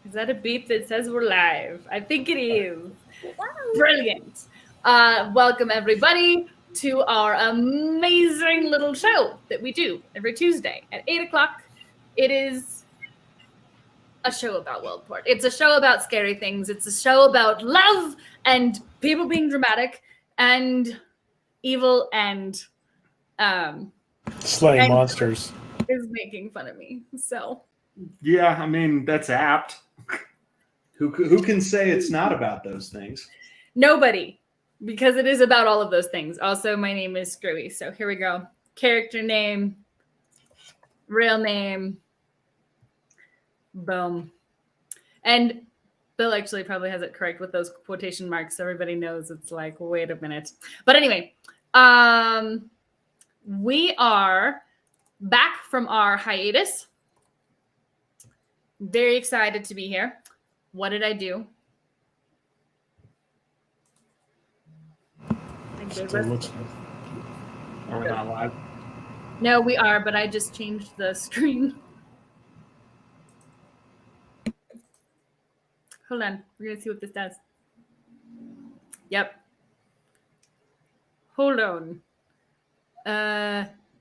Is that a beep that says we're live? I think it is. Wow. Brilliant. Welcome, everybody, to our amazing little show that we do every Tuesday at 8 o'clock. It is a show about Wealdport. It's a show about scary things. It's a show about love and people being dramatic and evil and slaying monsters. is making fun of me. So yeah, I mean that's apt. Who can say it's not about those things? nobody, because it is about all of those things. Also, my name is Screwy. So here we go. Character name, real name, boom. And Bill actually probably has it correct with those quotation marks. So everybody knows it's like, wait a minute. But anyway, we are back from our hiatus. Very excited to be here. What did I do? Are we not live? No, we are, but I just changed the screen. Hold on. We're going to see what this does. Yep. Hold on.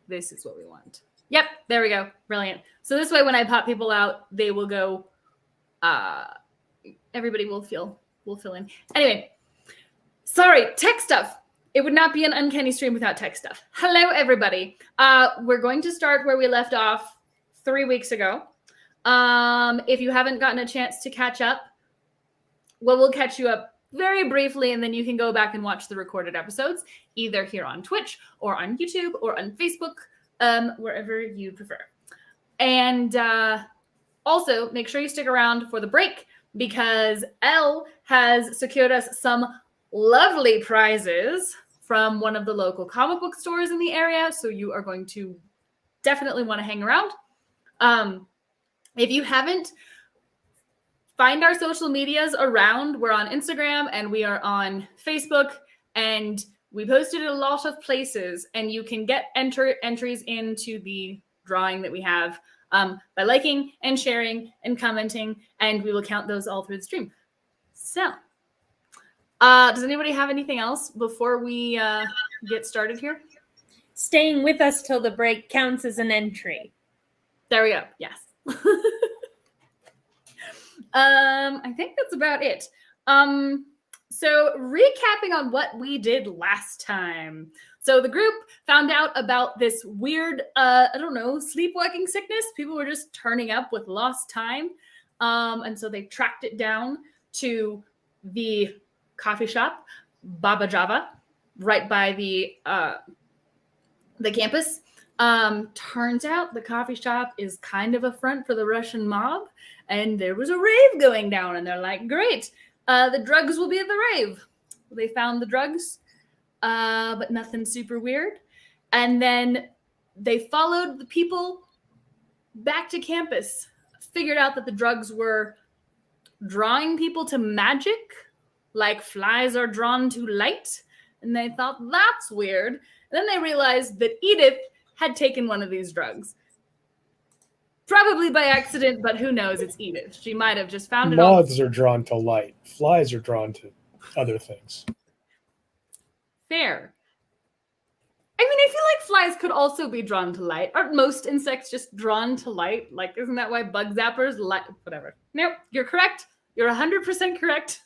This is what we want. Yep, there we go. Brilliant. So this way, when I pop people out, they will go, everybody will fill in. Anyway, sorry, tech stuff. It would not be an uncanny stream without tech stuff. Hello, everybody. We're going to start where we left off 3 weeks ago. If you haven't gotten a chance to catch up, well, we'll catch you up very briefly, and then you can go back and watch the recorded episodes, either here on Twitch or on YouTube or on Facebook, wherever you prefer. And also, make sure you stick around for the break, because Elle has secured us some lovely prizes from one of the local comic book stores in the area, so you are going to definitely want to hang around. If you haven't, find our social medias around. We're on Instagram and we are on Facebook, and we posted a lot of places, and you can get entries into the drawing that we have by liking and sharing and commenting, and we will count those all through the stream. So, does anybody have anything else before we get started here? Staying with us till the break counts as an entry. There we go. Yes. I think that's about it. So recapping on what we did last time. So the group found out about this weird, sleepwalking sickness. People were just turning up with lost time. And so they tracked it down to the coffee shop, Baba Java, right by the campus. Turns out the coffee shop is kind of a front for the Russian mob, and there was a rave going down, and they're like, great, the drugs will be at the rave. They found the drugs, but nothing super weird. And then they followed the people back to campus, figured out that the drugs were drawing people to magic, like flies are drawn to light. And they thought, that's weird. And then they realized that Edith had taken one of these drugs. Probably by accident, but who knows? It's Edith. She might have just found it. Moths are drawn to light. Flies are drawn to other things. Fair. I mean, I feel like flies could also be drawn to light. Aren't most insects just drawn to light? Like, isn't that why bug zappers light? Whatever. Nope, you're correct. You're 100% correct.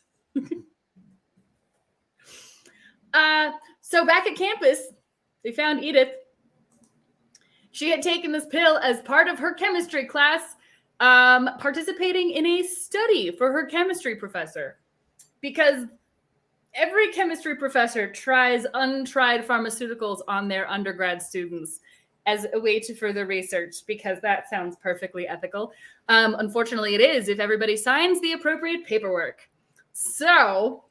So back at campus, they found Edith. She had taken this pill as part of her chemistry class, participating in a study for her chemistry professor. Because every chemistry professor tries untried pharmaceuticals on their undergrad students as a way to further research, because that sounds perfectly ethical. Unfortunately, it is if everybody signs the appropriate paperwork. So,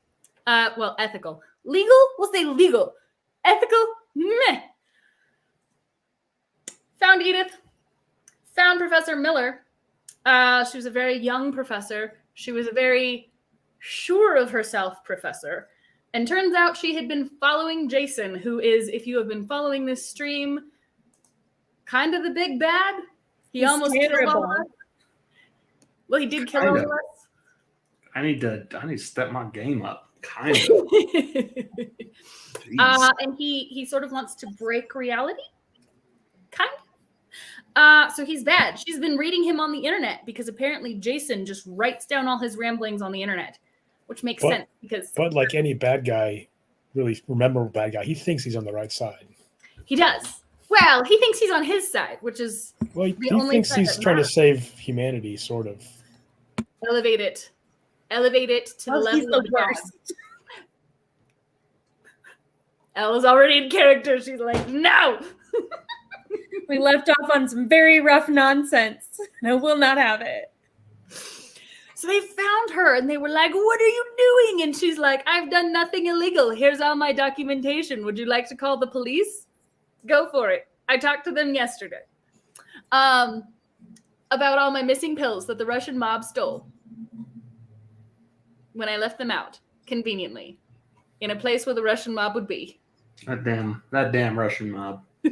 ethical. Legal? We'll say legal. Ethical? Meh. Found Edith. Found Professor Miller. She was a very young professor. She was a very sure of herself professor. And turns out she had been following Jason, who is, if you have been following this stream, kind of the big bad. He's almost killed all of us. Well, he did kill Kind all of. of us. I need to step my game up. Kind of. Jeez. And he sort of wants to break reality. Kind of. So he's bad. She's been reading him on the internet because apparently Jason just writes down all his ramblings on the internet, which makes sense because But like any bad guy, really memorable bad guy, he thinks he's on the right side. he does. Well, he thinks he's on his side, which is Well, the he only thinks side he's that trying to matters. save humanity, sort of. Elevate it to the He's level the of God. worst. Ella's already in character. She's like, no. We left off on some very rough nonsense. I will not have it. So they found her and they were like, what are you doing? And she's like, I've done nothing illegal. Here's all my documentation. Would you like to call the police? Go for it. I talked to them yesterday. About all my missing pills that the Russian mob stole when I left them out, conveniently, in a place where the Russian mob would be. That damn Russian mob. She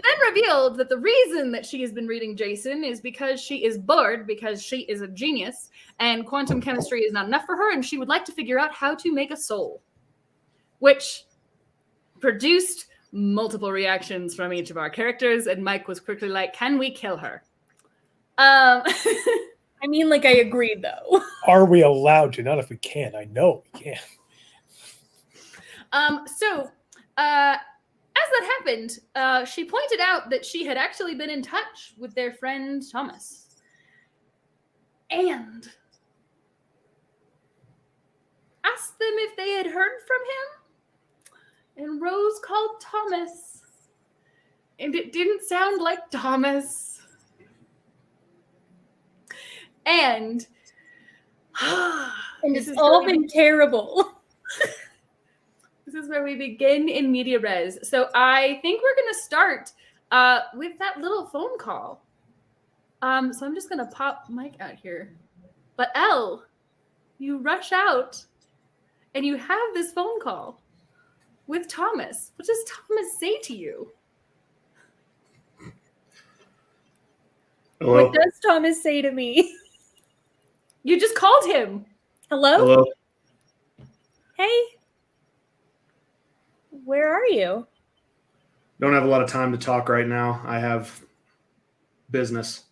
then revealed that the reason that she has been reading Jason is because she is bored, because she is a genius, and quantum chemistry is not enough for her, and she would like to figure out how to make a soul, which produced multiple reactions from each of our characters, and Mike was quickly like, can we kill her? I mean, like, I agreed, though. Are we allowed to? Not if we can. I know we can. As that happened, she pointed out that she had actually been in touch with their friend Thomas. And asked them if they had heard from him. And Rose called Thomas. And it didn't sound like Thomas. And And it's all been terrible. This is where we begin in media res. So I think we're going to start with that little phone call. So I'm just going to pop Mike out here. But Elle, you rush out and you have this phone call with Thomas. What does Thomas say to you? Hello? What does Thomas say to me? You just called him. Hello? Hello? Hey? Where are you? Don't have a lot of time to talk right now. I have business.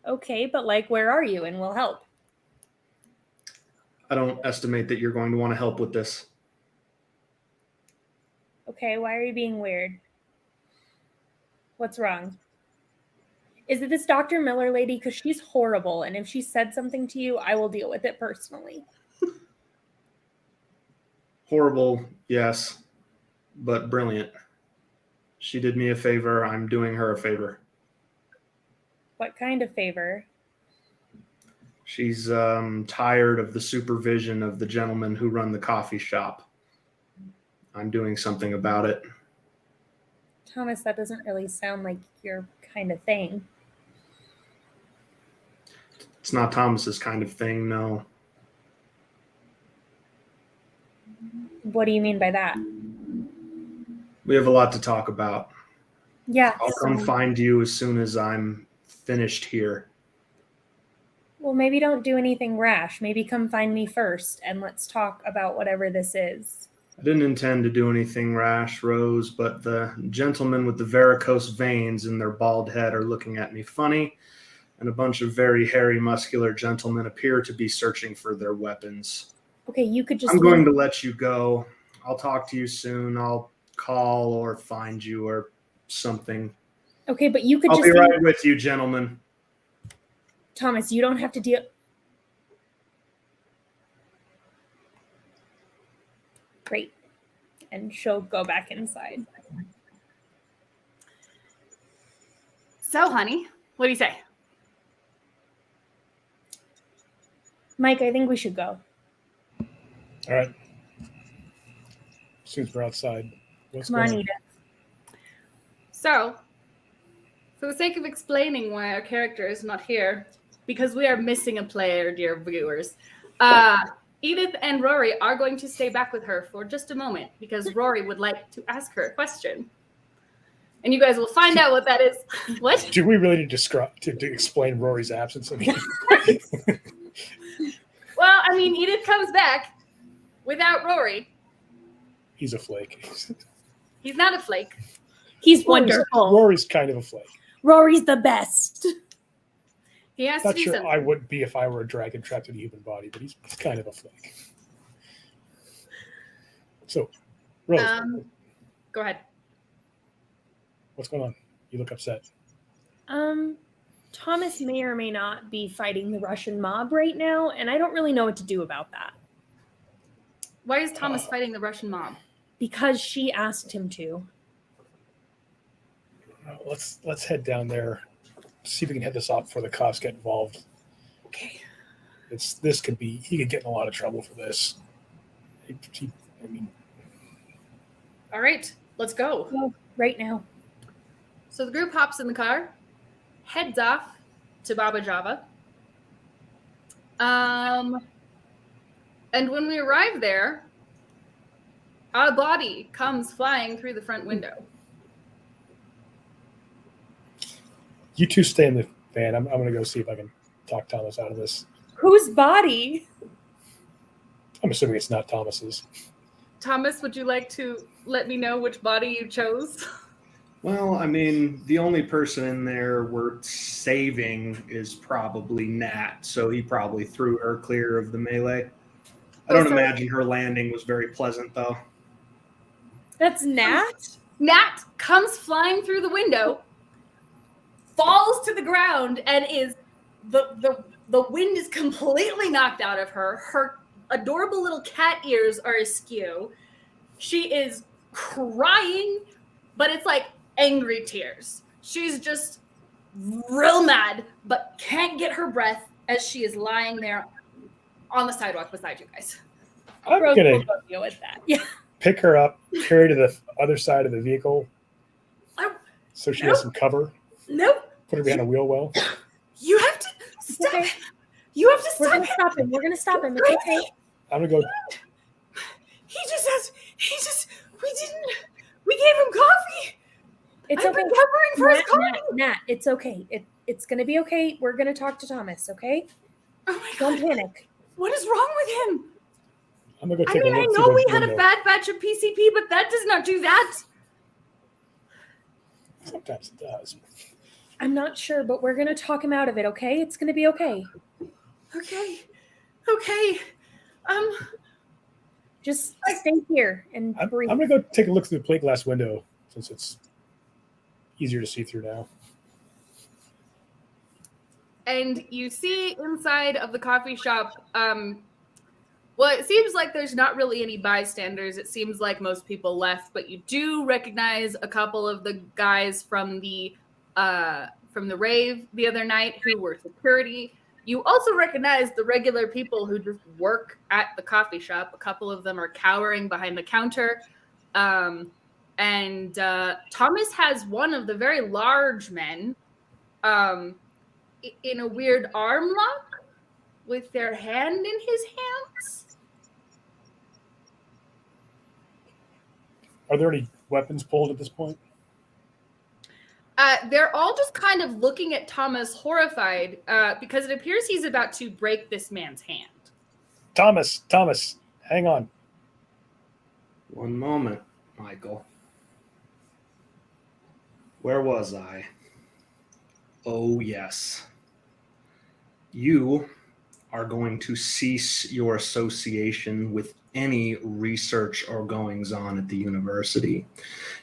Okay, but like, where are you? And we'll help. I don't estimate that you're going to want to help with this. Okay, why are you being weird? What's wrong? Is it this Dr. Miller lady? Because she's horrible, and if she said something to you, I will deal with it personally. Horrible, yes, but brilliant. She did me a favor. I'm doing her a favor. What kind of favor? She's tired of the supervision of the gentlemen who run the coffee shop. I'm doing something about it. Thomas, that doesn't really sound like your kind of thing. It's not Thomas's kind of thing, no. What do you mean by that? We have a lot to talk about. Yeah. I'll come find you as soon as I'm finished here. Well, maybe don't do anything rash. Maybe come find me first, and let's talk about whatever this is. I didn't intend to do anything rash, Rose, but the gentlemen with the varicose veins in their bald head are looking at me funny, and a bunch of very hairy, muscular gentlemen appear to be searching for their weapons. Okay, you could just... I'm going to let you go. I'll talk to you soon. I'll call or find you or something. Okay, but you could I'll just... be right with you, gentlemen. Thomas, you don't have to deal... Great. And she'll go back inside. So, honey, what do you say? Mike, I think we should go. All right. As soon as we're outside. What's Come on, going Edith. So, for the sake of explaining why our character is not here, because we are missing a player, dear viewers, Edith and Rory are going to stay back with her for just a moment because Rory would like to ask her a question. and you guys will find out what that is. What? Do we really need to explain Rory's absence? I mean, Well, I mean, Edith comes back without Rory. he's a flake. He's not a flake. He's wonderful. Rory's kind of a flake. Rory's the best. He has Not to do sure something. I would be if I were a dragon trapped in a human body, but he's kind of a flake. So, Rose, Go ahead. what's going on? You look upset. Thomas may or may not be fighting the Russian mob right now, and I don't really know what to do about that. Why is Thomas fighting the Russian mob? Because she asked him to. Let's head down there. See if we can head this off before the cops get involved. Okay. He could get in a lot of trouble for this. All right, let's go. Well, right now. So the group hops in the car, heads off to Baba Java. And when we arrive there, a body comes flying through the front window. You two stay in the van. I'm going to go see if I can talk Thomas out of this. Whose body? I'm assuming it's not Thomas's. Thomas, would you like to let me know which body you chose? Well, I mean, the only person in there worth saving is probably Nat, so he probably threw her clear of the melee. I don't imagine her landing was very pleasant, though. That's Nat? Nat comes flying through the window, falls to the ground, and is the wind is completely knocked out of her. Her adorable little cat ears are askew. She is crying, but it's like angry tears. She's just real mad, but can't get her breath as she is lying there on the sidewalk beside you guys. I'm Rose going will to go deal with that. Yeah. pick her up, carry her to the other side of the vehicle so she has No. some cover, Nope. put her behind a wheel well. You have to stop. Okay. You have to We're stop gonna him. stop him. We're gonna stop him. It's okay. I'm going to go. We gave him coffee. It's I've okay. been covering for his Nat, coffee. Nat, it's okay. It's gonna be okay. We're gonna talk to Thomas, okay? Oh my Don't God. panic. What is wrong with him? I'm going to go I take mean, a I look know through we the had a window. bad batch of PCP, but that does not do that. Sometimes it does. I'm not sure, but we're gonna talk him out of it, okay? It's gonna be okay. Okay. Just stay here and I'm breathe. going to go take a look through the plate glass window since it's easier to see through now. And you see inside of the coffee shop, well, it seems like there's not really any bystanders. It seems like most people left, but you do recognize a couple of the guys from the rave the other night who were security. You also recognize the regular people who just work at the coffee shop. A couple of them are cowering behind the counter. And Thomas has one of the very large men in a weird arm lock with their hand in his hands. Are there any weapons pulled at this point? They're all just kind of looking at Thomas horrified because it appears he's about to break this man's hand. Thomas, hang on. One moment, Michael. Where was I? Oh, yes. You are going to cease your association with any research or goings on at the university.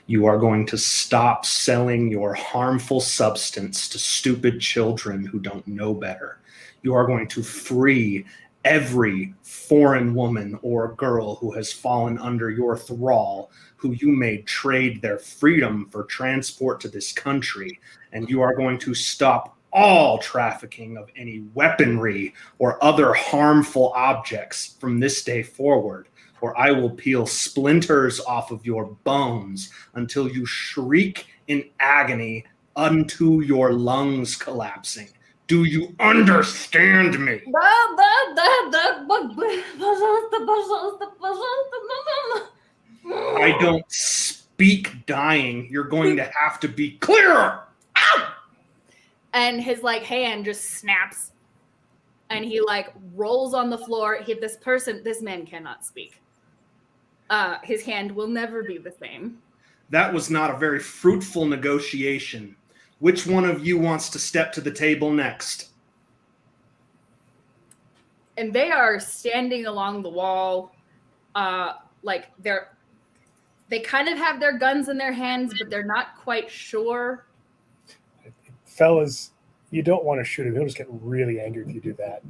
You are going to stop selling your harmful substance to stupid children who don't know better. You are going to free every foreign woman or girl who has fallen under your thrall, who you made trade their freedom for transport to this country. And you are going to stop all trafficking of any weaponry or other harmful objects from this day forward, or I will peel splinters off of your bones until you shriek in agony unto your lungs collapsing. Do you understand me? I don't beak dying. You're going to have to be clearer. Ow! And his like hand just snaps, and he like rolls on the floor. This man cannot speak. His hand will never be the same. That was not a very fruitful negotiation. Which one of you wants to step to the table next? And they are standing along the wall, like they kind of have their guns in their hands, but they're not quite sure. Fellas, you don't want to shoot him. He'll just get really angry if you do that.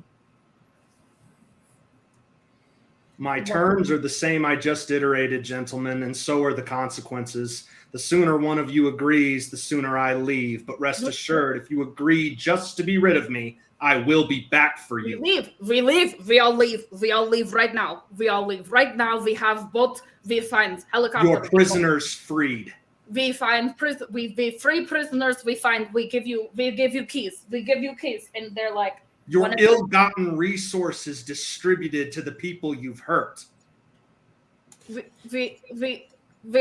My terms are the same I just iterated, gentlemen, and so are the consequences. The sooner one of you agrees, the sooner I leave. But rest assured, if you agree just to be rid of me, I will be back for you. We all leave right now. We have boat, we find helicopter. Your prisoners freed. We free prisoners, we give you keys. And they're like, your ill-gotten resources distributed to the people you've hurt. We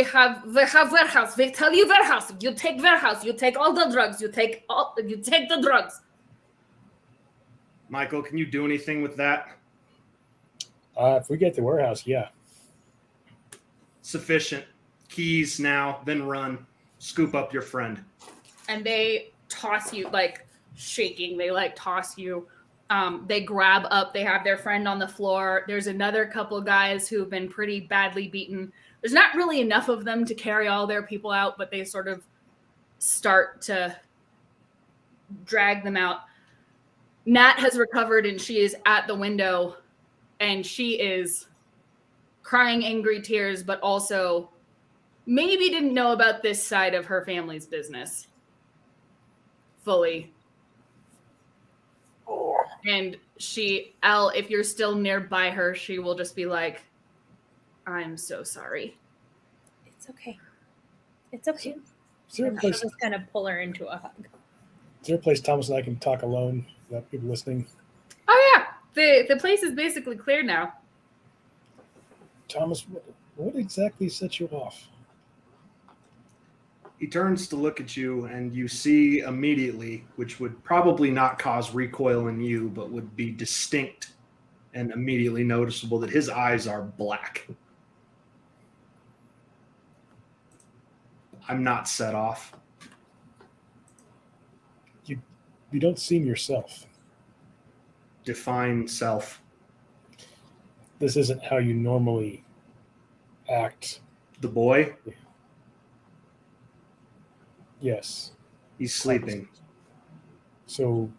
have warehouse. We tell you warehouse. You take warehouse. You take all the drugs. You take the drugs. Michael, can you do anything with that? If we get the warehouse, yeah. Sufficient. Keys now, then run. Scoop up your friend. And they toss you, like, shaking. They, like, toss you. They grab up. They have their friend on the floor. There's another couple guys who've been pretty badly beaten. There's not really enough of them to carry all their people out, but they sort of start to drag them out. Nat has recovered, and she is at the window, and she is crying angry tears, but also maybe didn't know about this side of her family's business fully. And if you're still nearby her, she will just be like, I'm so sorry. It's okay. It's okay. Is there a place, Just kind of pull her into a hug. is there a place Thomas and I can talk alone without people listening? Oh, yeah. The place is basically clear now. Thomas, what exactly set you off? He turns to look at you, and you see immediately, which would probably not cause recoil in you, but would be distinct and immediately noticeable, that his eyes are black. I'm not set off. You don't seem yourself. Define self. This isn't how you normally act. The boy? Yes. He's sleeping. So,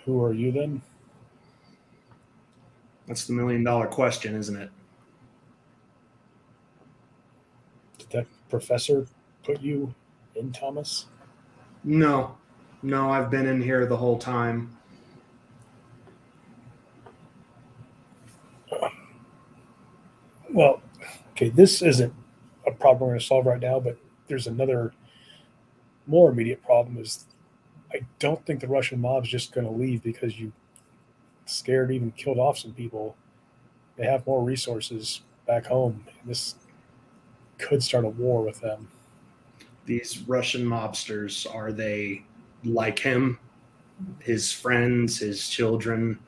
who are you then? That's the $1,000,000 question, isn't it? Did that professor put you in, Thomas? No, I've been in here the whole time. Well, okay, this isn't a problem we're going to solve right now, but there's another more immediate problem is I don't think the Russian mob's just going to leave because you scared, even killed off some people. They have more resources back home. This could start a war with them. These Russian mobsters, are they like him? His friends, his children?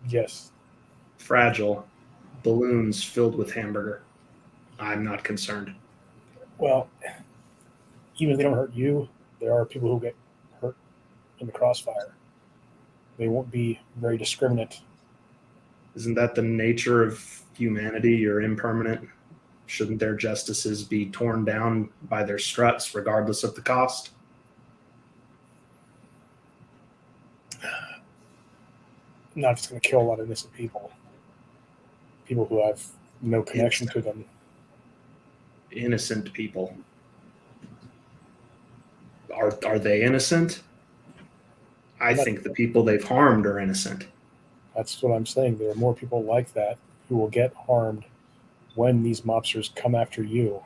Yes. Fragile. Balloons filled with hamburger. I'm not concerned. Well, even if they don't hurt you, there are people who get hurt in the crossfire. They won't be very discriminate. Isn't that the nature of humanity? You're impermanent. Shouldn't their justices be torn down by their struts, regardless of the cost? Not if it's going to kill a lot of innocent people. People who have no connection to them. Innocent people. Are they innocent? I think the people they've harmed are innocent. That's what I'm saying. There are more people like that who will get harmed when these mobsters come after you.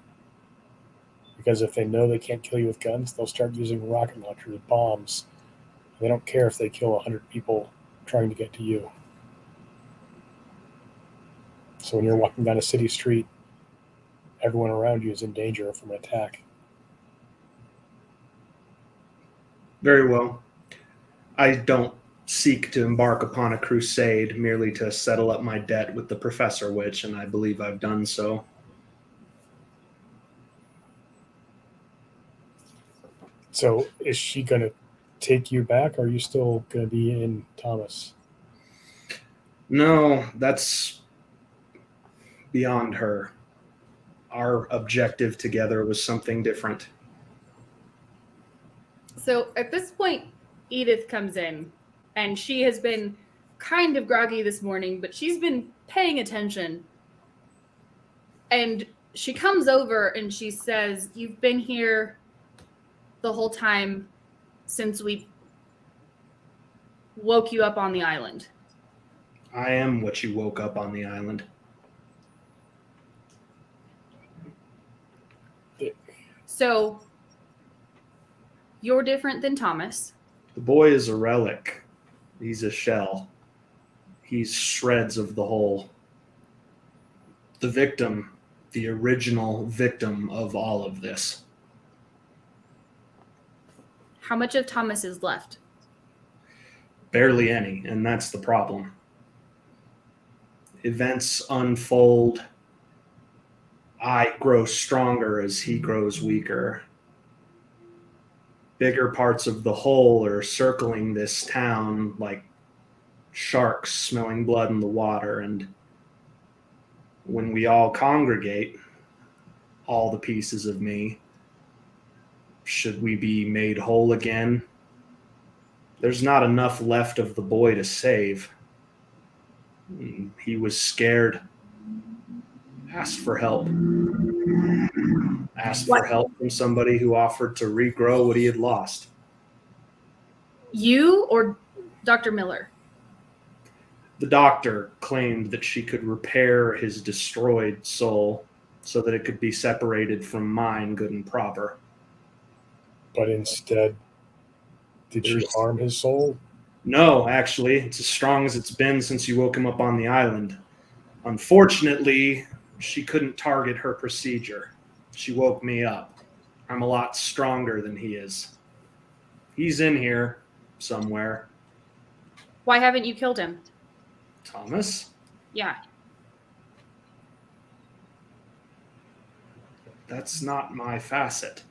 Because if they know they can't kill you with guns, they'll start using rocket launchers, bombs. They don't care if they kill 100 people trying to get to you. So when you're walking down a city street everyone around you is in danger from an attack. Very well. I don't seek to embark upon a crusade merely to settle up my debt with the Professor Witch, and I believe I've done so. So is she going to take you back, or are you still going to be in Thomas? No, that's beyond her. Our objective together was something different. So at this point, Edith comes in, and she has been kind of groggy this morning, but she's been paying attention. And she comes over and she says, "You've been here the whole time since we woke you up on the island." I am what you woke up on the island. So you're different than Thomas. The boy is a relic. He's a shell. He's shreds of the whole. The victim, the original victim of all of this. How much of Thomas is left? Barely any, and that's the problem. Events unfold. I grow stronger as he grows weaker. Bigger parts of the whole are circling this town like sharks smelling blood in the water, and when we all congregate, all the pieces of me, should we be made whole again? There's not enough left of the boy to save. He was scared. Asked for help. Asked for help from somebody who offered to regrow what he had lost. You or Dr. Miller? The doctor claimed that she could repair his destroyed soul so that it could be separated from mine good and proper. But instead, did she harm his soul? No, actually. It's as strong as it's been since you woke him up on the island. Unfortunately, she couldn't target her procedure. She woke me up. I'm a lot stronger than he is. He's in here somewhere. Why haven't you killed him? Thomas? Yeah. That's not my facet.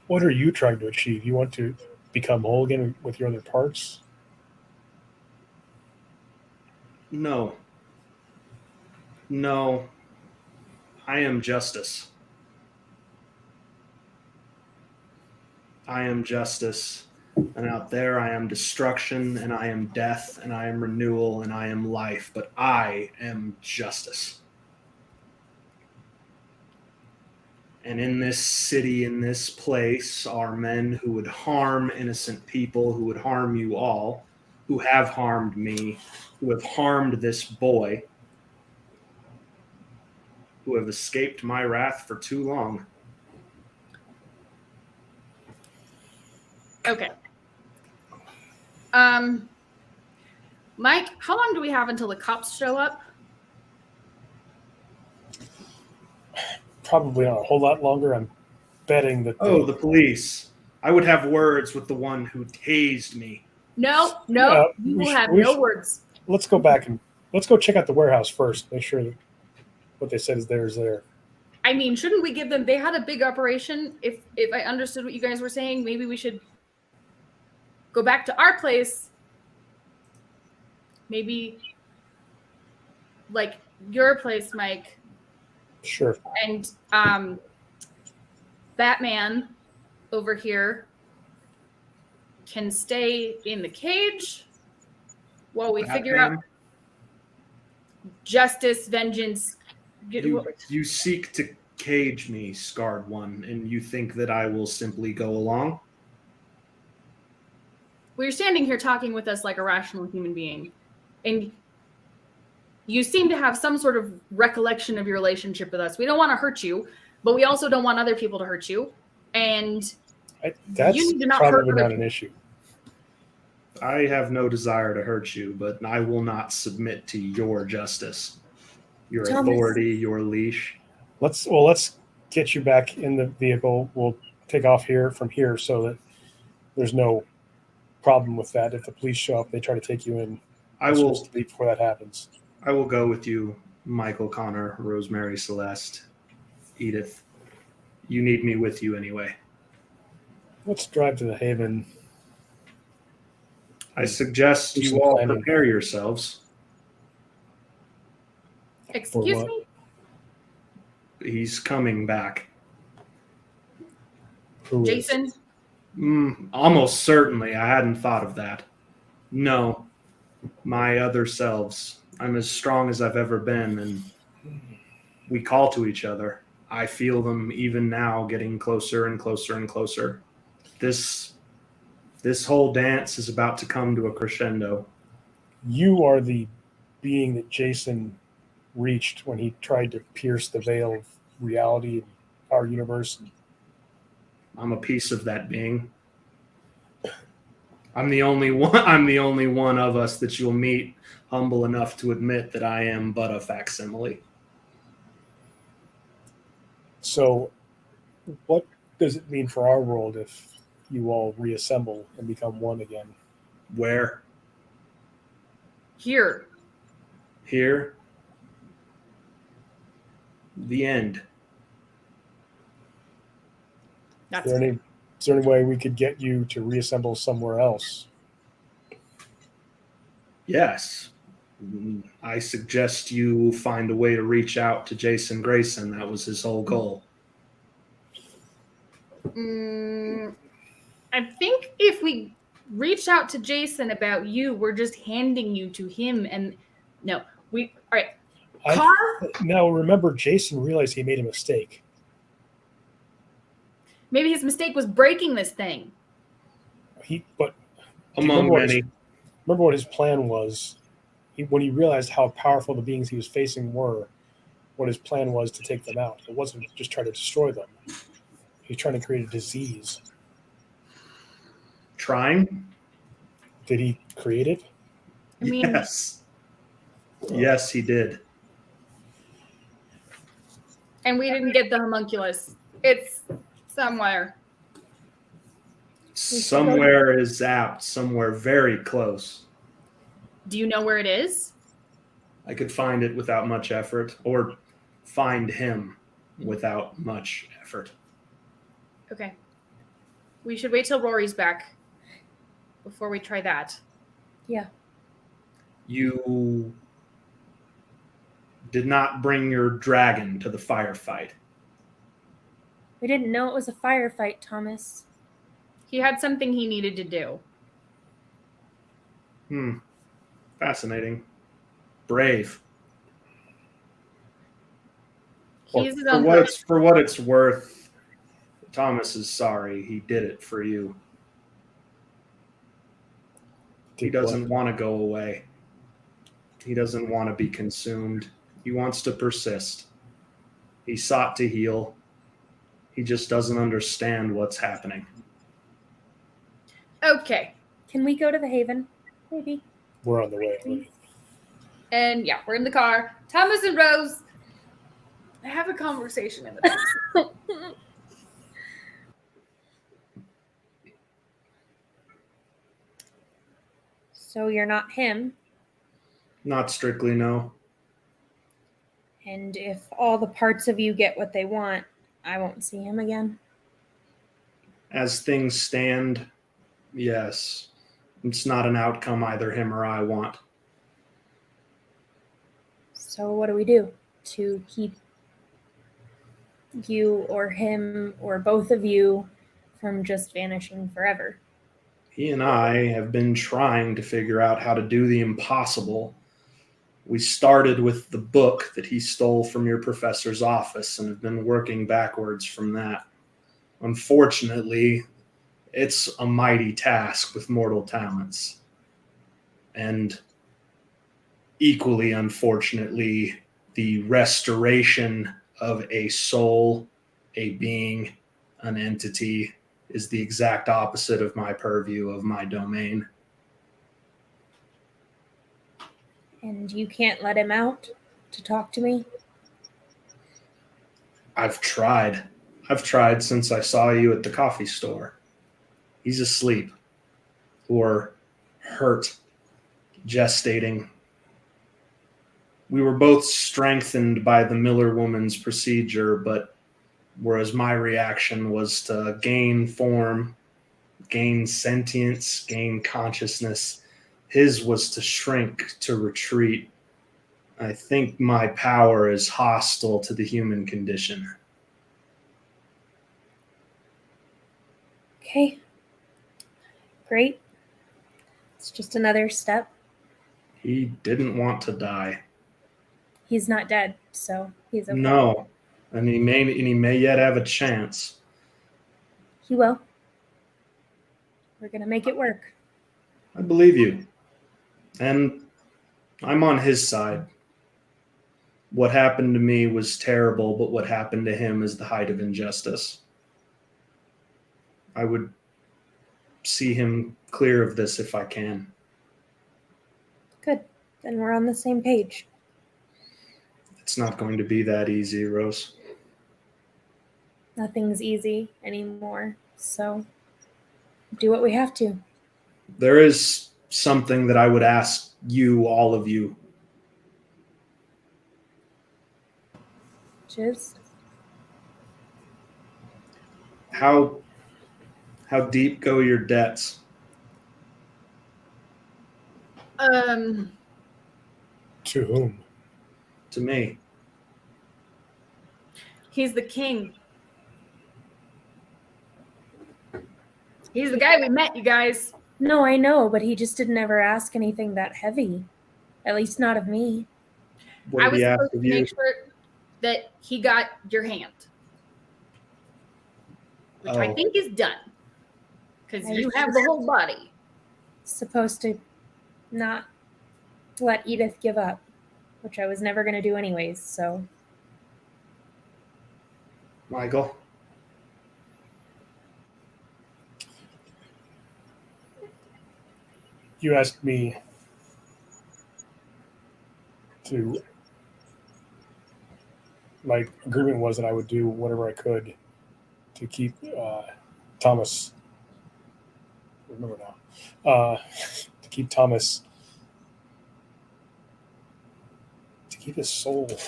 What are you trying to achieve? You want to become whole again with your other parts? No. No. I am justice. I am justice. And out there I am destruction, and I am death, and I am renewal, and I am life. But I am justice. And in this city, in this place, are men who would harm innocent people, who would harm you all, who have harmed me, who have harmed this boy, who have escaped my wrath for too long. Okay. Mike, how long do we have until the cops show up? Probably not a whole lot longer. I'm betting that. The police. I would have words with the one who tased me. No, we will have no words. Let's go back and let's go check out the warehouse first. Make sure that what they said is there. I mean, shouldn't we give them? They had a big operation. If I understood what you guys were saying, maybe we should go back to our place. Maybe like your place, Mike. Sure. And Batman over here can stay in the cage while we figure out justice, vengeance. You seek to cage me, Scarred One, and you think that I will simply go along? Well, you're standing here talking with us like a rational human being, and you seem to have some sort of recollection of your relationship with us. We don't want to hurt you, but we also don't want other people to hurt you. And that's you need to not probably hurt not an issue. I have no desire to hurt you, but I will not submit to your justice. your Thomas. authority, your leash. Let's get you back in the vehicle. We'll take off from here so that there's no problem with that. If the police show up, they try to take you in. I Let's will just leave before that happens. I will go with you, Michael, Connor, Rosemary, Celeste, Edith. You need me with you anyway. Let's drive to the Haven. I suggest Do you some all planning. prepare yourselves. Excuse what? me? He's coming back. Who is? Jason? Almost certainly. I hadn't thought of that. No, my other selves. I'm as strong as I've ever been, and we call to each other. I feel them even now getting closer and closer and closer. This whole dance is about to come to a crescendo. You are the being that Jason reached when he tried to pierce the veil of reality in our universe. I'm a piece of that being. I'm the only one of us that you'll meet humble enough to admit that I am but a facsimile. So, what does it mean for our world if you all reassemble and become one again? Where? Here. Here? The end. Is there any way we could get you to reassemble somewhere else? Yes. I suggest you find a way to reach out to Jason Grayson. That was his whole goal. I think if we reach out to Jason about you, we're just handing you to him. And no, all right. Car? Now, remember, Jason realized he made a mistake. Maybe his mistake was breaking this thing. But Among many. Remember what his plan was? When he realized how powerful the beings he was facing were, what his plan was to take them out. It wasn't just try to destroy them. He was trying to create a disease. Trying? Did he create it? I mean, Yes. Yes, he did. and we didn't get the homunculus. It's somewhere. Somewhere is apt, somewhere very close. Do you know where it is? I could find it without much effort, or find him without much effort. Okay. We should wait till Rory's back before we try that. Yeah. You did not bring your dragon to the firefight. We didn't know it was a firefight, Thomas. He had something he needed to do. Fascinating. Brave. He's his For own what person. for what it's worth, Thomas is sorry. He did it for you. He doesn't want to go away. He doesn't want to be consumed. He wants to persist. He sought to heal. He just doesn't understand what's happening. Okay. Can we go to the Haven? Maybe. We're on the way. Already. And yeah, we're in the car. Thomas and Rose have a conversation in the back. So you're not him. Not strictly, no. And if all the parts of you get what they want, I won't see him again. As things stand, yes. It's not an outcome either him or I want. So what do we do to keep you or him or both of you from just vanishing forever? He and I have been trying to figure out how to do the impossible. We started with the book that he stole from your professor's office and have been working backwards from that. Unfortunately, it's a mighty task with mortal talents. And equally unfortunately, the restoration of a soul, a being, an entity is the exact opposite of my purview, of my domain. And you can't let him out? to talk to me? I've tried. I've tried since I saw you at the coffee store. He's asleep. Or hurt. Gestating. We were both strengthened by the Miller woman's procedure, but whereas my reaction was to gain form, gain sentience, gain consciousness, his was to shrink, to retreat. I think my power is hostile to the human condition. Okay. Great. It's just another step. He didn't want to die. He's not dead, so he's okay. No, and he may yet have a chance. He will. We're going to make it work. I believe you. And I'm on his side. What happened to me was terrible, but what happened to him is the height of injustice. I would see him clear of this if I can. Good. Then we're on the same page. It's not going to be that easy, Rose. Nothing's easy anymore, so do what we have to. There is something that I would ask you, all of you. Just How deep go your debts? To whom? To me. He's the king. He's the guy we met, you guys. No, I know, but he just didn't ever ask anything that heavy. At least not of me. What I did was he ask supposed of to you? make sure that he got your hand, which I Oh. think is done because I you was have the whole body. Supposed to not let Edith give up, which I was never going to do anyways, so. Michael? You asked me to. My agreement was that I would do whatever I could to keep Thomas. Remember now, to keep Thomas, to keep his soul. It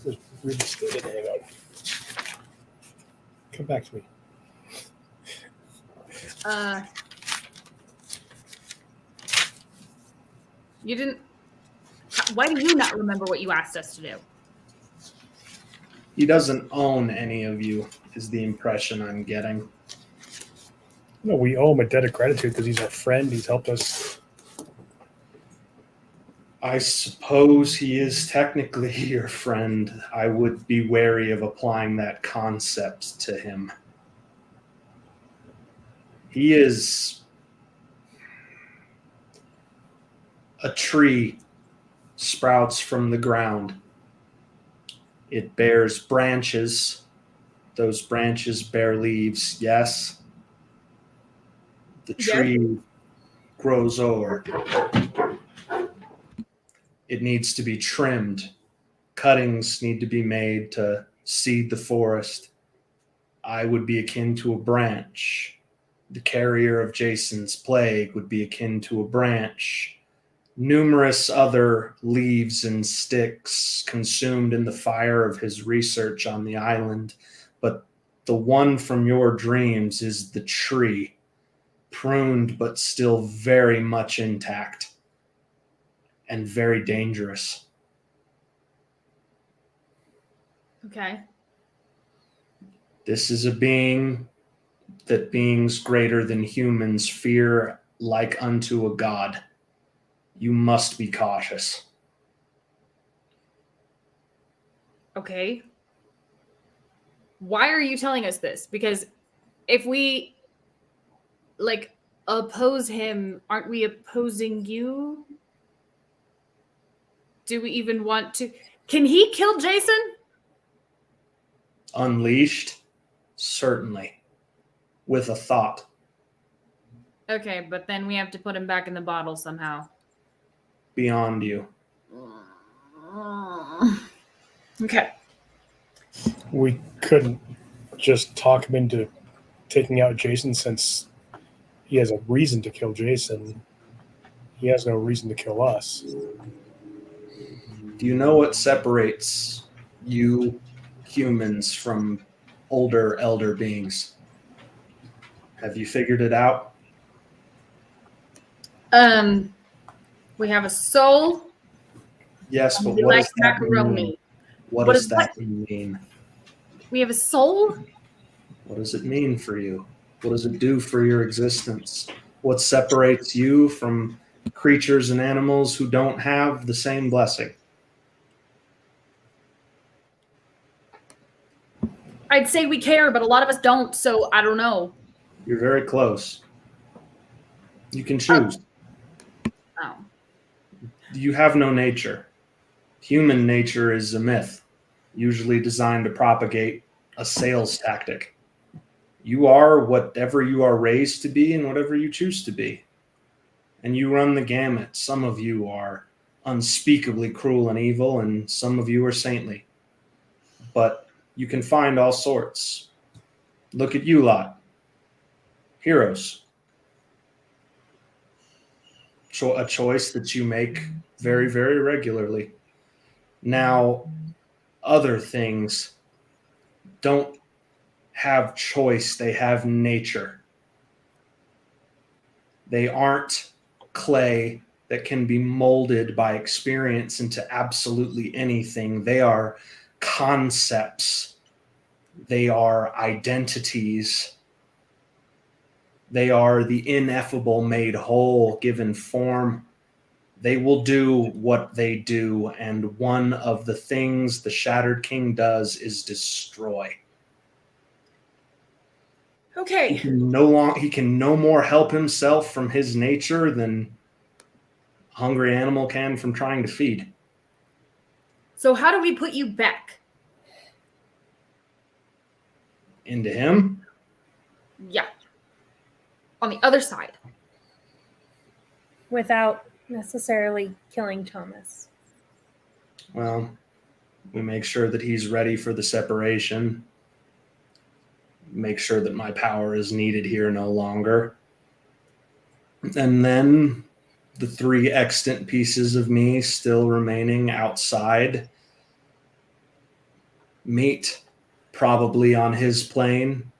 was really stated. Hang on. Come back to me. You didn't. Why do you not remember what you asked us to do? He doesn't own any of you, is the impression I'm getting. No, we owe him a debt of gratitude because he's our friend. He's helped us. I suppose he is technically your friend. I would be wary of applying that concept to him. He is a tree sprouts from the ground. It bears branches. Those branches bear leaves, yes. The tree grows over. It needs to be trimmed. Cuttings need to be made to seed the forest. I would be akin to a branch. The carrier of Jason's plague would be akin to a branch. Numerous other leaves and sticks consumed in the fire of his research on the island, but the one from your dreams is the tree, pruned but still very much intact and very dangerous. Okay. This is a being that beings greater than humans fear like unto a god. You must be cautious. Okay. Why are you telling us this? Because if we oppose him, aren't we opposing you? Do we even want to? Can he kill Jason? Unleashed? Certainly. With a thought. Okay, but then we have to put him back in the bottle somehow. Beyond you. Okay. We couldn't just talk him into taking out Jason since he has a reason to kill Jason. He has no reason to kill us. Do you know what separates you humans from older elder beings? Have you figured it out? We have a soul. Yes, but We what like does that mean? macaroni. What What does is that mean? We have a soul. What does it mean for you? What does it do for your existence? What separates you from creatures and animals who don't have the same blessing? I'd say we care, but a lot of us don't. So I don't know. You're very close. You can choose. Oh. You have no nature. Human nature is a myth, usually designed to propagate a sales tactic. You are whatever you are raised to be and whatever you choose to be. And you run the gamut. Some of you are unspeakably cruel and evil, and some of you are saintly. But you can find all sorts. Look at you lot. Heroes. A choice that you make very, very regularly. Now, other things don't have choice, they have nature. They aren't clay that can be molded by experience into absolutely anything. They are concepts, they are identities, they are the ineffable made whole, given form. They will do what they do, and one of the things the Shattered King does is destroy. Okay. He can no more help himself from his nature than a hungry animal can from trying to feed. So how do we put you back? Into him? Yeah. On the other side. Without necessarily killing Thomas. Well, we make sure that he's ready for the separation. Make sure that my power is needed here no longer. And then the 3 extant pieces of me still remaining outside meet, probably on his plane,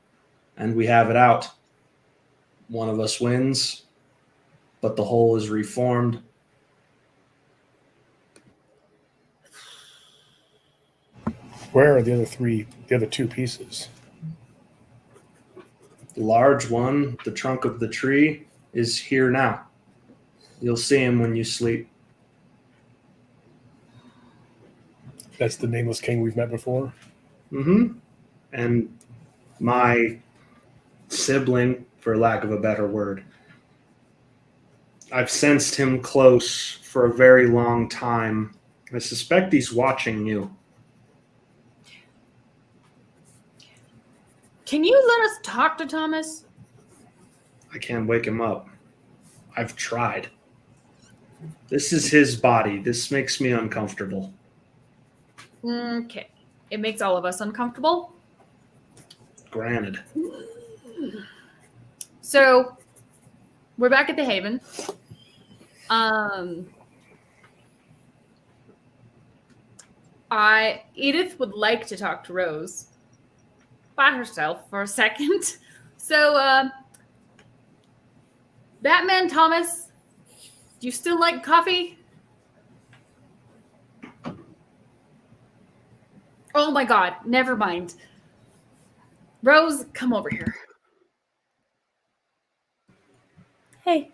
and we have it out. One of us wins, but the whole is reformed. Where are the other 2 pieces? The large one, the trunk of the tree, is here now. You'll see him when you sleep. That's the nameless king we've met before. Mm-hmm. And my sibling, for lack of a better word, I've sensed him close for a very long time. I suspect he's watching you. Can you let us talk to Thomas? I can't wake him up. I've tried. This is his body. This makes me uncomfortable. Okay. It makes all of us uncomfortable. Granted. So we're back at the Haven. Edith would like to talk to Rose by herself for a second. So, Batman Thomas, do you still like coffee? Oh my God, never mind. Rose, come over here. Hey.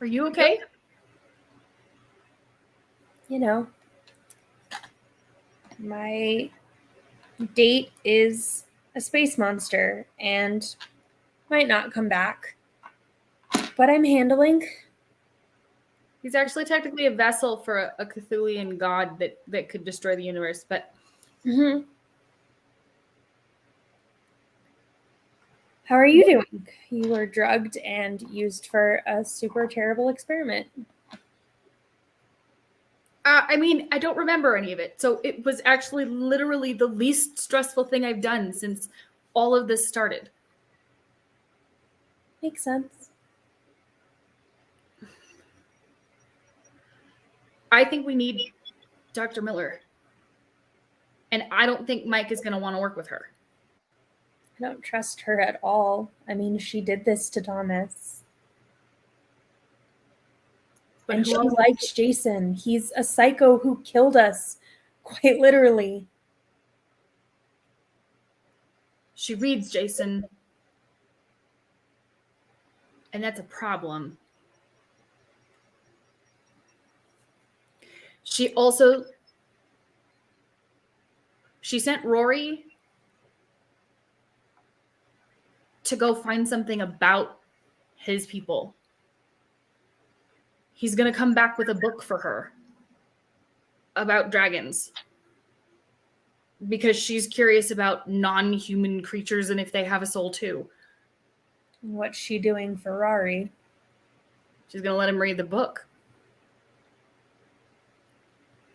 Are you okay? You know, my date is a space monster and might not come back. But I'm handling. He's actually technically a vessel for a Cthulian god that could destroy the universe, but Mm-hmm. How are you doing? You were drugged and used for a super terrible experiment. I mean, I don't remember any of it. So it was actually literally the least stressful thing I've done since all of this started. Makes sense. I think we need Dr. Miller. And I don't think Mike is going to want to work with her. I don't trust her at all. I mean, she did this to Thomas. But And who she else? likes Jason. He's a psycho who killed us, quite literally. She reads Jason. And that's a problem. She sent Rory to go find something about his people. He's going to come back with a book for her about dragons because she's curious about non-human creatures and if they have a soul too. What's she doing for Rory? She's going to let him read the book.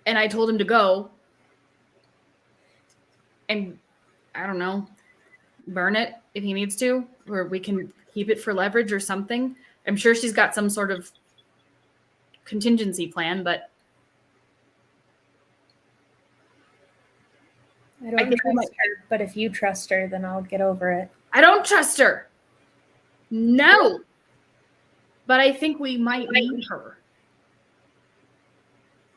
And I told him to go and, I don't know, burn it if he needs to, or we can keep it for leverage or something. I'm sure she's got some sort of contingency plan, but I don't trust her, but if you trust her, then I'll get over it. I don't trust her. No. But I think we might need her.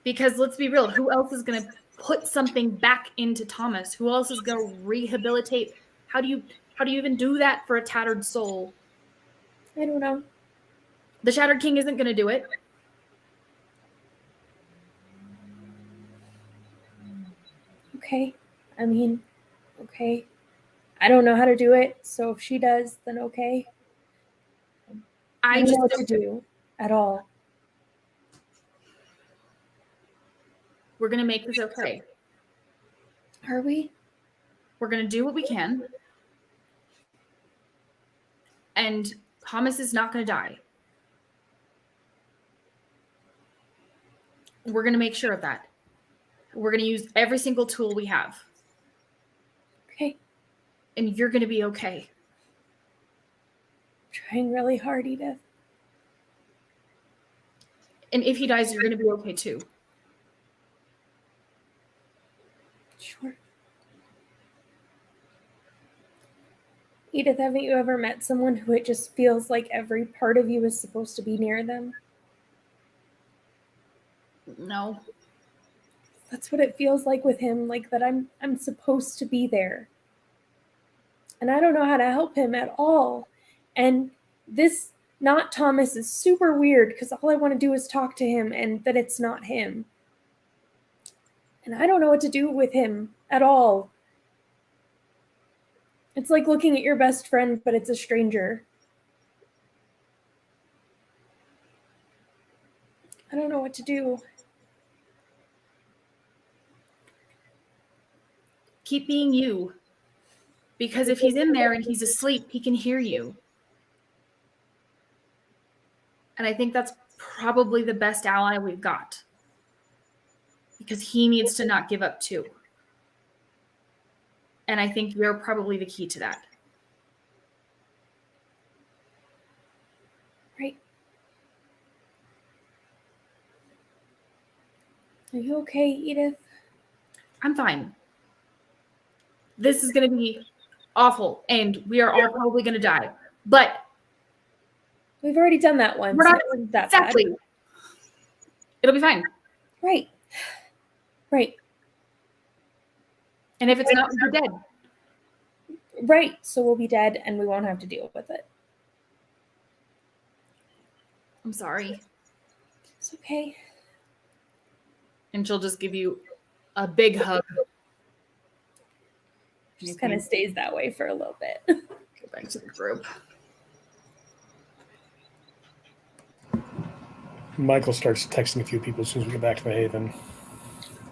Because let's be real, who else is going to put something back into Thomas? Who else is going to rehabilitate? How do you even do that for a tattered soul? I don't know. The Shattered King isn't going to do it. Okay. I mean, okay. I don't know how to do it, so if she does, then okay. I don't know what to do at all. We're going to make this okay. Are we? We're going to do what we can. And Thomas is not going to die. We're going to make sure of that. We're going to use every single tool we have. Okay. And you're going to be okay. Trying really hard, Edith. And if he dies, you're going to be okay too. Sure. Edith, haven't you ever met someone who it just feels like every part of you is supposed to be near them? No. That's what it feels like with him, like that I'm supposed to be there. And I don't know how to help him at all. And this not Thomas is super weird because all I want to do is talk to him and that it's not him. And I don't know what to do with him at all. It's like looking at your best friend, but it's a stranger. I don't know what to do. Keep being you. Because if he's in there and he's asleep, he can hear you. And I think that's probably the best ally we've got. Because he needs to not give up too. And I think you're probably the key to that. Right. Are you okay, Edith? I'm fine. This is going to be awful, and we are all probably going to die. But we've already done that once. We're not that exactly. Bad. It'll be fine. Right. Right. And if it's not, we're dead. Right. So we'll be dead, and we won't have to deal with it. I'm sorry. It's okay. And she'll just give you a big hug. Just kind of stays that way for a little bit. Go back to the group. Michael starts texting a few people as soon as we get back to the Haven.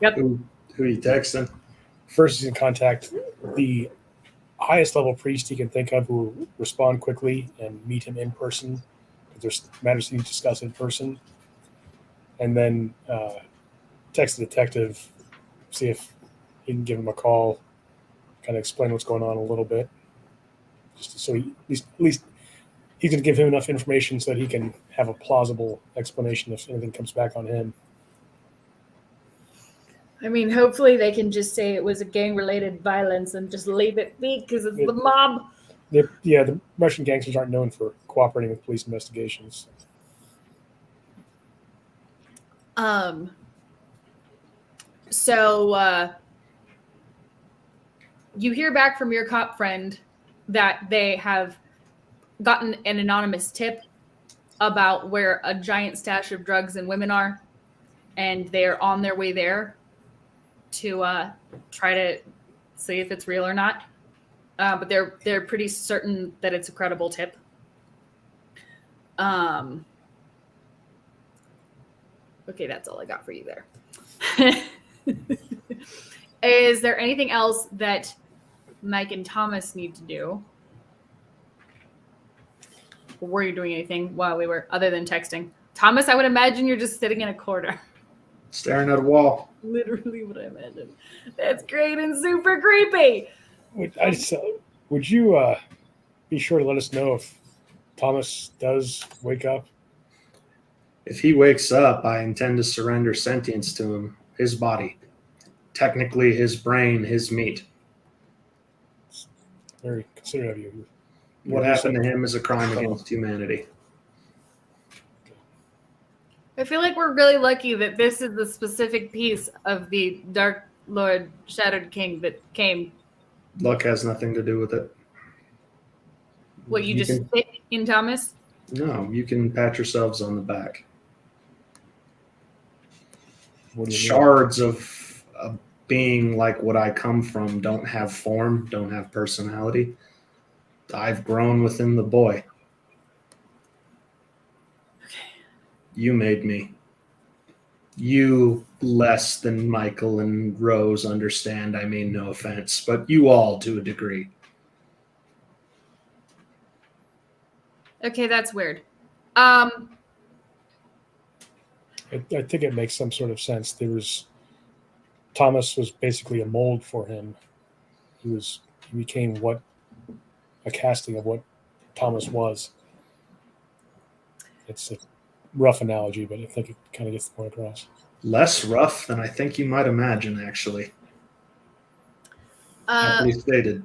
Yep. Who are you texting? First, he's in contact the highest level priest he can think of who will respond quickly and meet him in person because there's matters he needs to discuss in person. And then text the detective, see if he can give him a call, kind of explain what's going on a little bit, just so he, at least he's going to give him enough information so that he can have a plausible explanation if anything comes back on him. I mean, hopefully they can just say it was a gang-related violence and just leave it be because it's the mob. The Russian gangsters aren't known for cooperating with police investigations. So you hear back from your cop friend that they have gotten an anonymous tip about where a giant stash of drugs and women are, and they're on their way there to try to see if it's real or not. But they're pretty certain that it's a credible tip. Okay, that's all I got for you there. Is there anything else that Mike and Thomas need to do? Or were you doing anything while we were, other than texting? Thomas, I would imagine you're just sitting in a corner. Staring at a wall. Literally what I imagine. That's great and super creepy. Would you be sure to let us know if Thomas does wake up? If he wakes up, I intend to surrender sentience to him, his body. Technically, his brain, his meat. It's very considerate of you. What happened to him is a crime against humanity. I feel like we're really lucky that this is the specific piece of the Dark Lord Shattered King that came. Luck has nothing to do with it. What, you just fit in, Thomas? No, you can pat yourselves on the back. What do you mean? Shards of a being like what I come from don't have form, don't have personality. I've grown within the boy. Okay. You made me. You less than Michael and Rose understand. I mean, no offense, but you all to a degree. Okay, that's weird. I think it makes some sort of sense. Thomas was basically a mold for him. He became a casting of what Thomas was. It's a rough analogy, but I think it kind of gets the point across. Less rough than I think you might imagine, actually. Happily stated.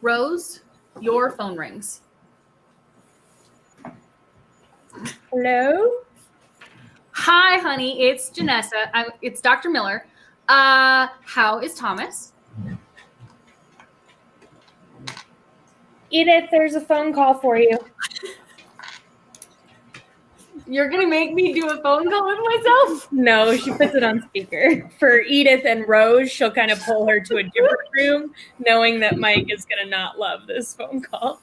Rose, your phone rings. Hello? Hi, honey. It's Janessa. It's Dr. Miller. How is Thomas? Edith, there's a phone call for you. You're going to make me do a phone call with myself? No, she puts it on speaker. For Edith and Rose, she'll kind of pull her to a different room, knowing that Mike is going to not love this phone call.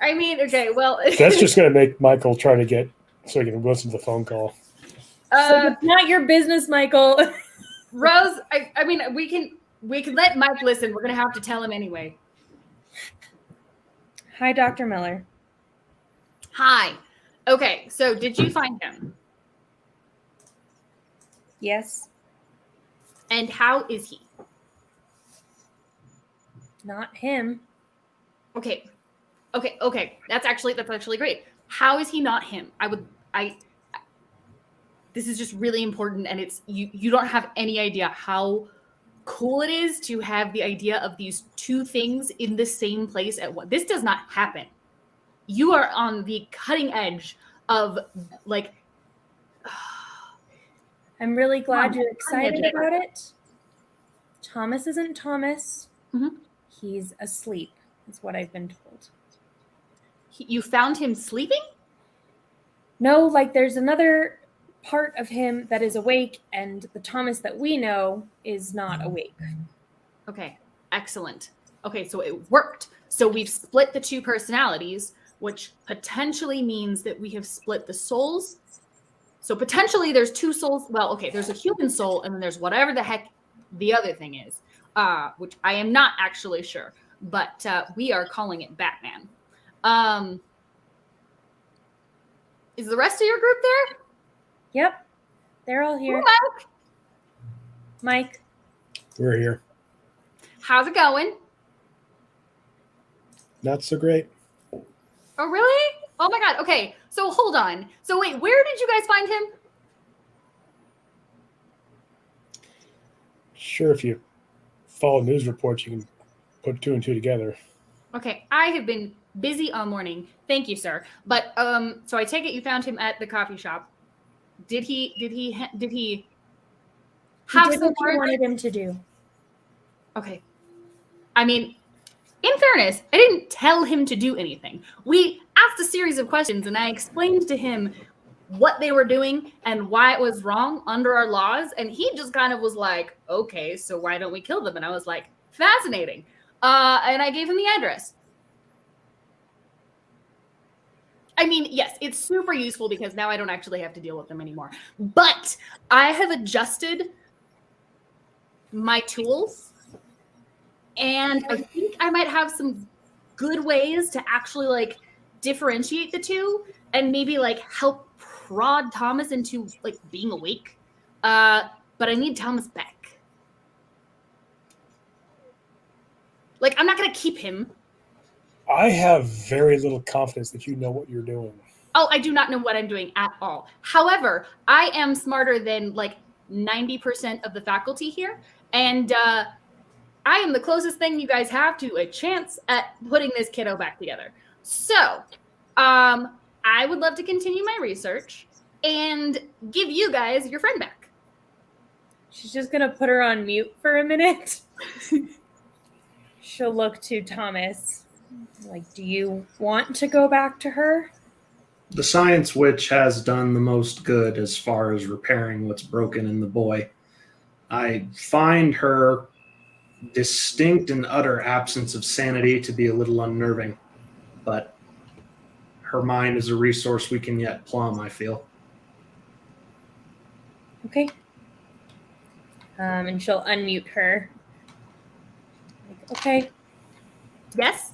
I mean, okay, well. That's just going to make Michael try to get so he can listen to the phone call. So it's not your business, Michael. Rose, I mean, we can let Mike listen. We're going to have to tell him anyway. Hi, Dr. Miller. Hi. Okay, so did you find him? Yes. And how is he? Not him. Okay. That's actually great. How is he not him? This is just really important, and it's you don't have any idea how cool it is to have the idea of these two things in the same place at once. This does not happen. You are on the cutting edge of like. I'm really glad you're excited about it. Thomas isn't Thomas. Mm-hmm. He's asleep, is what I've been told. You found him sleeping? No, like there's another part of him that is awake, and the Thomas that we know is not awake. Okay, excellent. Okay, so it worked. So we've split the two personalities, which potentially means that we have split the souls. So potentially there's two souls. Well, okay, there's a human soul, and then there's whatever the heck the other thing is, which I am not actually sure, but we are calling it Batman. Is the rest of your group there? Yep. They're all here. Mike. Mike. We're here. How's it going? Not so great. Oh, really? Oh my God. Okay. So hold on. So wait, where did you guys find him? Sure, if you follow news reports, you can put two and two together. Okay. I have been busy all morning. Thank you, sir. But so I take it you found him at the coffee shop. Did he He have did some what you words? wanted him to do. Okay. I mean, in fairness, I didn't tell him to do anything. We asked a series of questions and I explained to him what they were doing and why it was wrong under our laws. And he just kind of was like, okay, so why don't we kill them? And I was like, fascinating. And I gave him the address. I mean, yes, it's super useful because now I don't actually have to deal with them anymore. But I have adjusted my tools. And I think I might have some good ways to actually like differentiate the two and maybe like help prod Thomas into like being awake. But I need Thomas back. Like, I'm not going to keep him. I have very little confidence that you know what you're doing. Oh, I do not know what I'm doing at all. However, I am smarter than like 90% of the faculty here. And I am the closest thing you guys have to a chance at putting this kiddo back together. So, I would love to continue my research and give you guys your friend back. She's just going to put her on mute for a minute. She'll look to Thomas. Like, do you want to go back to her? The science witch has done the most good as far as repairing what's broken in the boy. I find her distinct and utter absence of sanity to be a little unnerving, but her mind is a resource we can yet plumb, I feel. Okay. And she'll unmute her. Like, okay, Yes?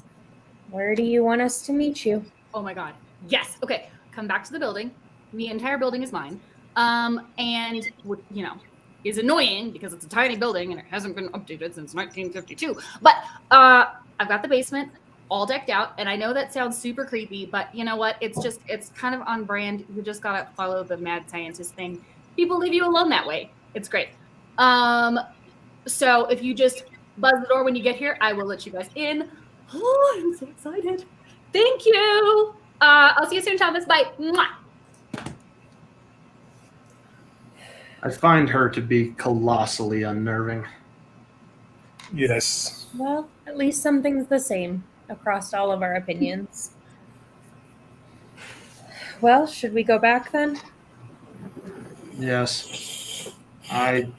where do you want us to meet you? Oh my God. Yes. Okay. Come back to the building. The entire building is mine. And, you know, is annoying because it's a tiny building and it hasn't been updated since 1952. But I've got the basement all decked out. And I know that sounds super creepy, but you know what? It's kind of on brand. You just got to follow the mad scientist thing. People leave you alone that way. It's great. So if you just buzz the door when you get here, I will let you guys in. Oh, I'm so excited. Thank you. I'll see you soon, Thomas. Bye. Mwah. I find her to be colossally unnerving. Yes. Well, at least something's the same across all of our opinions. Well, should we go back then? Yes. I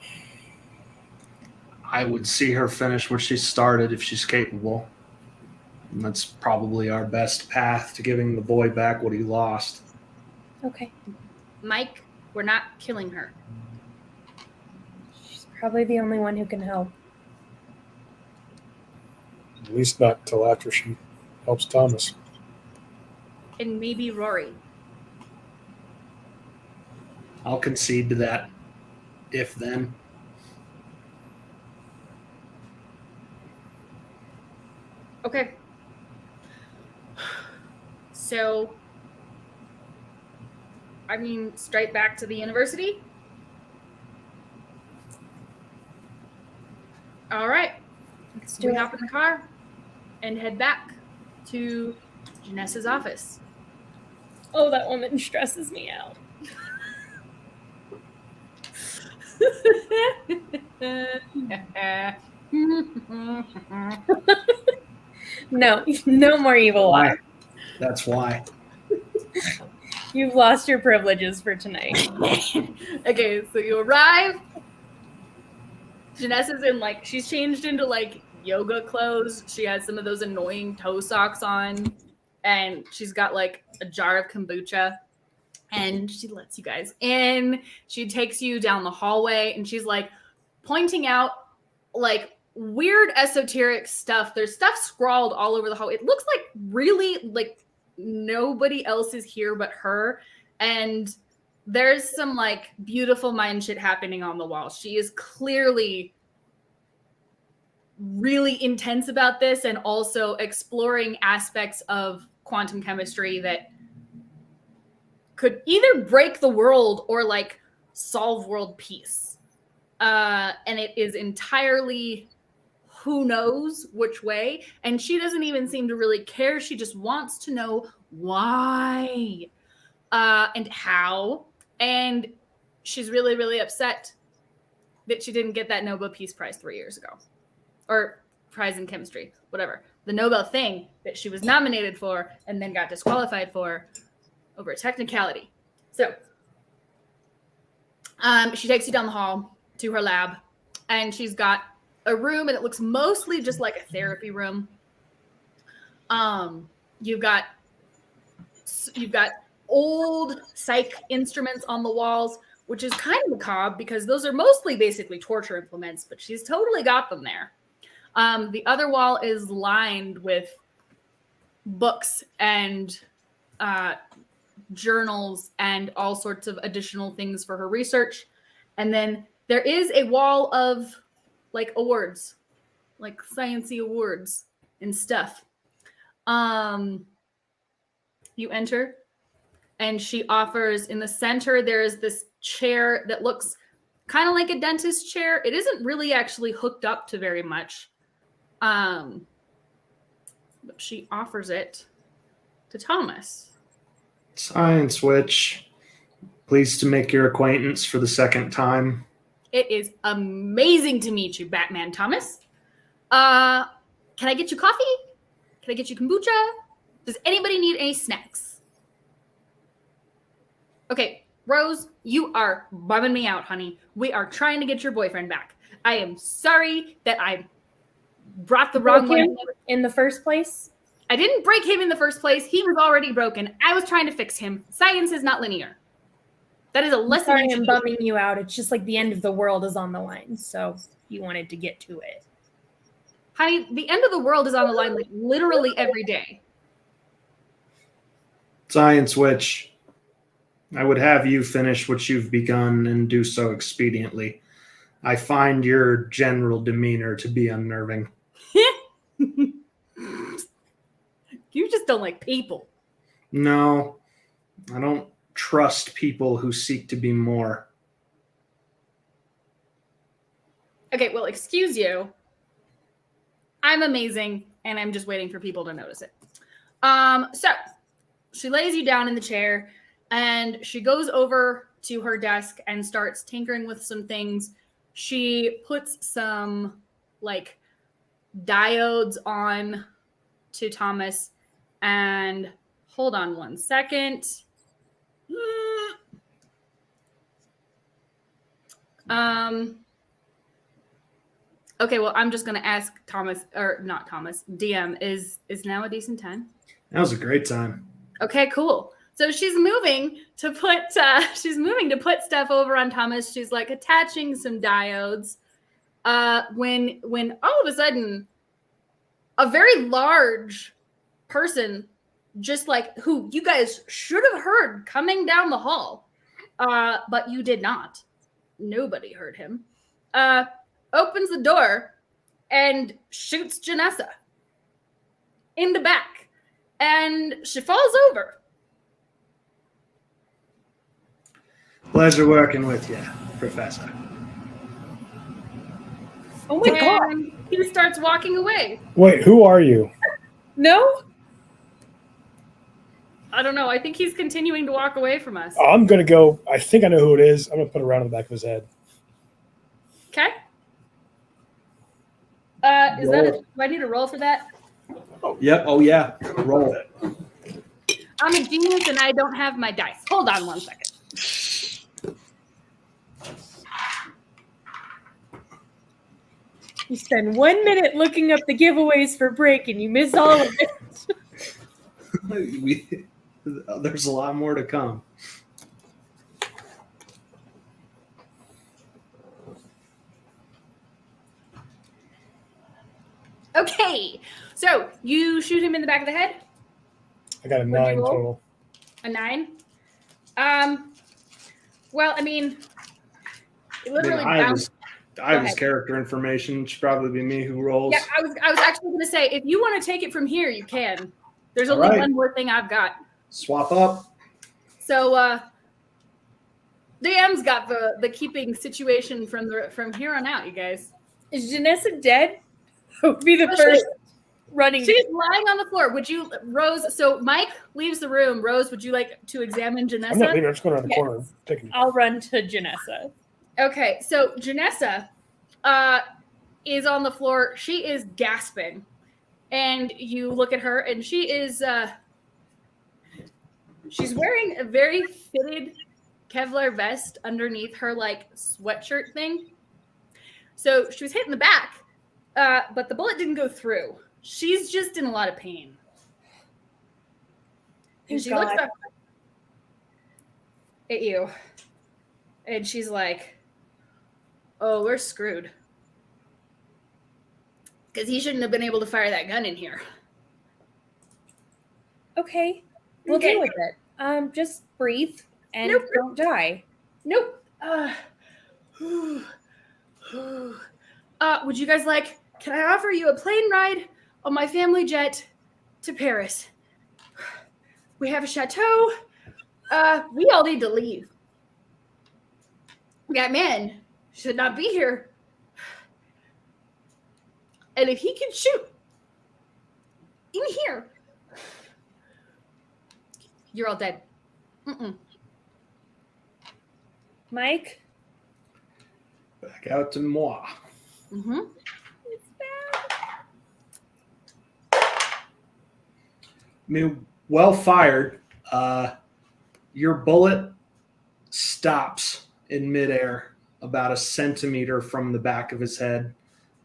would see her finish what she started if she's capable. And that's probably our best path to giving the boy back what he lost. Okay. Mike, we're not killing her. She's probably the only one who can help. At least not till after she helps Thomas. And maybe Rory. I'll concede to that. If then. Okay. So, I mean, straight back to the university? All right. Let's do We it. hop in the car and head back to Janessa's office. Oh, that woman stresses me out. No, no more evil Why? eye. That's why. You've lost your privileges for tonight. Okay, so you arrive. Janessa's in she's changed into yoga clothes. She has some of those annoying toe socks on, and she's got a jar of kombucha. And she lets you guys in. She takes you down the hallway, and she's pointing out weird esoteric stuff. There's stuff scrawled all over the hallway. It looks really nobody else is here but her. And there's some like beautiful mind shit happening on the wall. She is clearly really intense about this and also exploring aspects of quantum chemistry that could either break the world or like solve world peace. And it is entirely who knows which way. And she doesn't even seem to really care. She just wants to know why and how. And she's really, really upset that she didn't get that Nobel Peace Prize 3 years ago. Or prize in chemistry, whatever. The Nobel thing that she was nominated for and then got disqualified for over a technicality. So she takes you down the hall to her lab, and she's got a room, and it looks mostly just like a therapy room. You've got old psych instruments on the walls, which is kind of macabre because those are mostly basically torture implements, but she's totally got them there. The other wall is lined with books and journals and all sorts of additional things for her research. And then there is a wall of like awards, like sciencey awards and stuff. You enter, and she offers, in the center, there is this chair that looks kind of like a dentist chair. It isn't really actually hooked up to very much. But she offers it to Thomas. Science Witch, pleased to make your acquaintance for the second time. It is amazing to meet you, Batman Thomas. Can I get you coffee? Can I get you kombucha? Does anybody need any snacks? Okay, Rose, you are bumming me out, honey. We are trying to get your boyfriend back. I am sorry that I brought the wrong one in the first place. I didn't break him in the first place. He was already broken. I was trying to fix him. Science is not linear. That is a lesson. Sorry, I'm bumming you out. It's just like the end of the world is on the line, so you wanted to get to it. Honey, the end of the world is on the line like literally every day. Science Witch, I would have you finish what you've begun and do so expediently. I find your general demeanor to be unnerving. You just don't like people. No, I don't trust people who seek to be more. Okay, well, excuse you. I'm amazing, and I'm just waiting for people to notice it. So she lays you down in the chair, and she goes over to her desk and starts tinkering with some things. She puts some, like, diodes on to Thomas, and hold on one second. Okay, well, I'm just going to ask Thomas, or not Thomas, DM, is now a decent time? That was a great time. Okay, cool. So she's moving to put stuff over on Thomas. She's like attaching some diodes. When all of a sudden, a very large person, just like who you guys should have heard coming down the hall, but you did not. Nobody heard him. Opens the door and shoots Janessa in the back, and she falls over. Pleasure working with you, Professor. Oh my god! He starts walking away. Wait, who are you? No? I don't know. I think he's continuing to walk away from us. I'm going to go. I think I know who it is. I'm going to put it around the back of his head. Okay. Do I need a roll for that? Yep. Oh, yeah. Roll it. I'm a genius and I don't have my dice. Hold on one second. You spend 1 minute looking up the giveaways for break and you miss all of it. There's a lot more to come. Okay. So you shoot him in the back of the head? I got a What'd you 9 roll? total. A 9? Well, I mean, it I mean, literally I have bounced. his ahead. character information. It should probably be me who rolls. Yeah, I was actually going to say, if you want to take it from here, you can. There's All only right. one more thing I've got. Swap up. So DM's got the keeping situation from here on out, you guys. Is Janessa dead? Would be the Oh, first running. She's lying on the floor. Would you, Rose? So Mike leaves the room. Rose, would you like to examine I'm not Janessa? leaving. I'm just going around the Yes. corner. And taking. I'll run to Janessa. Okay, so Janessa is on the floor. She is gasping, and you look at her, and she is she's wearing a very fitted Kevlar vest underneath her like sweatshirt thing. So she was hit in the back, but the bullet didn't go through. She's just in a lot of pain. And Thank she looks God. up at you, and she's like, "Oh, we're screwed. Because he shouldn't have been able to fire that gun in here." Okay, we'll Okay. deal with it. Just breathe and Nope. don't die. Nope. Would you guys like, can I offer you a plane ride on my family jet to Paris? We have a chateau. We all need to leave. That man should not be here. And if he can shoot in here, you're all dead. Mm-mm. Mike? Back out to moi. Mm-hmm. I mean, well fired. Your bullet stops in midair about a centimeter from the back of his head,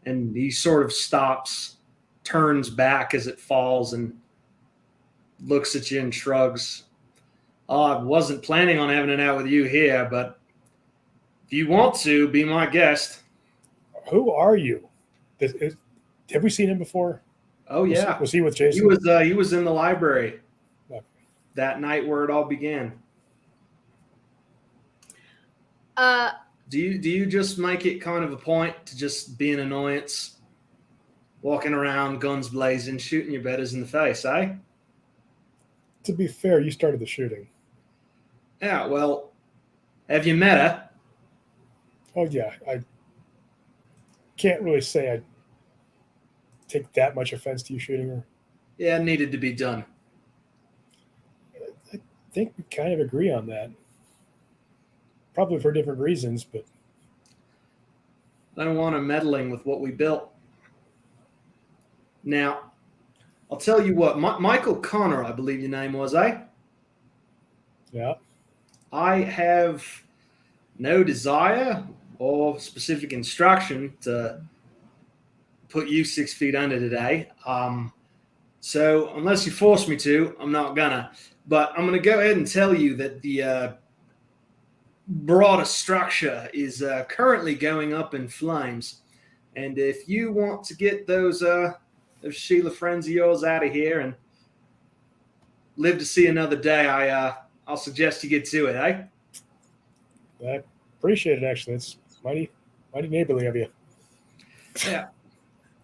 and he sort of stops, turns back as it falls, and looks at you and shrugs. Oh, I wasn't planning on having it out with you here, but if you want to, be my guest. Who are you? Have we seen him before? Oh yeah, Was he with Jason? He was in the library Okay. that night where it all began. Do you just make it kind of a point to just be an annoyance, walking around, guns blazing, shooting your betters in the face, eh? To be fair, you started the shooting. Yeah, well, have you met her? Oh yeah, I can't really say I take that much offense to you shooting her. Yeah, it needed to be done. I think we kind of agree on that. Probably for different reasons, but I don't want her meddling with what we built. Now, I'll tell you what, Michael Connor, I believe your name was, eh? yeah. I have no desire or specific instruction to put you 6 feet under today. So unless you force me to, I'm not gonna. But I'm gonna go ahead and tell you that the broader structure is currently going up in flames. And if you want to get those Sheila friends of yours out of here and live to see another day, I'll suggest you get to it, eh? I appreciate it. Actually, it's mighty neighborly of you. Yeah.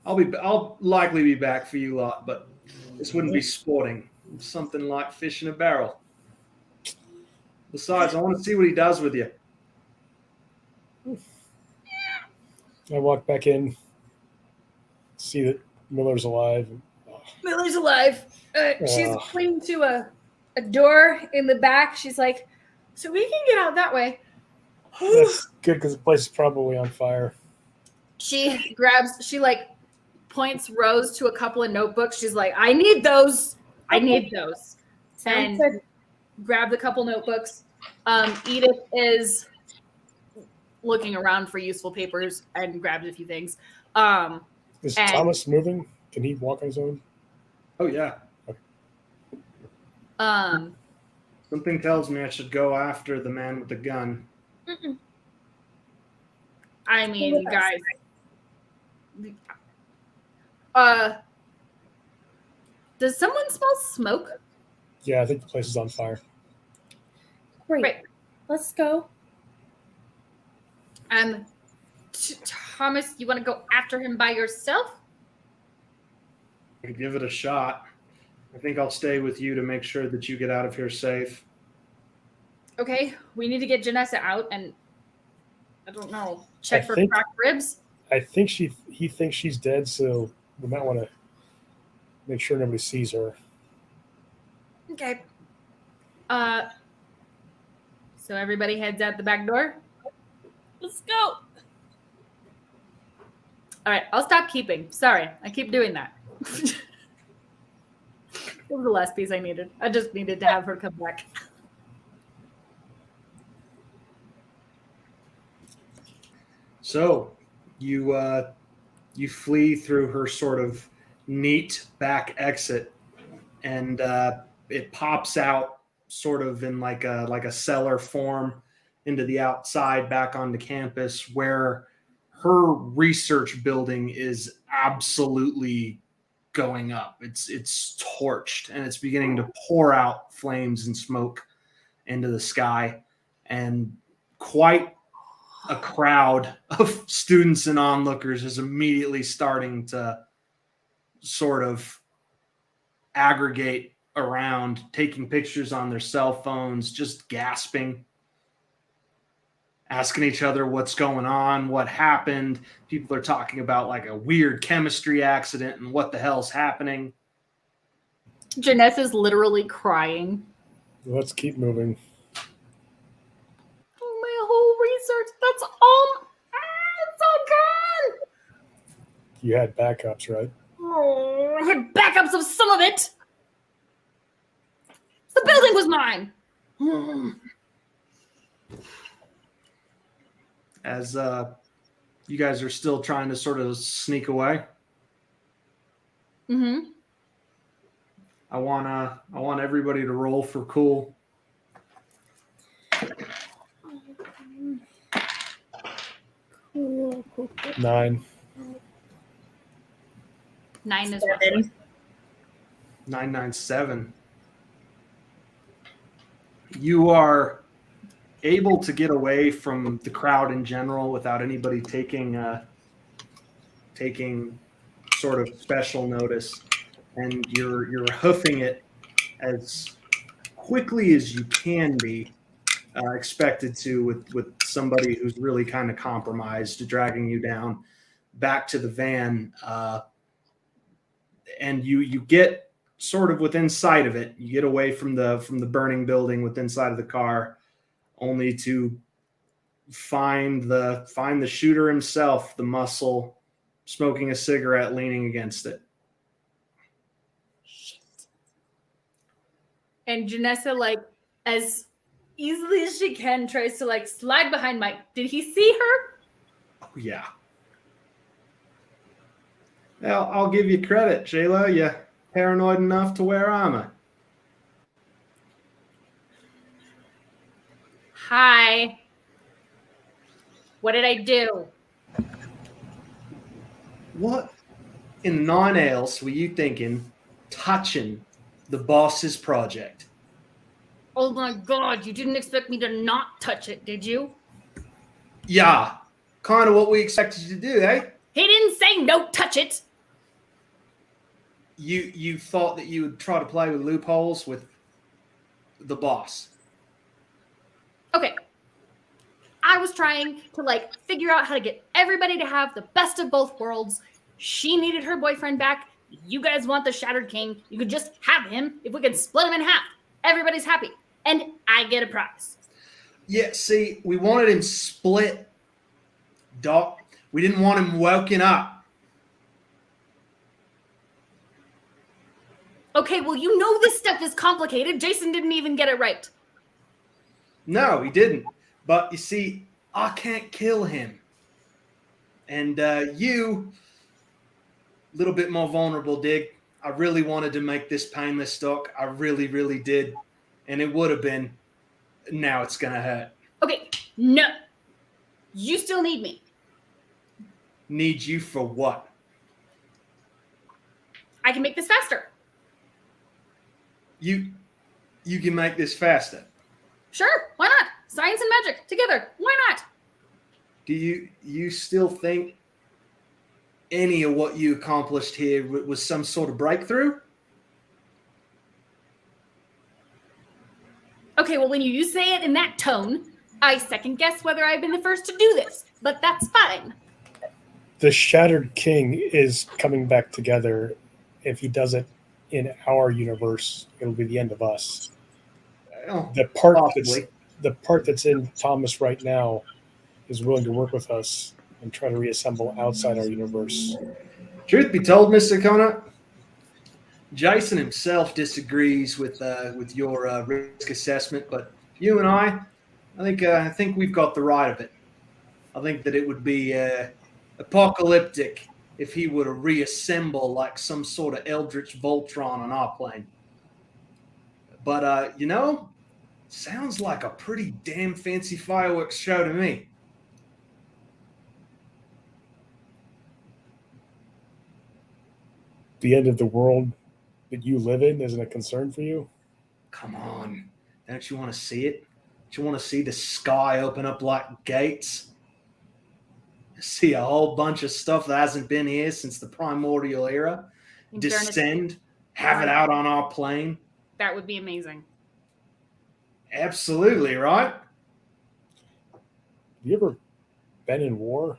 I'll likely be back for you lot, but this wouldn't be sporting. It's something like fish in a barrel. Besides, I want to see what he does with you. I walk back in, see that Miller's alive. Miller's alive. She's Ugh. pointing to a door in the back. She's like, "So we can get out that way." That's good because the place is probably on fire. She like points Rose to a couple of notebooks. She's like, "I need those. I need those." Sounds And good. grab the couple notebooks. Edith is looking around for useful papers and grabbed a few things. Is And- Thomas moving? Can he walk on his own? Oh, yeah. Something tells me I should go after the man with the gun. Mm-mm. I mean, With us. guys. Does someone smell smoke? Yeah, I think the place is on fire. Great. Right. Let's go. Thomas, you want to go after him by yourself? I could give it a shot. I think I'll stay with you to make sure that you get out of here safe. Okay, we need to get Janessa out and, I don't know, check I for think- cracked ribs. I think he thinks she's dead, so we might want to make sure nobody sees her. Okay. So everybody heads out the back door? Let's go. All right, I'll stop keeping. Sorry, I keep doing that. It was the last piece I needed. I just needed to have her come back. So you flee through her sort of neat back exit, and it pops out sort of in like a cellar form into the outside back onto campus, where her research building is absolutely going up. It's torched, and it's beginning to pour out flames and smoke into the sky, and quite a crowd of students and onlookers is immediately starting to sort of aggregate around, taking pictures on their cell phones, just gasping, asking each other what's going on, what happened. People are talking about like a weird chemistry accident and what the hell's happening. Janessa's literally crying. Let's keep moving. Oh, my whole research, that's all. It's all gone. You had backups, right? Oh, I had backups of some of it. The building was mine. As you guys are still trying to sort of sneak away, Mm-hmm. I want everybody to roll for cool. Cool. 9. 9 is what? 997. You are able to get away from the crowd in general without anybody taking sort of special notice, and you're hoofing it as quickly as you can be expected to with somebody who's really kind of compromised, dragging you down back to the van, and you get sort of within sight of it. You get away from the burning building within sight of the car, only to find the shooter himself, the muscle, smoking a cigarette, leaning against it. And Janessa, like, as easily as she can, tries to, like, slide behind Mike. Did he see her? Oh, yeah. Well, I'll give you credit, Shayla. You paranoid enough to wear armor. Hi. What did I do? What in 9 else were you thinking touching the boss's project? Oh my god, you didn't expect me to not touch it, did you? Yeah, kind of what we expected you to do, eh? He didn't say no touch it. You thought that you would try to play with loopholes with the boss. Okay. I was trying to, like, figure out how to get everybody to have the best of both worlds. She needed her boyfriend back. You guys want the Shattered King. You could just have him. If we could split him in half, everybody's happy. And I get a prize. Yeah, see, we wanted him split, Doc. We didn't want him woken up. Okay, well, you know this stuff is complicated. Jason didn't even get it right. No, he didn't. But you see, I can't kill him. And you, a little bit more vulnerable, Dig. I really wanted to make this painless, Doc. I really, really did. And it would have been. Now it's going to hurt. Okay, no. You still need me. Need you for what? I can make this faster. You can make this faster. Sure, why not? Science and magic together. Why not? Do you still think any of what you accomplished here was some sort of breakthrough? Okay, well, when you say it in that tone, I second guess whether I've been the first to do this, but that's fine. The Shattered King is coming back together. If he does it in our universe, it'll be the end of us. Well, The part possibly. that's in Thomas right now is willing to work with us and try to reassemble outside our universe. Truth be told, Mr. Connor, Jason himself disagrees with your risk assessment, but you and I think we've got the right of it. I think that it would be apocalyptic if he were to reassemble like some sort of eldritch Voltron on our plane. But sounds like a pretty damn fancy fireworks show to me. The end of the world that you live in isn't a concern for you? Come on. Don't you want to see it? Don't you want to see the sky open up like gates? See a whole bunch of stuff that hasn't been here since the primordial era descend, have it out on our plane? That would be amazing. Absolutely, right? Have you ever been in war?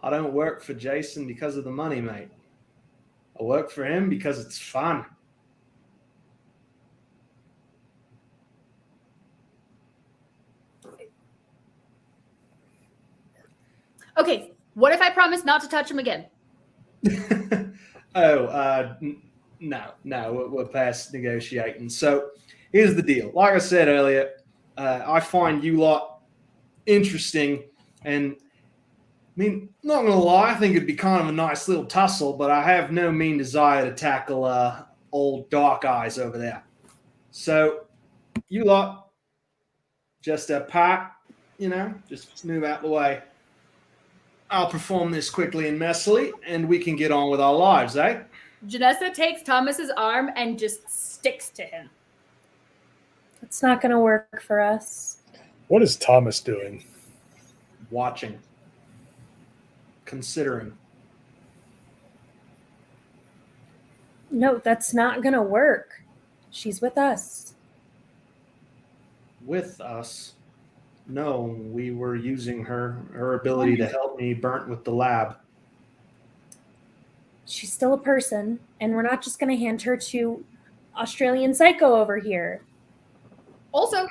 I don't work for Jason because of the money, mate. I work for him because it's fun. Okay, what if I promise not to touch him again? No, we're past negotiating. So here's the deal. Like I said earlier, I find you lot interesting, and I mean, not gonna lie, I think it'd be kind of a nice little tussle, but I have no mean desire to tackle old Dark Eyes over there. So you lot just just move out the way. I'll perform this quickly and messily, and we can get on with our lives, eh? Janessa takes Thomas's arm and just sticks to him. It's not going to work for us. What is Thomas doing? Watching. Considering. No, that's not going to work. She's with us. With us? No, we were using her ability to help me burnt with the lab. She's still a person, and we're not just going to hand her to Australian Psycho over here. Also,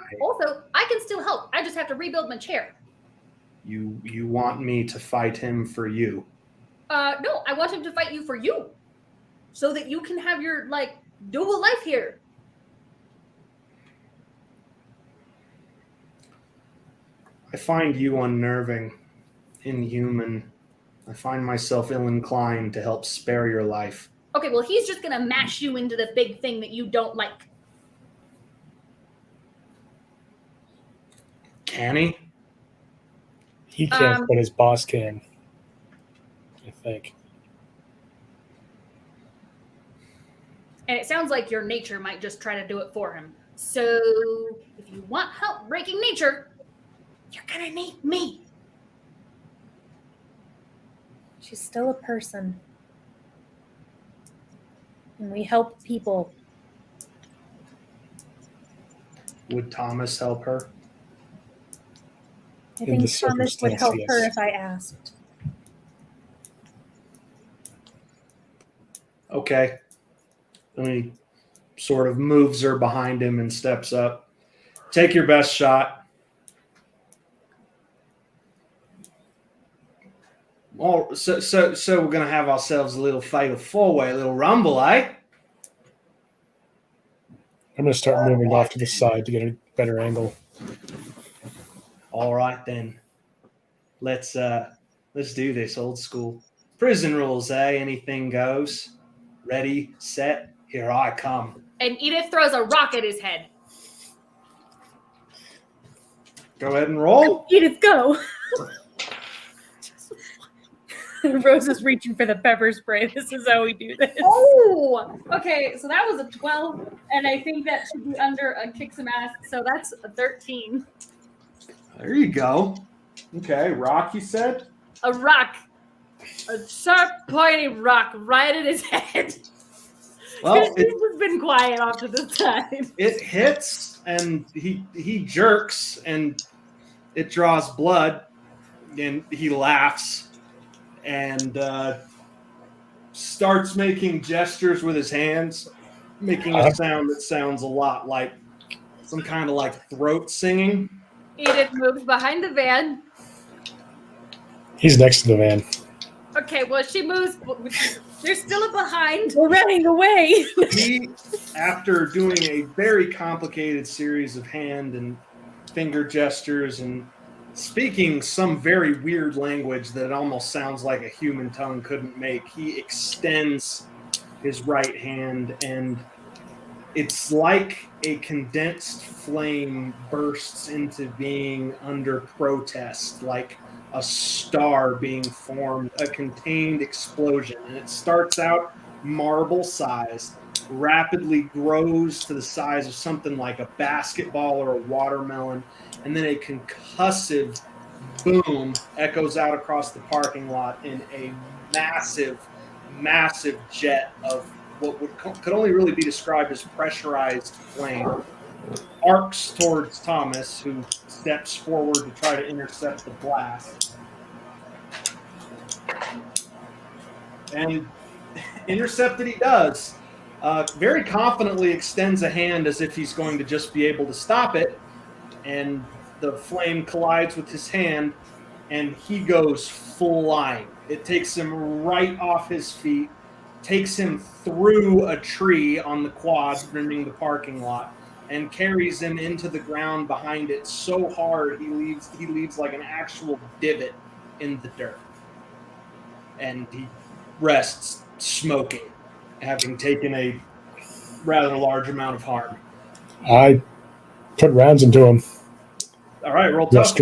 I can still help. I just have to rebuild my chair. You want me to fight him for you? No, I want him to fight you for you. So that you can have your, dual life here. I find you unnerving, inhuman. I find myself ill-inclined to help spare your life. Okay, well, he's just going to mash you into the big thing that you don't like. Can he? He can't, but his boss can, I think. And it sounds like your nature might just try to do it for him. So if you want help breaking nature, you're going to need me. She's still a person. And we help people. Would Thomas help her? I In the think Thomas would help circumstance, her yes. if I asked. Okay. And he sort of moves her behind him and steps up. Take your best shot. Oh, so we're gonna have ourselves a little fatal four-way, a little rumble, eh? I'm going to start moving off to the side to get a better angle. All right then. Let's do this old school. Prison rules, eh? Anything goes. Ready, set, here I come. And Edith throws a rock at his head. Go ahead and roll. Edith, go! Rose is reaching for the pepper spray. This is how we do this. Oh, okay. So that was a 12, and I think that should be under a kick some ass. So that's a 13. There you go. Okay, rock, you said? A rock. A sharp, pointy rock right in his head. Well, Because he's just been quiet off to the side. it hits, and he jerks, and it draws blood, and he laughs, and starts making gestures with his hands, making a sound that sounds a lot like some kind of like throat singing. Edith moves behind the van. He's next to the van. Okay, well, she moves. There's still a behind. We're running away. He, after doing a very complicated series of hand and finger gestures and speaking some very weird language that almost sounds like a human tongue couldn't make, he extends his right hand, and it's like a condensed flame bursts into being under protest, like a star being formed, a contained explosion. And it starts out marble-sized, rapidly grows to the size of something like a basketball or a watermelon, and then a concussive boom echoes out across the parking lot in a massive, massive jet of what could only really be described as pressurized flame, arcs towards Thomas, who steps forward to try to intercept the blast. And intercepted he does. Very confidently extends a hand as if he's going to just be able to stop it. And the flame collides with his hand, and he goes flying. It takes him right off his feet, takes him through a tree on the quad rimming the parking lot, and carries him into the ground behind it so hard he leaves like an actual divot in the dirt. And he rests smoking, having taken a rather large amount of harm. I put rounds into him. All right, roll tough.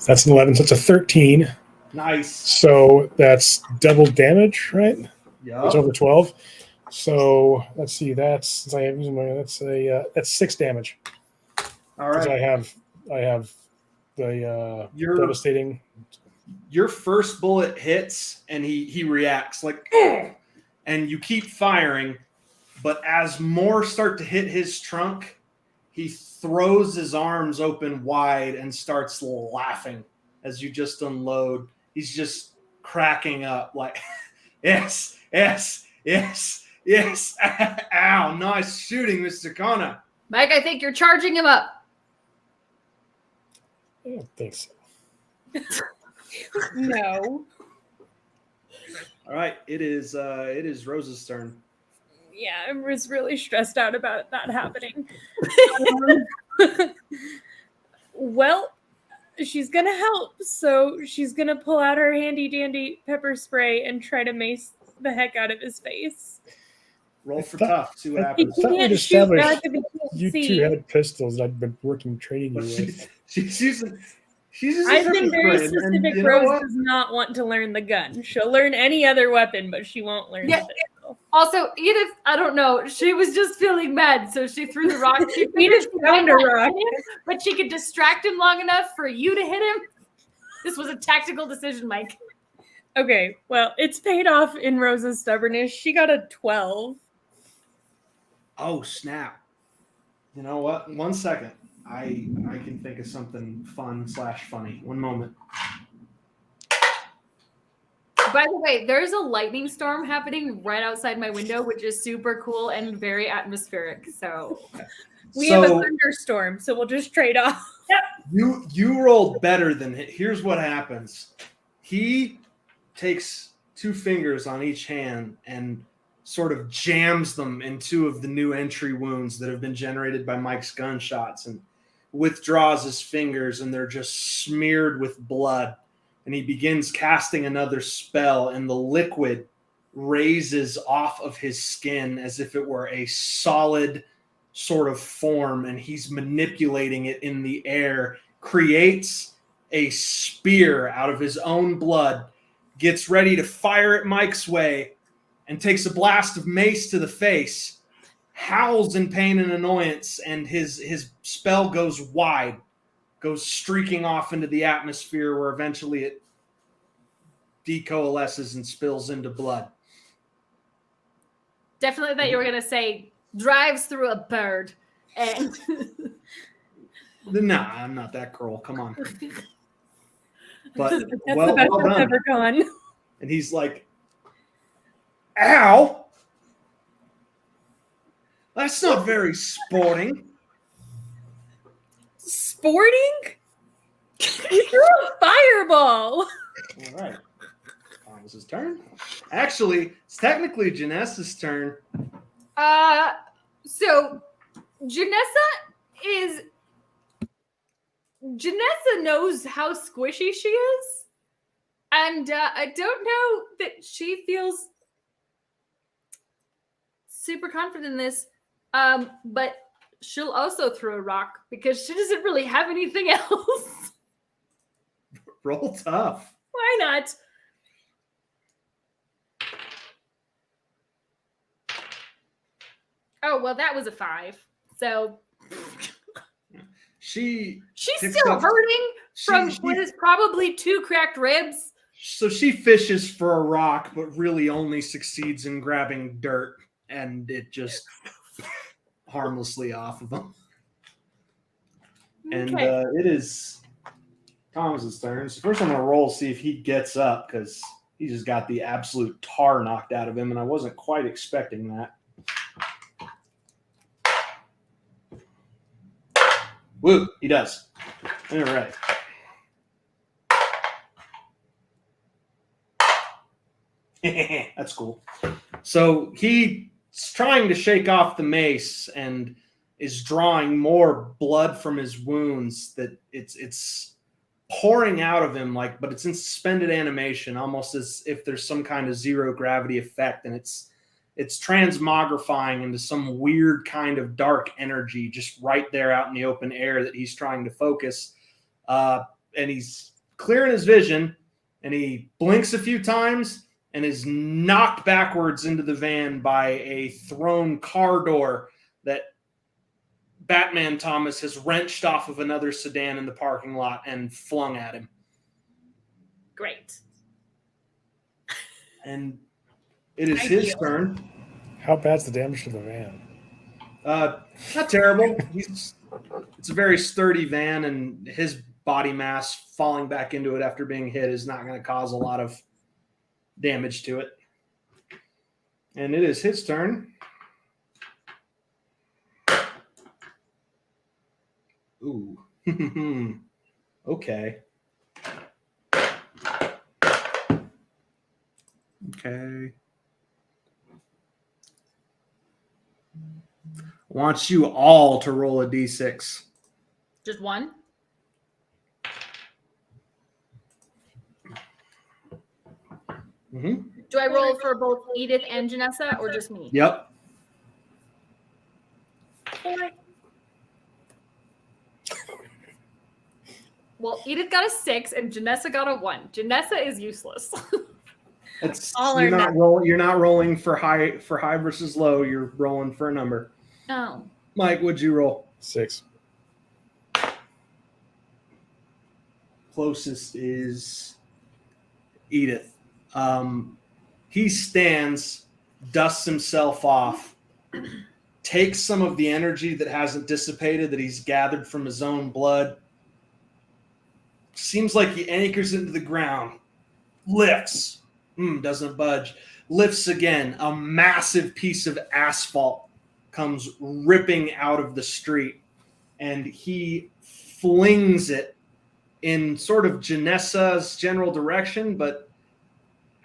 That's an 11, so it's a 13. Nice. So that's double damage, right? Yeah. It's over 12. So let's see. That's that's 6 damage. All Because right. I have the Your devastating. Your first bullet hits, and he reacts like, "Ugh!" And you keep firing, but as more start to hit his trunk, he throws his arms open wide and starts laughing as you just unload. He's just cracking up like, yes, yes, yes, yes. Ow, nice shooting, Mr. Connor. Mike, I think you're charging him up. I don't think so. No. All right, it is Rose's turn. Yeah, I was really stressed out about that happening. Well, she's gonna help, so she's gonna pull out her handy dandy pepper spray and try to mace the heck out of his face. Roll for tough. See what I He happens. thought we'd can't shoot established back if he can't You see. two had pistols that I'd been training you But with. she's using. She's I've been pepper very spray, and specific. you know Rose what? does not want to learn the gun. She'll learn any other weapon, but she won't learn Yeah. the pistol. Also, Edith, I don't know. She was just feeling mad, so she threw the rock. She Edith found a rock. but she could distract him long enough for you to hit him. This was a tactical decision, Mike. Okay, well, it's paid off in Rose's stubbornness. She got a 12. Oh snap! You know what? 1 second. I can think of something fun/funny. 1 moment. By the way, there's a lightning storm happening right outside my window, which is super cool and very atmospheric. So We have a thunderstorm, so we'll just trade off. You rolled better than here's what happens. He takes 2 fingers on each hand and sort of jams them in 2 of the new entry wounds that have been generated by Mike's gunshots, and withdraws his fingers, and they're just smeared with blood. And he begins casting another spell, and the liquid raises off of his skin as if it were a solid sort of form, and he's manipulating it in the air, creates a spear out of his own blood, gets ready to fire it Mike's way, and takes a blast of mace to the face, howls in pain and annoyance, and his spell goes wide. goes streaking off into the atmosphere where eventually it decoalesces and spills into blood. Definitely thought you were going to say drives through a bird. And Nah, I'm not that cruel. Come on. But That's the well best done. I've ever gone. And he's like, ow! That's not very sporting. Sporting? You threw a fireball. All right. Thomas's turn. Actually, it's technically Janessa's turn. so Janessa knows how squishy she is. And I don't know that she feels super confident in this. But she'll also throw a rock because she doesn't really have anything else. Roll tough. Why not? Oh, well, that was a 5. So She's still hurting from what is probably 2 cracked ribs. So she fishes for a rock, but really only succeeds in grabbing dirt, and it just harmlessly off of him. And Okay. it is Thomas's turn. So first I'm going to roll, see if he gets up, because he just got the absolute tar knocked out of him, and I wasn't quite expecting that. Woo, he does. All right. That's cool. So he's trying to shake off the mace and is drawing more blood from his wounds that it's pouring out of him, but it's in suspended animation, almost as if there's some kind of zero gravity effect, and it's transmogrifying into some weird kind of dark energy just right there out in the open air that he's trying to focus. And he's clearing his vision, and he blinks a few times and is knocked backwards into the van by a thrown car door that Batman Thomas has wrenched off of another sedan in the parking lot and flung at him. Great. And it is his turn. How bad's the damage to the van? Not terrible. It's a very sturdy van, and his body mass falling back into it after being hit is not going to cause a lot of damage to it. And it is his turn. Ooh. Okay. Okay. Wants you all to roll a d6. Just one? Mm-hmm. Do I roll for both Edith and Janessa, or just me? Yep. Well, Edith got a 6 and Janessa got a 1. Janessa is useless. You're not rolling for high versus low. You're rolling for a number. Oh. Mike, what'd you roll? 6. Closest is Edith. He stands, dusts himself off, takes some of the energy that hasn't dissipated that he's gathered from his own blood. Seems like he anchors into the ground, lifts, doesn't budge, lifts again. A massive piece of asphalt comes ripping out of the street, and he flings it in sort of Janessa's general direction, but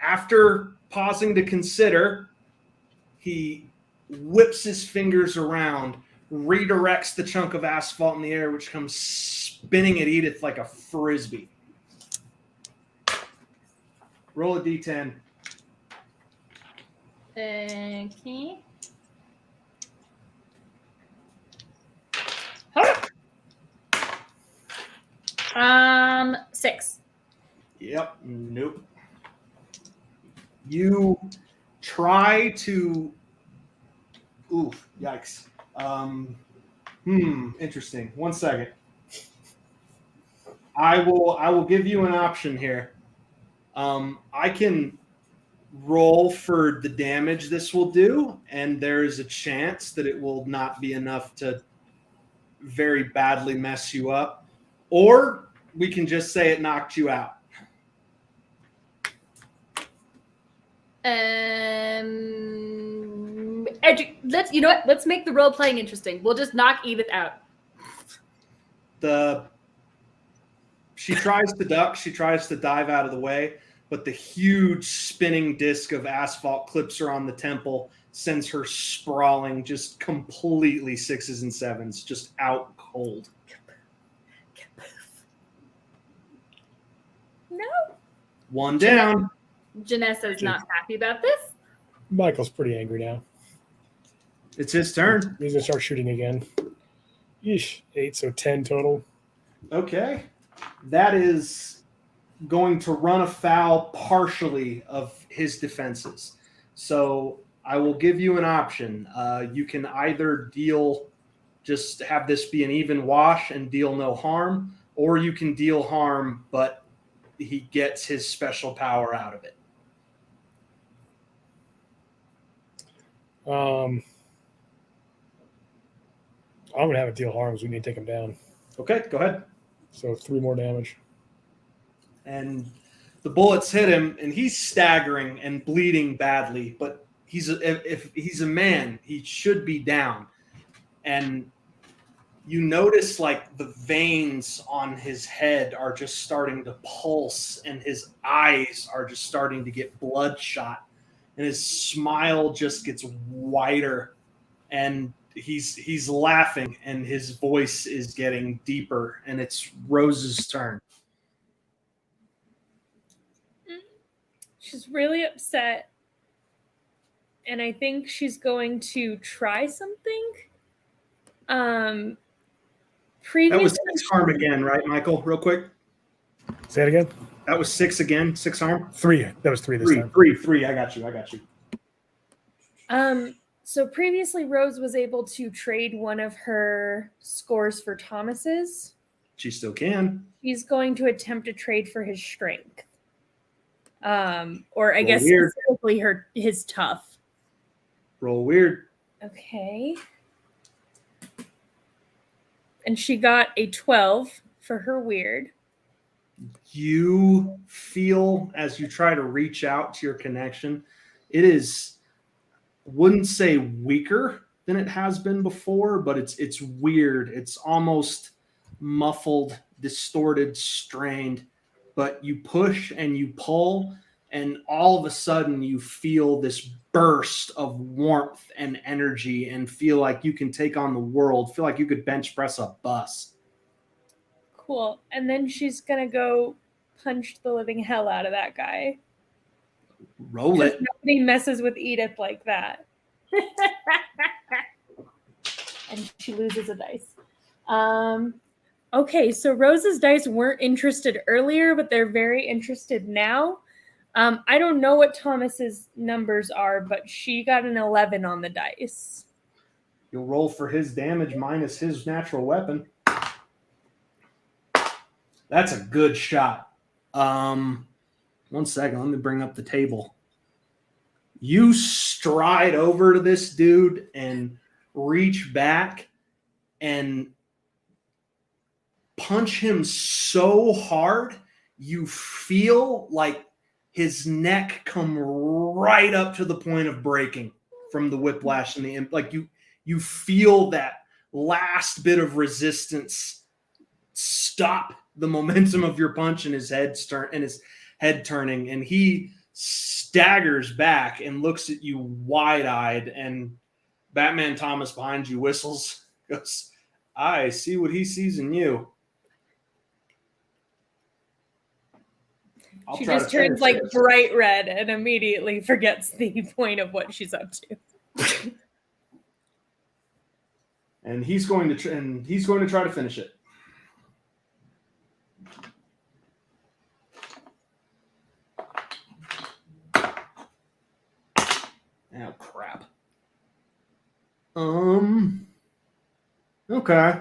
after pausing to consider, he whips his fingers around, redirects the chunk of asphalt in the air, which comes spinning at Edith like a frisbee. Roll a d10. Okay. 6. Yep. Nope. You try to. Oof. Yikes. Interesting. 1 second. I will give you an option here. I can roll for the damage this will do, and there is a chance that it will not be enough to very badly mess you up, or we can just say it knocked you out. Let's, you know what? Let's make the role playing interesting. We'll just knock Edith out. She tries to duck, she tries to dive out of the way, but the huge spinning disc of asphalt clips her on the temple, sends her sprawling, just completely 6s and 7s, just out cold. No. One down. Janessa's not happy about this. Michael's pretty angry now. It's his turn. He's gonna start shooting again. Yeesh. 8, so 10 total. Okay. That is going to run afoul partially of his defenses. So I will give you an option. You can either just have this be an even wash and deal no harm, or you can deal harm, but he gets his special power out of it. I'm gonna have it deal harm, so we need to take him down. Okay, go ahead. So 3 more damage. And the bullets hit him, and he's staggering and bleeding badly, but if he's a man, he should be down. And you notice like the veins on his head are just starting to pulse, and his eyes are just starting to get bloodshot, and his smile just gets wider, and he's laughing, and his voice is getting deeper, and it's Rose's turn. She's really upset, and I think she's going to try something. That was 6 harm again, right, Michael? Real quick. Say it again. That was 6 again. 6 harm. 3. That was 3 this time. 3. I got you. So previously Rose was able to trade one of her scores for Thomas's. She still can. He's going to attempt to trade for his strength. Or I Roll guess weird. specifically his tough. Roll weird. Okay. And she got a 12 for her weird. You feel as you try to reach out to your connection, it is, wouldn't say weaker than it has been before, but it's weird. It's almost muffled, distorted, strained, but you push and you pull, and all of a sudden you feel this burst of warmth and energy and feel like you can take on the world, feel like you could bench press a bus. Cool. And then she's going to go punch the living hell out of that guy. Roll it. Nobody messes with Edith like that. And she loses a dice. Okay, so Rose's dice weren't interested earlier, but they're very interested now. I don't know what Thomas's numbers are, but she got an 11 on the dice. You'll roll for his damage minus his natural weapon. That's a good shot. 1 second, let me bring up the table. You stride over to this dude and reach back and punch him so hard you feel like his neck come right up to the point of breaking from the whiplash and the like. You feel that last bit of resistance stop the momentum of your punch, and his head turning, and he staggers back and looks at you wide-eyed, and Batman Thomas behind you whistles, goes, "I see what he sees in you." She just turns like bright red and immediately forgets the point of what she's up to. And he's going to try to finish it. Oh crap. Okay.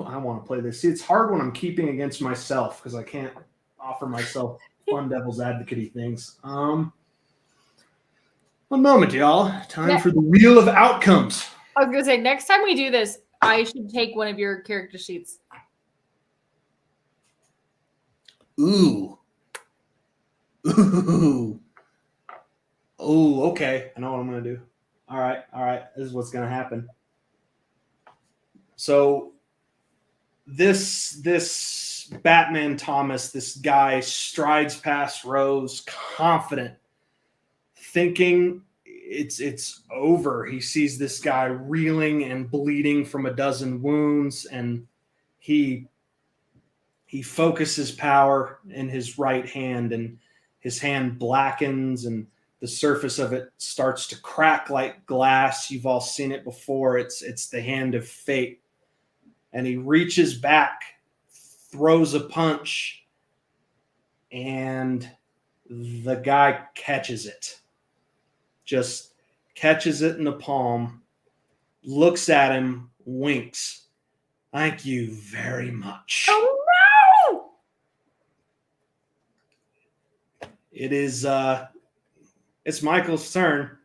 I want to play this. See, it's hard when I'm keeping against myself because I can't offer myself fun devil's advocate things. One moment, y'all. Time for the wheel of outcomes. I was gonna say, next time we do this, I should take one of your character sheets. Ooh. Ooh. Oh, okay. I know what I'm gonna do. All right. This is what's gonna happen. So this Batman Thomas, this guy strides past Rose, confident, thinking it's over. He sees this guy reeling and bleeding from a dozen wounds, and he focuses power in his right hand, and his hand blackens, and the surface of it starts to crack like glass. You've all seen it before. It's the hand of fate. And he reaches back, throws a punch, and the guy catches it. Just catches it in the palm, looks at him, winks. Thank you very much. Oh no! It is it's Michael's turn.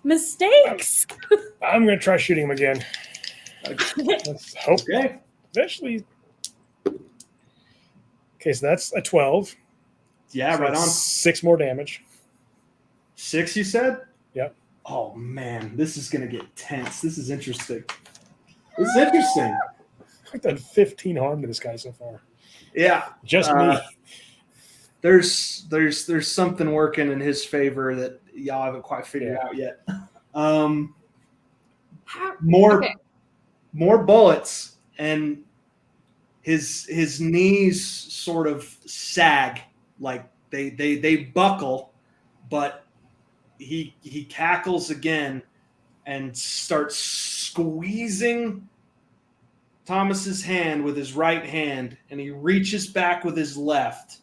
Mistakes. I'm going to try shooting him again. Let's hope. Okay. Eventually. Okay, so that's a 12. Yeah, So right that's on. 6 more damage. 6, you said? Yep. Oh man, this is gonna get tense. This is interesting. This is interesting. I've done 15 harm to this guy so far. Yeah. Just me. There's something working in his favor that y'all haven't quite figured out yet. More bullets, and his knees sort of sag, like they buckle, but he cackles again and starts squeezing Thomas's hand with his right hand, and he reaches back with his left,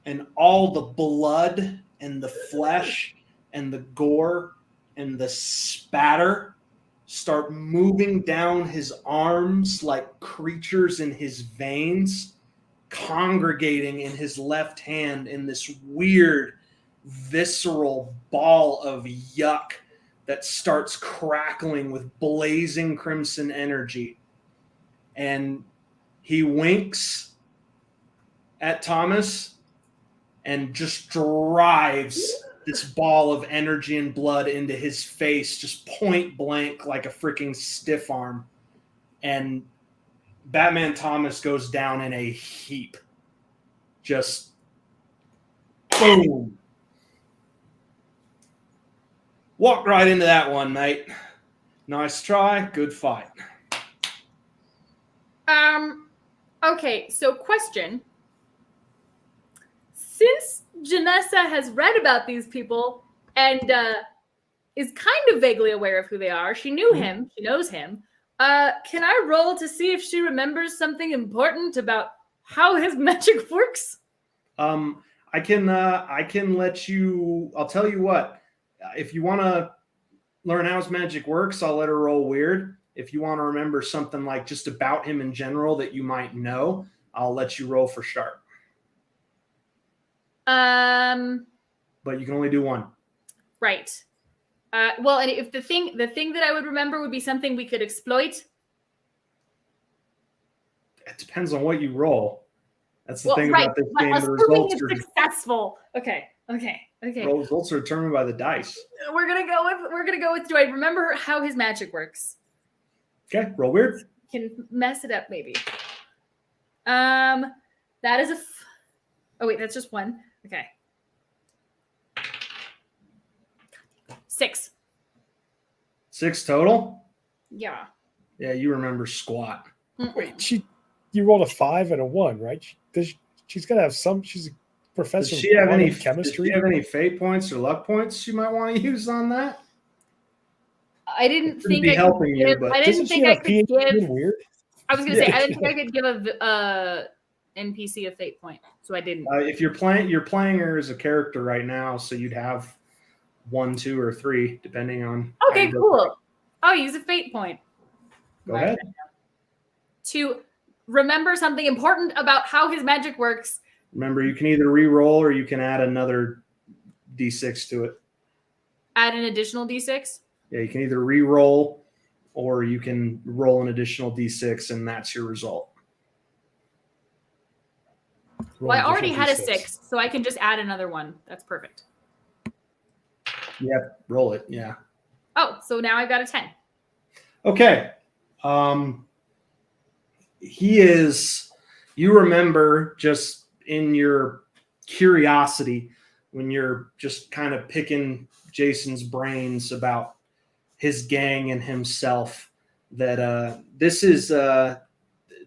and all the blood and the flesh and the gore and the spatter start moving down his arms like creatures in his veins, congregating in his left hand in this weird, visceral ball of yuck that starts crackling with blazing crimson energy. And he winks at Thomas and just drives this ball of energy and blood into his face, just point blank, like a freaking stiff arm. And Batman Thomas goes down in a heap. Just boom. Walk right into that one, mate. Nice try. Good fight. Okay, so question. Since Janessa has read about these people and is kind of vaguely aware of who they are, she knew him, she knows him. Can I roll to see if she remembers something important about how his magic works? I can let you. I'll tell you what. If you want to learn how his magic works, I'll let her roll weird. If you want to remember something like just about him in general that you might know, I'll let you roll for sharp. But you can only do one. Right. Well, and if the thing that I would remember would be something we could exploit. It depends on what you roll. That's the thing about this game. The results are successful. Okay. Results are determined by the dice. We're gonna go with. Do I remember how his magic works? Okay, roll weird. Can mess it up maybe. That is oh wait, that's just one. Okay. 6. 6 total? Yeah. Yeah, you remember squat. Wait, you rolled a 5 and a 1, right? She's got to have some. She's a professor. Does she have any chemistry? Does she have any fate points or luck points you might want to use on that? I didn't think I could give. I didn't think I could give. Weird. I was gonna say I didn't think I could give a NPC a fate point, so I didn't. If you're playing her as a character right now, so you'd have 1, 2, or 3, depending on. Okay, cool. I'll use a fate point. Go ahead. To remember something important about how his magic works. Remember, you can either re-roll or you can add another d6 to it. Add an additional d6. Yeah, you can either re-roll or you can roll an additional d6, and that's your result. Well, I already had a 6, so I can just add another one. That's perfect. Yep, roll it. Yeah. Oh, so now I've got a 10. Okay. He is, you remember just in your curiosity when you're just kind of picking Jason's brains about his gang and himself, that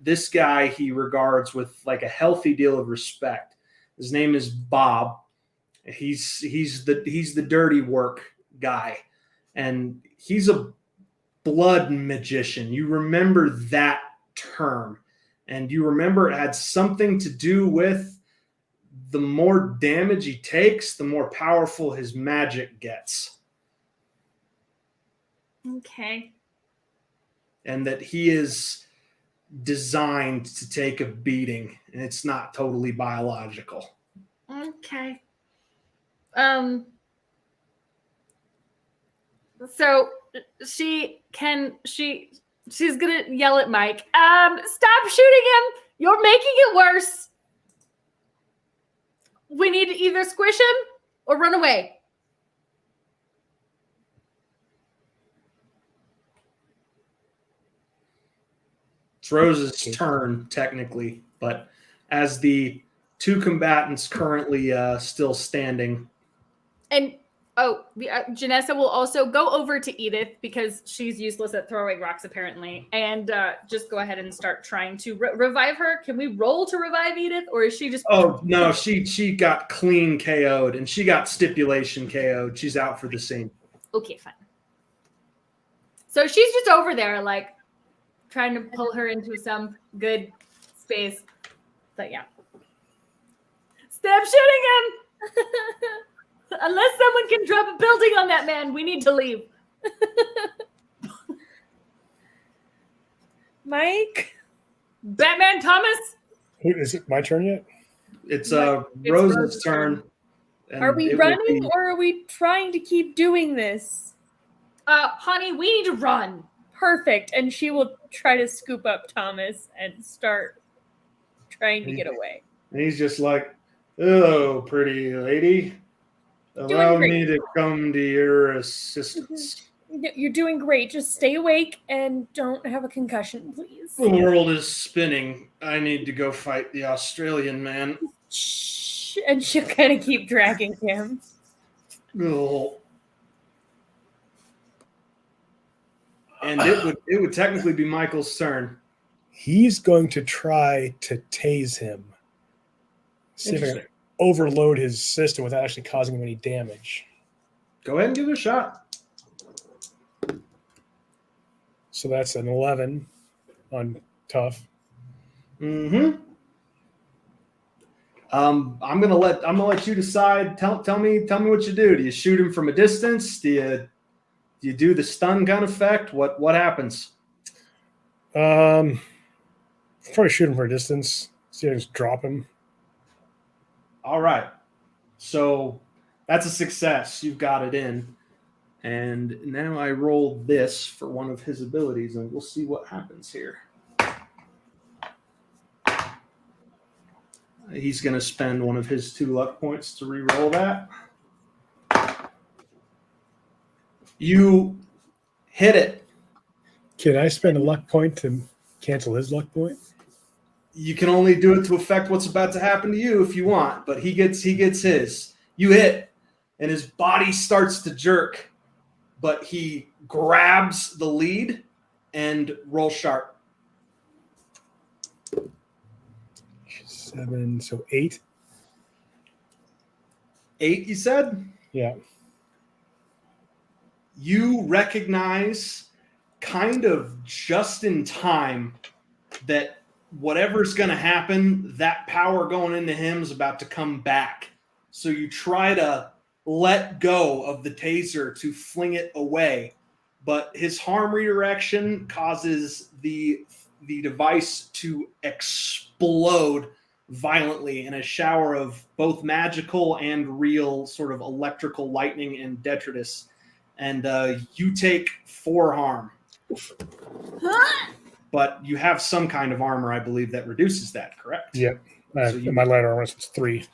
this guy he regards with like a healthy deal of respect. His name is Bob. He's the dirty work guy, and he's a blood magician. You remember that term, and you remember it had something to do with the more damage he takes, the more powerful his magic gets. Okay. And that he is designed to take a beating, and it's not totally biological. Okay. So she's gonna yell at Mike. Stop shooting him! You're making it worse. We need to either squish him or run away. It's Rose's turn, technically, but as the two combatants currently still standing. And Janessa will also go over to Edith because she's useless at throwing rocks apparently, and just go ahead and start trying to revive her. Can we roll to revive Edith, or is she just? Oh no, she got clean KO'd, and she got stipulation KO'd. She's out for the scene. Okay, fine. So she's just over there, like trying to pull her into some good space. But yeah, stop shooting him. Unless someone can drop a building on that man, we need to leave. Mike? Batman Thomas? Is it my turn yet? It's Rose's turn. Are we running or are we trying to keep doing this? Honey, we need to run. Perfect. And she will try to scoop up Thomas and start trying to get away. And he's just like, "Oh, pretty lady. Allow me to come to your assistance." You're doing great. Just stay awake and don't have a concussion, please. The world is spinning. I need to go fight the Australian man. Shh. And she'll kind of keep dragging him. Oh. And it would technically be Michael's turn. He's going to try to tase him. See if I can overload his system without actually causing him any damage. Go ahead and give it a shot. So that's an 11 on tough. Mm-hmm. I'm gonna let you decide. Tell me what you do. Do you shoot him from a distance? Do you do the stun gun effect? What happens? Probably shoot him for a distance. See if I just drop him. All right. So that's a success. You've got it in. And now I roll this for one of his abilities, and we'll see what happens here. He's going to spend one of his 2 luck points to re-roll that. You hit it. Can I spend a luck point to cancel his luck point? You can only do it to affect what's about to happen to you if you want, but he gets his. You hit, and his body starts to jerk, but he grabs the lead and rolls sharp. 7, so 8. 8, you said? Yeah. You recognize kind of just in time that whatever's going to happen, that power going into him is about to come back. So you try to let go of the taser to fling it away, but his harm redirection causes the device to explode violently in a shower of both magical and real sort of electrical lightning and detritus. And you take 4 harm. But you have some kind of armor, I believe, that reduces that, correct? Yep. So My light armor is 3.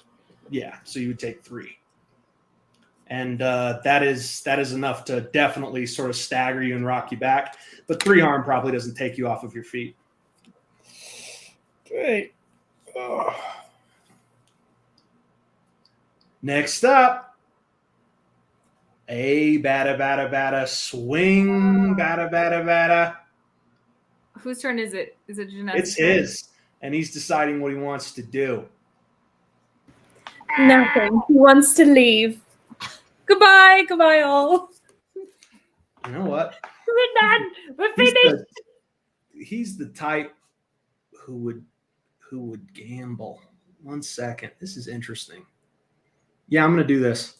Yeah, so you would take 3. And that is enough to definitely sort of stagger you and rock you back. But 3 harm probably doesn't take you off of your feet. Okay. Next up, a bada bada bada swing bada bada bada. Whose turn is it? Is it Jeanette's It's turn? his, and he's deciding what he wants to do. Nothing. He wants to leave. Goodbye. Goodbye, all. You know what? We're done. We're finished. He's the type who would gamble. 1 second. This is interesting. Yeah, I'm going to do this.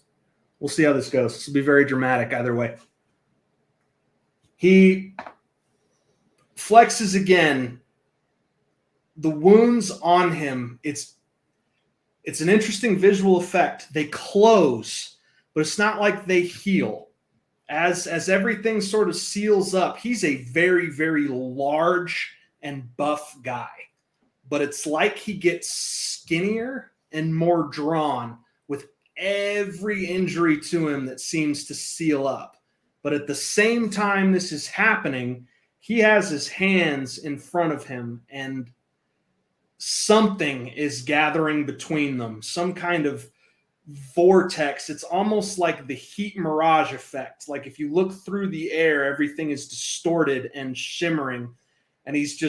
We'll see how this goes. This will be very dramatic either way. He flexes again. The wounds on him, it's an interesting visual effect. They close, but it's not like they heal. As everything sort of seals up, he's a very, very large and buff guy. But it's like he gets skinnier and more drawn with every injury to him that seems to seal up. But at the same time this is happening, he has his hands in front of him and something is gathering between them, some kind of vortex. It's almost like the heat mirage effect. Like if you look through the air, everything is distorted and shimmering, and he's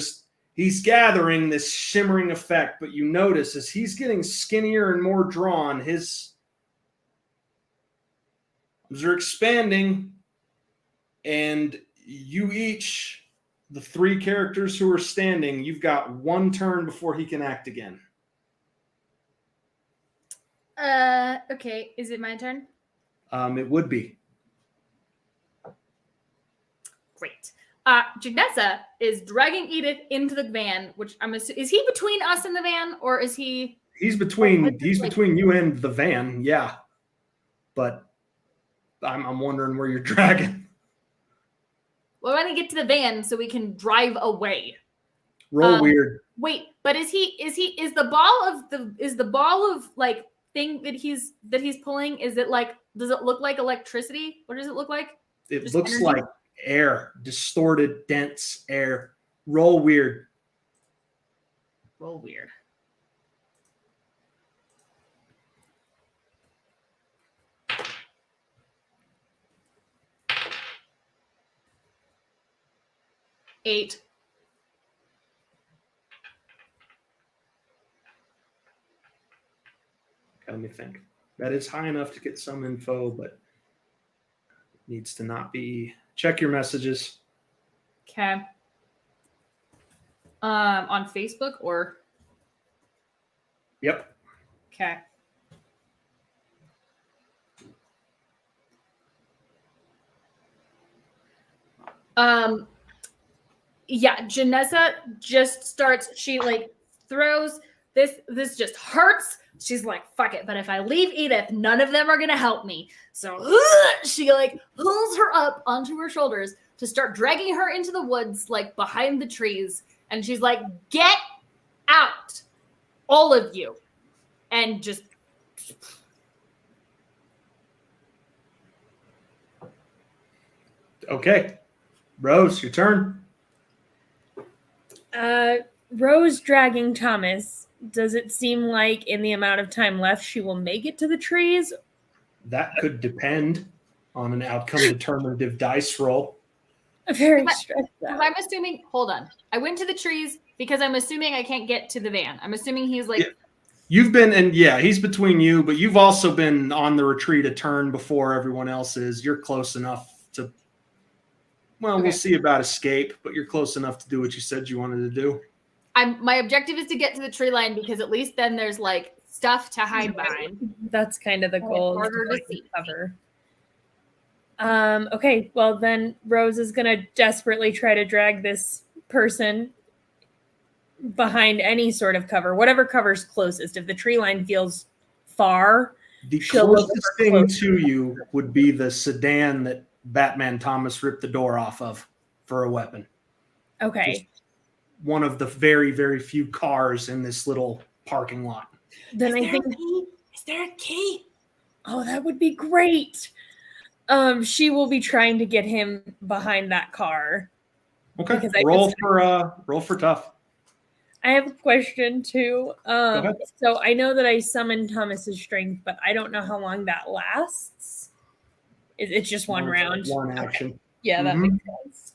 gathering this shimmering effect. But you notice as he's getting skinnier and more drawn, his arms are expanding, and you each, the 3 characters who are standing, you've got 1 turn before he can act again. Okay. Is it my turn? It would be. Great. Janessa is dragging Edith into the van, which is he between us and the van, or is he? He's between you and the van, yeah. But I'm wondering where you're dragging. Well, I want to get to the van so we can drive away. Roll weird. Wait, but is the ball of like thing that he's pulling? Is it like? Does it look like electricity? What does it look like? It Just looks energy? like air, distorted, dense air. Roll weird. Roll weird. Eight. Let me think. That is high enough to get some info, but needs to not be. Check your messages. Okay. On Facebook or? Yep. Okay. Yeah, Janessa just starts, she like throws this just hurts. She's like, fuck it. But if I leave Edith, none of them are going to help me. So she like pulls her up onto her shoulders to start dragging her into the woods, like behind the trees. And she's like, get out, all of you. And just. Okay. Rose, your turn. Rose dragging Thomas. Does it seem like in the amount of time left she will make it to the trees? That could depend on an outcome determinative dice roll. Very stressed out. I'm assuming, hold on. I went to the trees because I'm assuming I can't get to the van. I'm assuming he's like. Yeah. You've been, and yeah, he's between you, but you've also been on the retreat a turn before everyone else is. You're close enough to, well, Okay. We'll see about escape, but you're close enough to do what you said you wanted to do. My objective is to get to the tree line because at least then there's like stuff to hide behind. That's kind of the goal. Is Harder to find see. cover. Okay, well then Rose is gonna desperately try to drag this person behind any sort of cover, whatever cover's closest. If the tree line feels far, The she'll look closest for thing closer. to you would be the sedan that Batman Thomas ripped the door off of for a weapon. Okay, One of the very, very few cars in this little parking lot. then I think. Is there a key? Oh, that would be great. She will be trying to get him behind that car. Okay, Because I roll for tough. I have a question too. ahead. So I know that I summoned Thomas's strength, but I don't know how long that lasts. It's just one round. One Okay. action. Yeah, that Mhm. makes sense.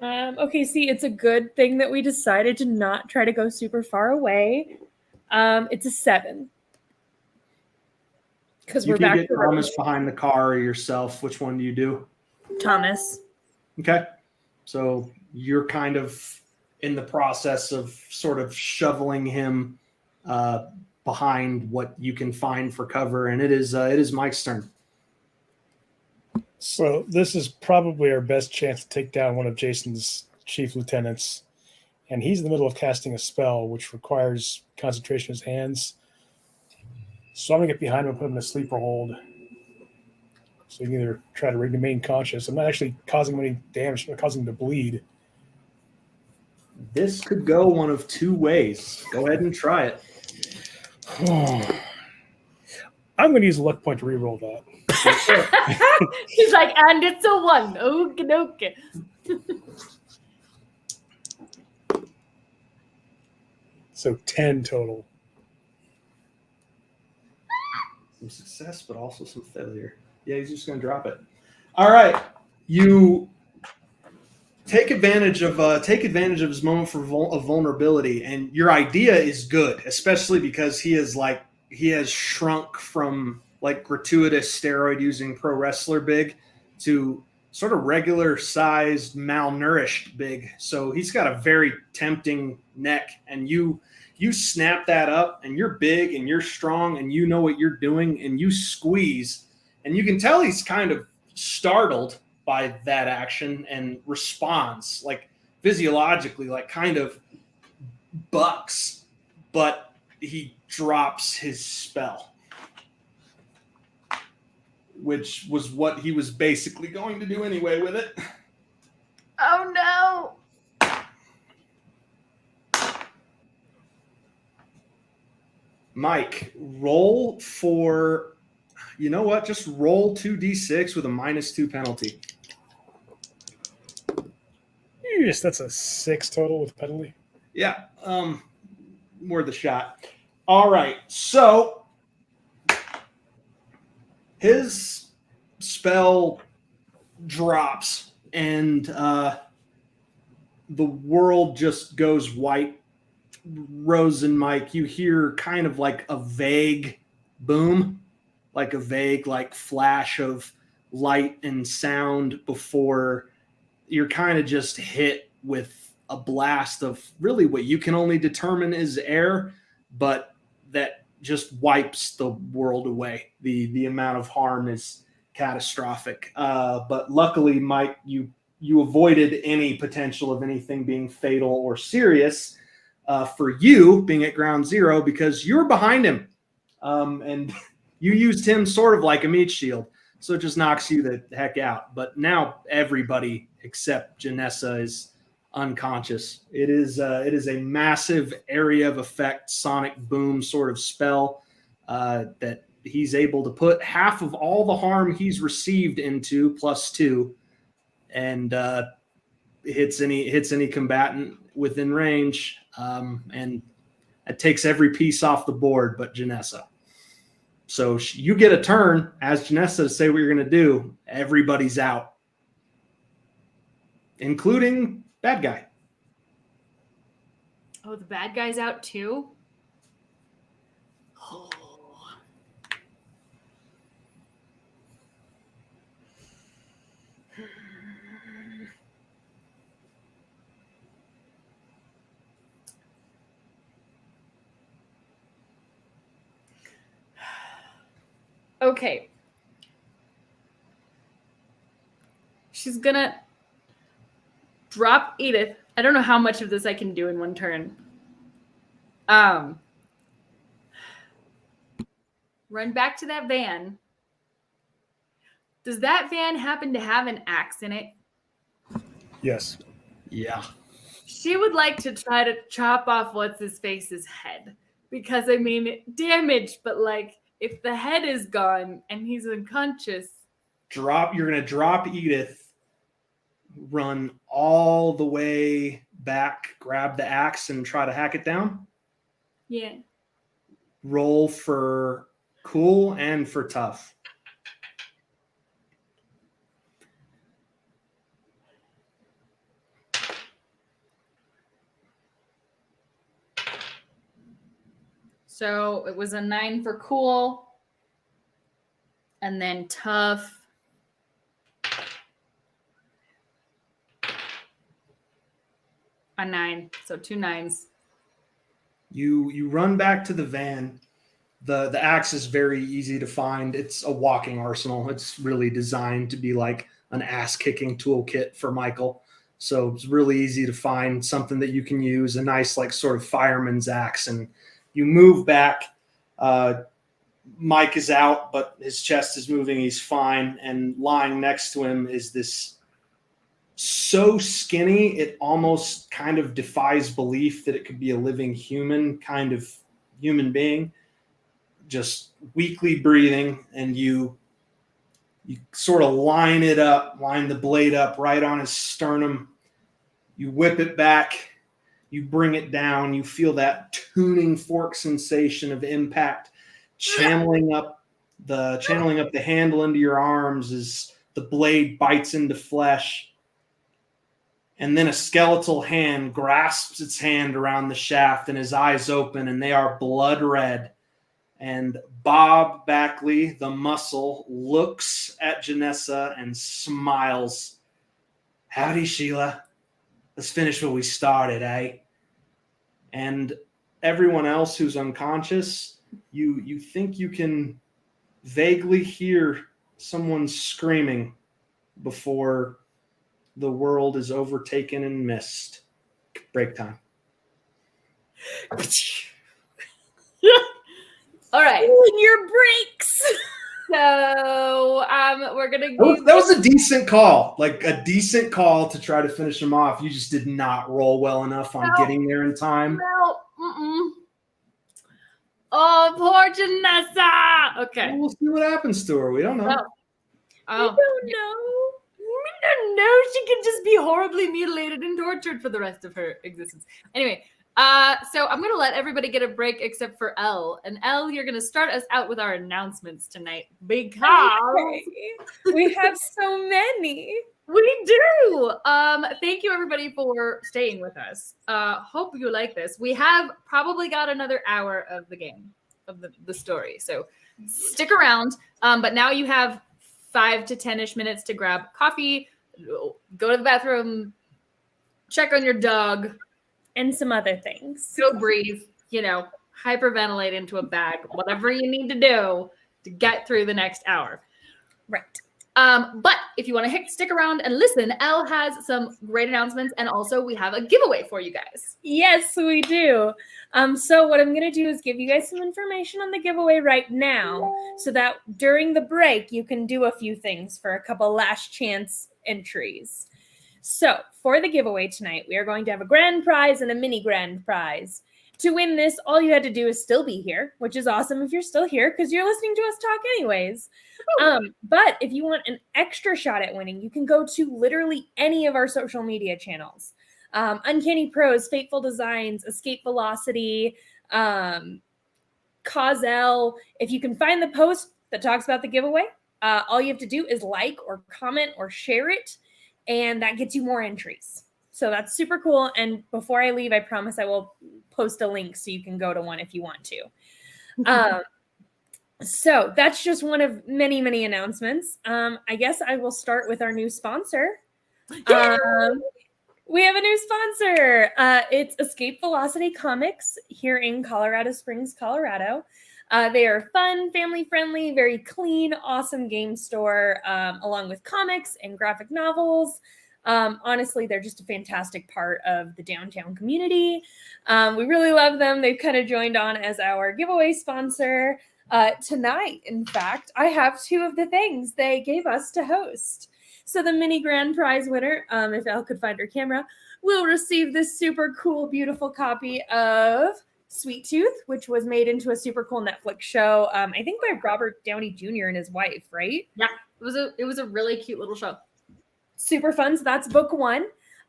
Okay, see, it's a good thing that we decided to not try to go super far away. It's a 7. Because You we're can back get to Thomas behind the car or yourself. Which one do you do? Thomas. Okay. So you're kind of in the process of sort of shoveling him behind what you can find for cover, and it is Mike's turn. So this is probably our best chance to take down one of Jason's chief lieutenants. And he's in the middle of casting a spell, which requires concentration of his hands. So I'm going to get behind him and put him in a sleeper hold. So you can either try to remain conscious. I'm not actually causing him any damage. I'm not causing him to bleed. This could go one of two ways. Go ahead and try it. I'm going to use a luck point to reroll that. He's like, and it's a 1. Okay. So 10 total. Some success, but also some failure. Yeah, he's just going to drop it. All right, you take advantage of his moment of vulnerability, and your idea is good, especially because he has shrunk from like gratuitous steroid using pro wrestler big to sort of regular sized malnourished big. So he's got a very tempting neck, and you snap that up, and you're big and you're strong and you know what you're doing, and you squeeze, and you can tell he's kind of startled by that action and responds like physiologically, like kind of bucks, but he drops his spell, which was what he was basically going to do anyway with it. Oh no. Mike, roll for, you know what? Just roll 2d6 with a -2 penalty. Yes, that's a 6 total with penalty. Yeah, worth a shot. All right, so his spell drops, and the world just goes white. Rose and Mike, you hear kind of like a vague boom, like a vague like flash of light and sound before you're kind of just hit with a blast of really what you can only determine is air, but that just wipes the world away. The amount of harm is catastrophic. But luckily, Mike, you avoided any potential of anything being fatal or serious for you being at ground zero because you're behind him. And you used him sort of like a meat shield. So it just knocks you the heck out. But now everybody except Janessa is unconscious. It is a massive area of effect, sonic boom sort of spell that he's able to put half of all the harm he's received into +2, and hits any combatant within range, and it takes every piece off the board but Janessa. So you get a turn as Janessa to say what you're going to do. Everybody's out, including bad guy. Oh, the bad guy's out too? Oh. Okay. She's gonna drop Edith. I don't know how much of this I can do in one turn. Run back to that van. Does that van happen to have an axe in it? Yes. Yeah. She would like to try to chop off what's-his-face's head. Because, I mean, damage, but, like, if the head is gone and he's unconscious... You're going to drop Edith, run all the way back, grab the axe, and try to hack it down? Yeah. Roll for cool and for tough. So it was a 9 for cool. And then tough. A 9. So 2 9s. You run back to the van. The axe is very easy to find. It's a walking arsenal. It's really designed to be like an ass-kicking toolkit for Michael. So it's really easy to find something that you can use, a nice like sort of fireman's axe. And you move back. Mike is out, but his chest is moving. He's fine. And lying next to him is this so skinny, it almost kind of defies belief that it could be a living human kind of human being. Just weakly breathing, and you sort of line the blade up right on his sternum. You whip it back, you bring it down, you feel that tuning fork sensation of impact channeling up the handle into your arms as the blade bites into flesh. And then a skeletal hand grasps its hand around the shaft, and his eyes open, and they are blood red. And Bob Backley, the muscle, looks at Janessa and smiles. Howdy, Sheila. Let's finish what we started, eh? And everyone else who's unconscious, you think you can vaguely hear someone screaming before the world is overtaken in mist. Break time. All right. In your breaks. So we're gonna That was a decent call. Like a decent call to try to finish them off. You just did not roll well enough on getting there in time. No. Oh, poor Janessa. Okay. Well, we'll see what happens to her. We don't know. I don't know. No, she could just be horribly mutilated and tortured for the rest of her existence. Anyway, so I'm going to let everybody get a break except for Elle. And Elle, you're going to start us out with our announcements tonight because we have so many. We do. Thank you, everybody, for staying with us. Hope you like this. We have probably got another hour of the game, of the story. So stick around. But now you have 5 to 10-ish minutes to grab coffee, go to the bathroom, check on your dog, and some other things. go breathe, hyperventilate into a bag, whatever you need to do to get through the next hour. Right. But if you want to stick around and listen, Elle has some great announcements, and also we have a giveaway for you guys. Yes, we do. So what I'm going to do is give you guys some information on the giveaway right now so that during the break, you can do a few things for a couple last chance entries. So for the giveaway tonight, we are going to have a grand prize and a mini grand prize. To win this, all you had to do is still be here, which is awesome if you're still here because you're listening to us talk anyways. But if you want an extra shot at winning, you can go to literally any of our social media channels. Uncanny Pros, Fateful Designs, Escape Velocity, Cauzel. If you can find the post that talks about the giveaway, all you have to do is like or comment or share it, and that gets you more entries. So that's super cool. And before I leave, I promise I will post a link so you can go to one if you want to. So that's just one of many, many announcements. I guess I will start with our new sponsor. We have a new sponsor. It's Escape Velocity Comics here in Colorado Springs, Colorado. They are fun, family-friendly, very clean, awesome game store, along with comics and graphic novels. Honestly, they're just a fantastic part of the downtown community. We really love them. They've kind of joined on as our giveaway sponsor. Tonight, in fact, I have 2 of the things they gave us to host. So the mini grand prize winner, if Elle could find her camera, will receive this super cool, beautiful copy of Sweet Tooth, which was made into a super cool Netflix show. I think by Robert Downey Jr. and his wife, right? Yeah, it was a really cute little show. Super fun. So that's book 1.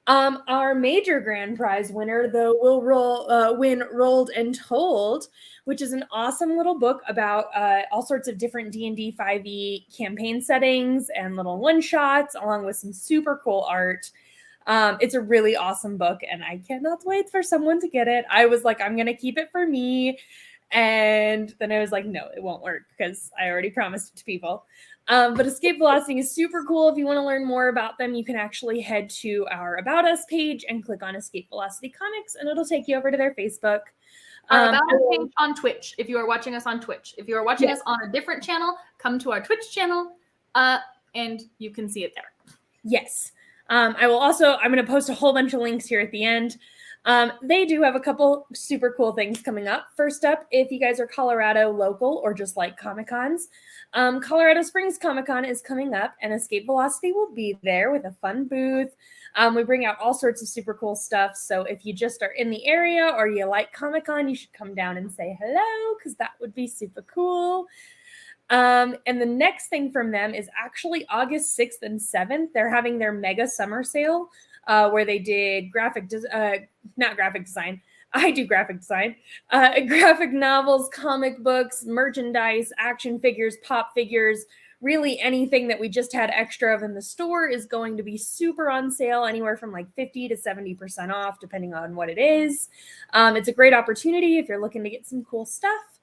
Our major grand prize winner, though, will win Rolled and Told, which is an awesome little book about all sorts of different D&D 5e campaign settings and little one-shots, along with some super cool art. It's a really awesome book, and I cannot wait for someone to get it. I was like, I'm going to keep it for me. And then I was like, no, it won't work because I already promised it to people. But Escape Velocity is super cool. If you want to learn more about them, you can actually head to our About Us page and click on Escape Velocity Comics, and it'll take you over to their Facebook. Our About Us page on Twitch, if you are watching us on Twitch. If you are watching us on a different channel, come to our Twitch channel, and you can see it there. Yes. I'm going to post a whole bunch of links here at the end. They do have a couple super cool things coming up. First up, if you guys are Colorado local or just like Comic-Cons, Colorado Springs Comic-Con is coming up, and Escape Velocity will be there with a fun booth. We bring out all sorts of super cool stuff. So if you just are in the area or you like Comic-Con, you should come down and say hello, because that would be super cool. And the next thing from them is actually August 6th and 7th. They're having their mega summer sale where they did not graphic design. I do graphic design, graphic novels, comic books, merchandise, action figures, pop figures, really anything that we just had extra of in the store is going to be super on sale, anywhere from like 50 to 70% off, depending on what it is. It's a great opportunity if you're looking to get some cool stuff.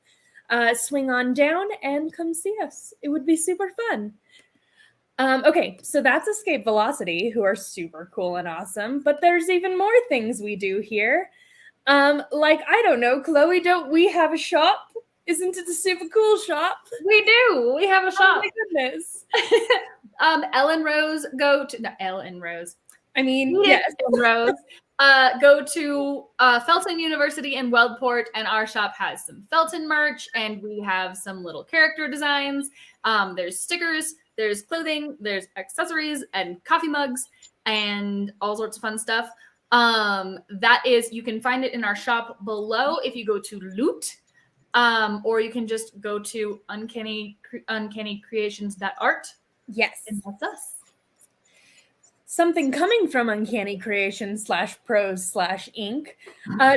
Swing on down and come see us. It would be super fun. Okay, so that's Escape Velocity, who are super cool and awesome, but there's even more things we do here. Like, I don't know, Chloe, don't we have a shop? Isn't it a super cool shop? We do. We have a shop. Oh my goodness. Ellen Rose, Ellen Rose. I mean, yes. Ellen Rose. Go to Felton University in Wealdport, and our shop has some Felton merch, and we have some little character designs. There's stickers, there's clothing, there's accessories, and coffee mugs, and all sorts of fun stuff. You can find it in our shop below if you go to Loot, or you can just go to uncannycreations.art. Yes. And that's us. Something coming from Uncanny Creations /Pros/Inc.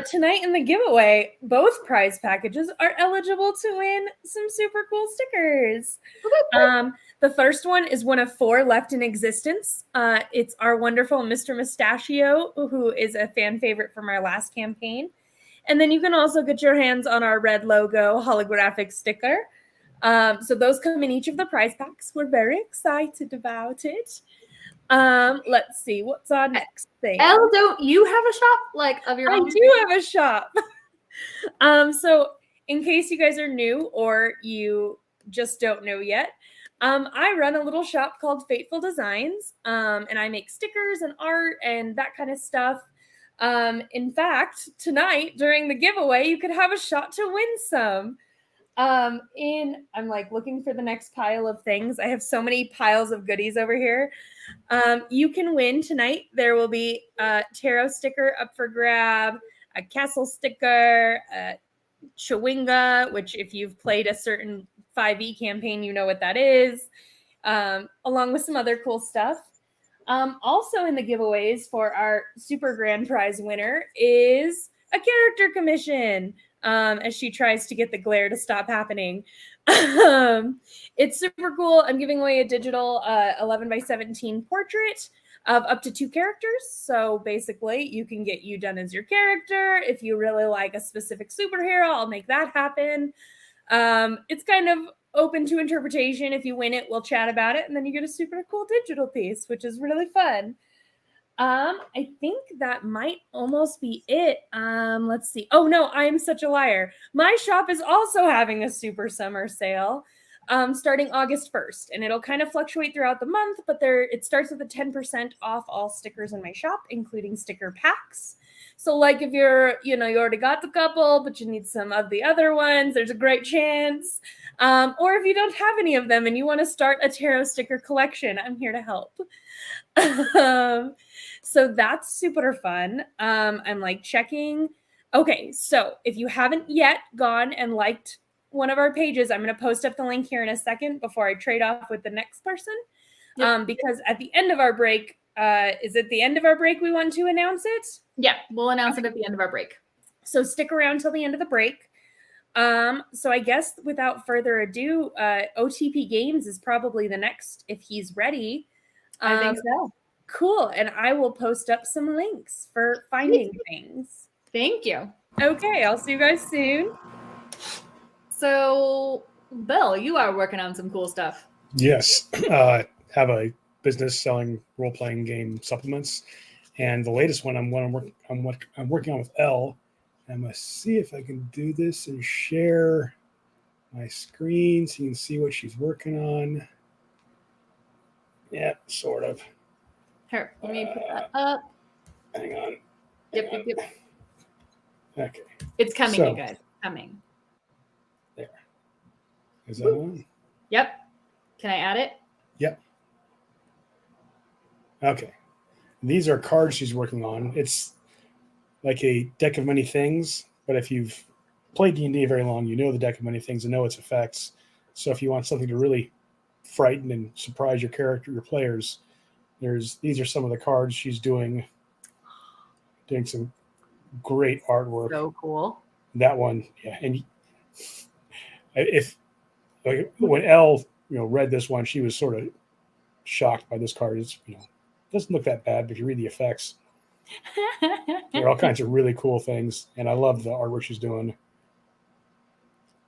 Tonight in the giveaway, both prize packages are eligible to win some super cool stickers. The first one is one of 4 left in existence. It's our wonderful Mr. Mustachio, who is a fan favorite from our last campaign. And then you can also get your hands on our red logo holographic sticker. So those come in each of the prize packs. We're very excited about it. Let's see, what's our next thing? Elle, don't you have a shop of your own? I do have a shop. So in case you guys are new or you just don't know yet, I run a little shop called Fateful Designs, and I make stickers and art and that kind of stuff. In fact, tonight during the giveaway, you could have a shot to win some. I'm like looking for the next pile of things. I have so many piles of goodies over here. You can win tonight. There will be a tarot sticker up for grab, a castle sticker, a Chewinga, which if you've played a certain 5e campaign, you know what that is, along with some other cool stuff. Also in the giveaways for our super grand prize winner is a character commission. As she tries to get the glare to stop happening. It's super cool. I'm giving away a digital 11 by 17 portrait of up to 2 characters. So basically, you can get you done as your character. If you really like a specific superhero, I'll make that happen. It's kind of open to interpretation. If you win it, we'll chat about it. And then you get a super cool digital piece, which is really fun. I think that might almost be it. Let's see. Oh no, I am such a liar. My shop is also having a super summer sale, starting August 1st, and it'll kind of fluctuate throughout the month, but it starts with a 10% off all stickers in my shop, including sticker packs. So like if you already got the couple, but you need some of the other ones, there's a great chance. Or if you don't have any of them and you want to start a tarot sticker collection, I'm here to help. So that's super fun. I'm like checking. Okay, so if you haven't yet gone and liked one of our pages, I'm going to post up the link here in a second before I trade off with the next person. Yep. Because at the end of our break, is it the end of our break we want to announce it? Yeah, we'll announce it at the end of our break. So stick around till the end of the break. So I guess without further ado, OTP Games is probably the next if he's ready. I think so. Cool. And I will post up some links for finding things. Thank you. Okay, I'll see you guys soon. So, Bill, you are working on some cool stuff. Yes, have a business selling role-playing game supplements, and the latest one I'm working on with Elle. I'm gonna see if I can do this and share my screen so you can see what she's working on. Yeah, sort of. Here, let me put that up. Hang on. Yep. Okay. It's coming, So- you guys. Coming. Is that on? Yep. Can I add it? Yep. Okay. These are cards she's working on. It's like a deck of many things, but if you've played D&D very long, you know the deck of many things and know its effects. So if you want something to really frighten and surprise your character, your players, these are some of the cards she's doing some great artwork. So cool. That one, yeah. And if like when Elle, read this one, she was sort of shocked by this card. It's doesn't look that bad, but if you read the effects, there are all kinds of really cool things, and I love the artwork she's doing.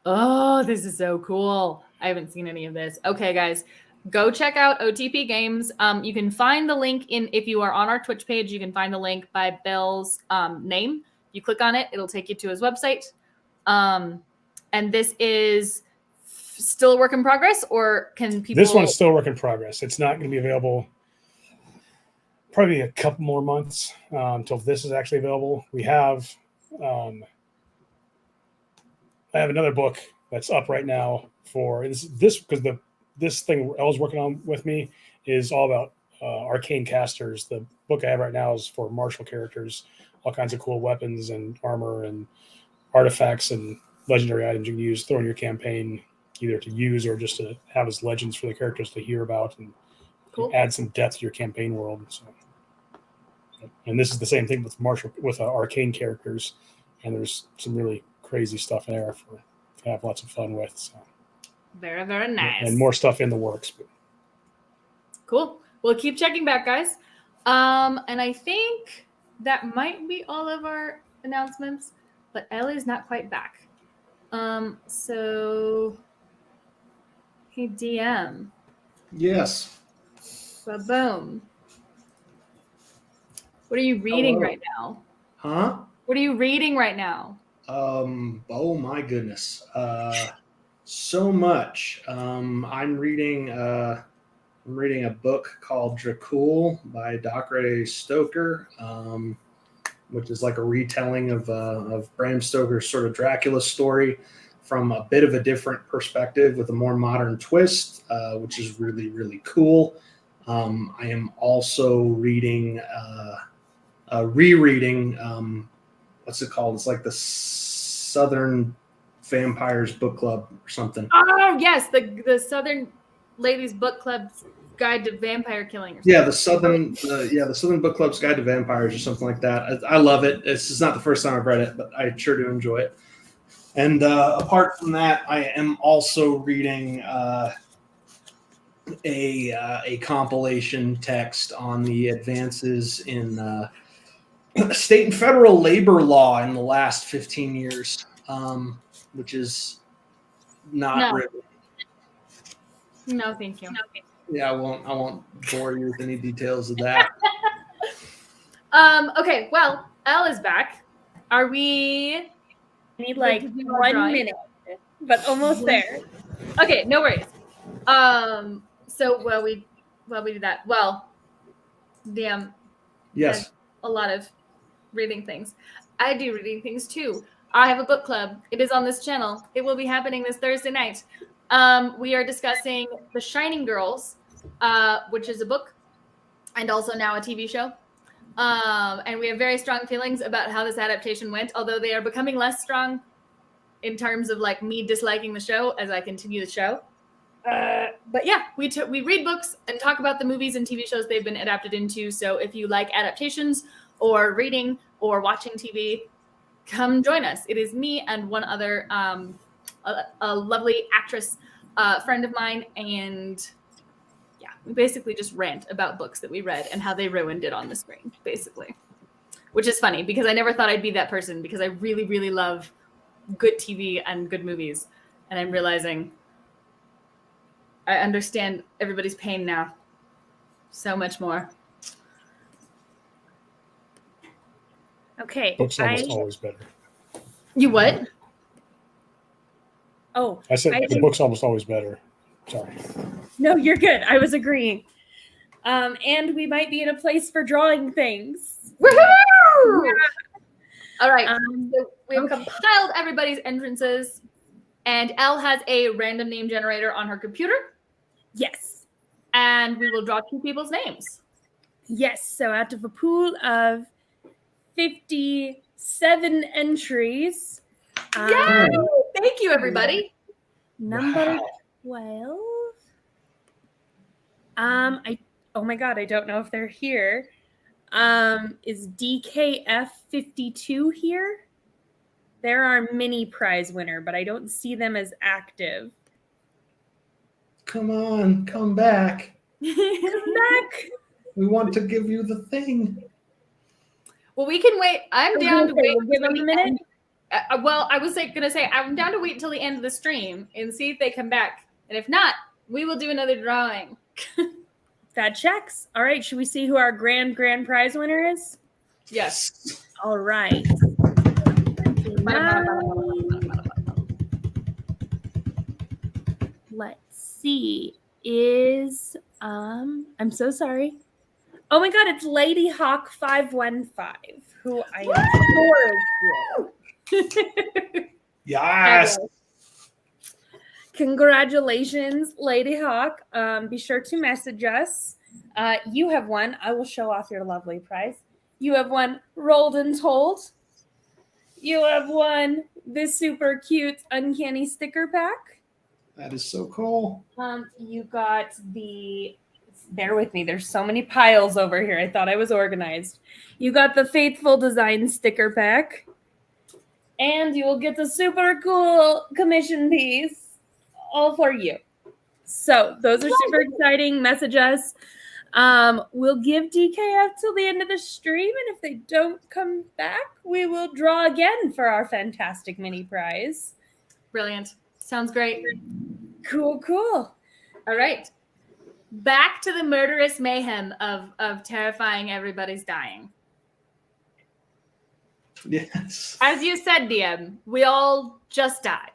Oh, this is so cool. I haven't seen any of this. Okay, guys, go check out OTP Games. You can find the link if you are on our Twitch page, you can find the link by Bill's name. You click on it, it'll take you to his website. And this is still a work in progress, or can people... This one's still a work in progress. It's not going to be available probably a couple more months until this is actually available. We have... I have another book that's up right now for this because this thing Elle's working on with me is all about arcane casters. The book I have right now is for martial characters, all kinds of cool weapons and armor and artifacts and legendary items you can use, throw in your campaign, either to use or just to have as legends for the characters to hear about and Cool. add some depth to your campaign world. So, and this is the same thing with arcane characters, and there's some really crazy stuff in there to have lots of fun with. So. Very, very nice. And more stuff in the works. But. Cool. We'll keep checking back, guys. And I think that might be all of our announcements, but Ellie's not quite back. So, hey, DM. Yes. Ba-boom. What are you reading Hello. right now? Huh? What are you reading right now? Oh my goodness. So much. I'm reading a book called Dracul by Dr. Stoker, which is like a retelling of Bram Stoker's sort of Dracula story from a bit of a different perspective with a more modern twist, which is really, really cool. I am also reading, rereading, what's it called? It's like the Southern Vampires Book Club or something. Oh, yes, the Southern Ladies Book Club's Guide to Vampire Killing. Or something. Yeah, the Southern Book Club's Guide to Vampires or something like that. I love it. This is not the first time I've read it, but I sure do enjoy it. And apart from that, I am also reading a compilation text on the advances in state and federal labor law in the last 15 years, which is not really. No, thank you. Yeah, I won't bore you with any details of that. Okay, well, Elle is back. Are we I need good like to do our 1 drawing? minute, but almost there. Okay, no worries. So while we do that, well, DM Yes. has a lot of reading things. I do reading things too. I have a book club. It is on this channel. It will be happening this Thursday night. We are discussing The Shining Girls, which is a book and also now a TV show. And we have very strong feelings about how this adaptation went, although they are becoming less strong in terms of like me disliking the show as I continue the show. But yeah, we read books and talk about the movies and TV shows they've been adapted into. So if you like adaptations or reading or watching TV, come join us. It is me and one other a lovely actress friend of mine, and yeah, we basically just rant about books that we read and how they ruined it on the screen, basically. Which is funny because I never thought I'd be that person because I really, really love good TV and good movies. And I'm realizing I understand everybody's pain now so much more. Okay. Book's almost always better. You what? Oh, I said I the think- book's almost always better. Sorry. No, you're good. I was agreeing. And we might be in a place for drawing things. Woohoo! All right. So we have okay. compiled everybody's entrances, and Elle has a random name generator on her computer, Yes. and we will draw 2 people's names. Yes. So out of a pool of 57 entries, Yay! Thank you, everybody. number Wow. 12. Oh my god, I don't know if they're here. Is DKF52 here? They're our mini prize winner, but I don't see them as active. Come on, come back. Come back. We want to give you the thing. Well, we can wait. I'm down to wait. We'll give them a until the minute. end. Well, I was gonna say I'm down to wait until the end of the stream and see if they come back, and if not, we will do another drawing. That checks. All right, should we see who our grand prize winner is? Yes. All right. Let's see. Is I'm so sorry. Oh my god, it's Lady Hawk 515, who I am sure is here. Yes. Congratulations, Lady Hawk. Be sure to message us. You have won. I will show off your lovely prize. You have won Rolled and Told. You have won this super cute Uncanny sticker pack. That is so cool. You got the. Bear with me. There's so many piles over here. I thought I was organized. You got the Faithful Design sticker pack. And you will get the super cool commission piece all for you. So those are super exciting. Message us. We'll give DKF till the end of the stream, and if they don't come back, we will draw again for our fantastic mini prize. Brilliant. Sounds great. Cool. All right. Back to the murderous mayhem of terrifying everybody's dying. Yes. As you said, DM, we all just died.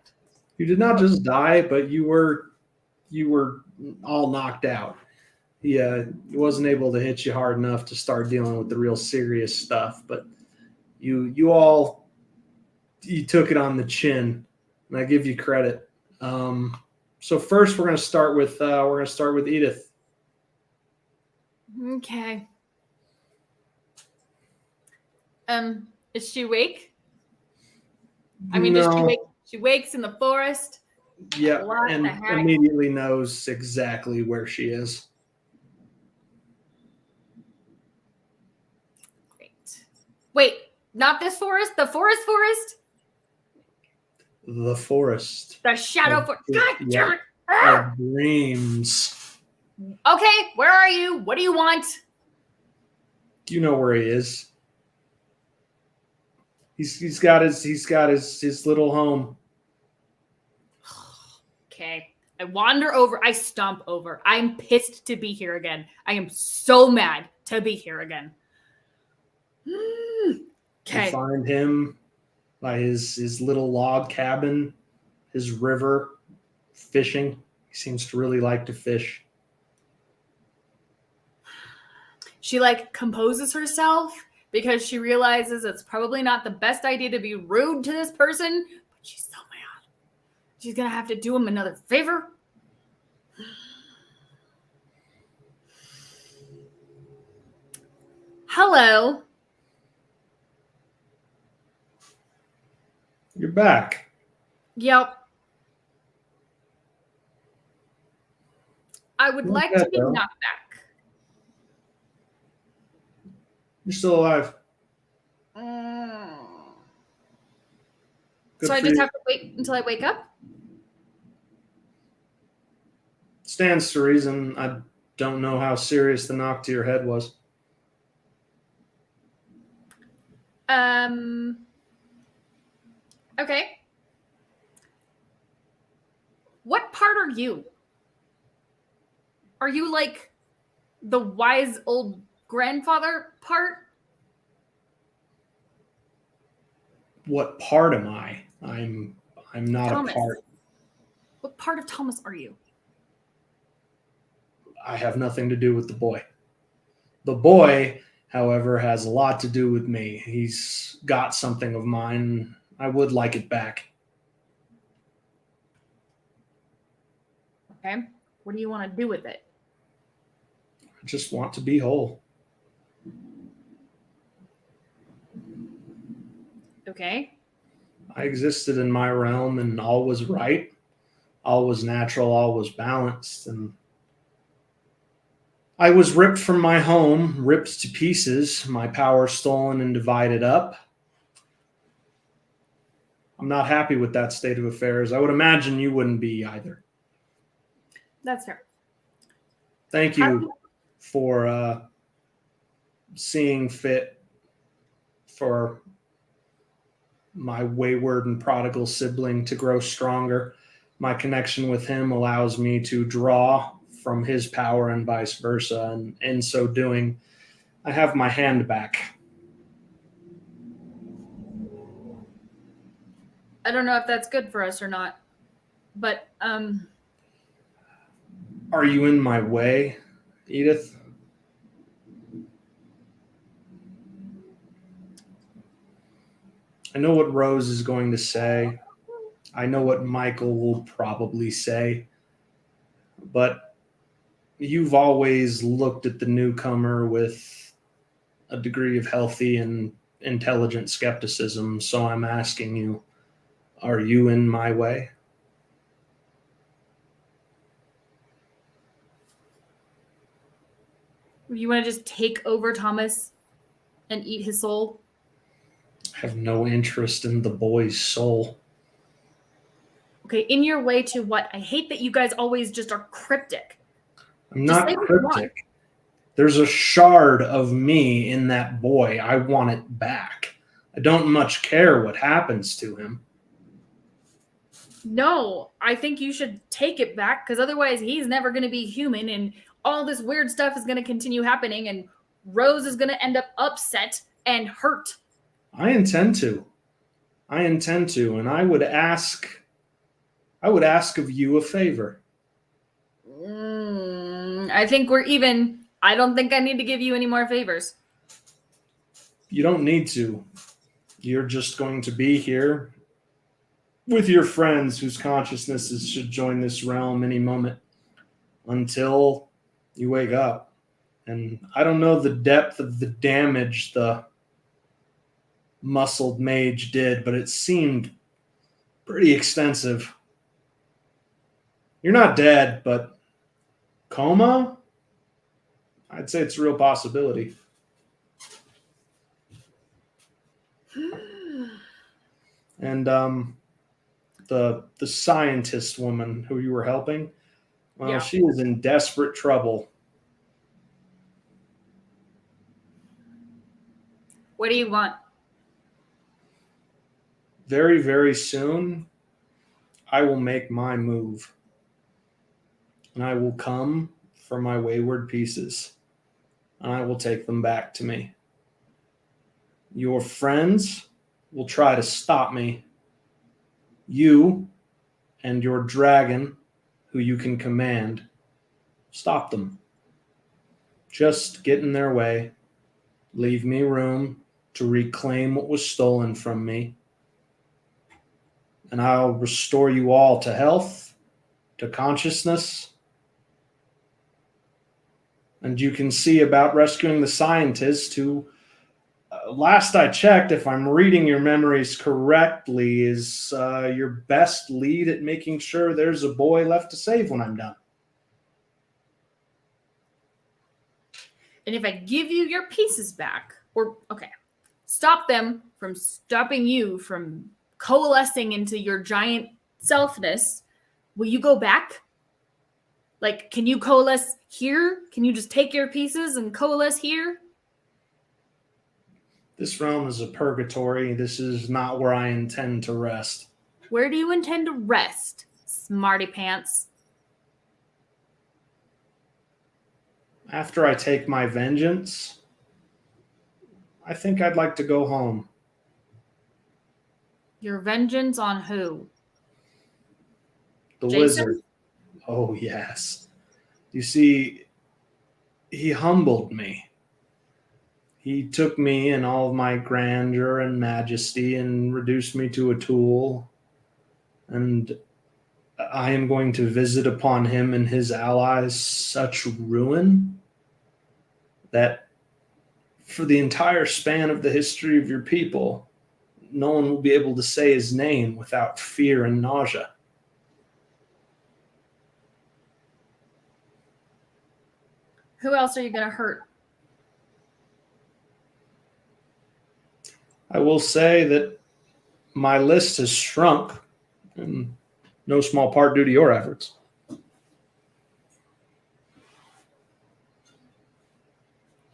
You did not just die, but you were all knocked out. He wasn't able to hit you hard enough to start dealing with the real serious stuff, but you took it on the chin, and I give you credit. So first, we're going to start with Edith. Okay. Is she awake? I mean, does she wake? She wakes in the forest. Yeah, What and the heck? immediately knows exactly where she is. Great. Wait, not this forest? The forest? The forest The shadow forest. God damn it. of dreams. Okay, where are you? What do you want? You know where he is. He's got his little home. Okay. I wander over. I stomp over. I'm pissed to be here again. I am so mad to be here again. You Okay. find him by his little log cabin, his river, fishing. He seems to really like to fish. She composes herself because she realizes it's probably not the best idea to be rude to this person, but she's so mad. She's gonna have to do him another favor. Hello. You're back. Yep. I would Not like bad, to be though. knocked back. You're still alive. Good So I for just you. have to wait until I wake up? Stands to reason. I don't know how serious the knock to your head was. Okay. What part are you? Are you the wise old grandfather part? What part am I? I'm not Thomas. a part. What part of Thomas are you? I have nothing to do with the boy. The boy, however, has a lot to do with me. He's got something of mine. I would like it back. Okay. What do you want to do with it? I just want to be whole. Okay. I existed in my realm and all was right. All was natural, all was balanced, and I was ripped from my home, ripped to pieces, my power stolen and divided up. I'm not happy with that state of affairs. I would imagine you wouldn't be either. That's fair. Thank you for seeing fit for my wayward and prodigal sibling to grow stronger. My connection with him allows me to draw from his power and vice versa. And in so doing, I have my hand back. I don't know if that's good for us or not. But Are you in my way, Edith? I know what Rose is going to say. I know what Michael will probably say. But you've always looked at the newcomer with a degree of healthy and intelligent skepticism. So I'm asking you, are you in my way? you want to just take over Thomas and eat his soul? I have no interest in the boy's soul. Okay, in your way to what? I hate that you guys always just are cryptic. I'm Just not say what you want. cryptic. There's a shard of me in that boy. I want it back. I don't much care what happens to him. No, I think you should take it back because otherwise he's never going to be human and all this weird stuff is going to continue happening and Rose is going to end up upset and hurt. I intend to. And I would ask of you a favor. I think we're even. I don't think I need to give you any more favors. You don't need to. You're just going to be here with your friends whose consciousnesses should join this realm any moment until you wake up. And I don't know the depth of the damage the muscled mage did, but it seemed pretty extensive. You're not dead, but coma? I'd say it's a real possibility. And the scientist woman who you were helping, well, Yeah. she is in desperate trouble. What do you want? Very, very soon, I will make my move. And I will come for my wayward pieces. And I will take them back to me. Your friends will try to stop me. You and your dragon, who you can command, stop them. Just get in their way. Leave me room to reclaim what was stolen from me. And I'll restore you all to health, to consciousness. And you can see about rescuing the scientist who, last I checked, if I'm reading your memories correctly, is your best lead at making sure there's a boy left to save when I'm done. And if I give you your pieces back, stop them from stopping you from coalescing into your giant selfness, will you go back? Like, can you coalesce here? Can you just take your pieces and coalesce here? This realm is a purgatory. This is not where I intend to rest. Where do you intend to rest, smarty pants? After I take my vengeance, I think I'd like to go home. Your vengeance on who? The Jason? wizard. Oh, yes. You see, he humbled me. He took me in all of my grandeur and majesty and reduced me to a tool. And I am going to visit upon him and his allies such ruin that for the entire span of the history of your people, no one will be able to say his name without fear and nausea. Who else are you going to hurt? I will say that my list has shrunk, in no small part due to your efforts.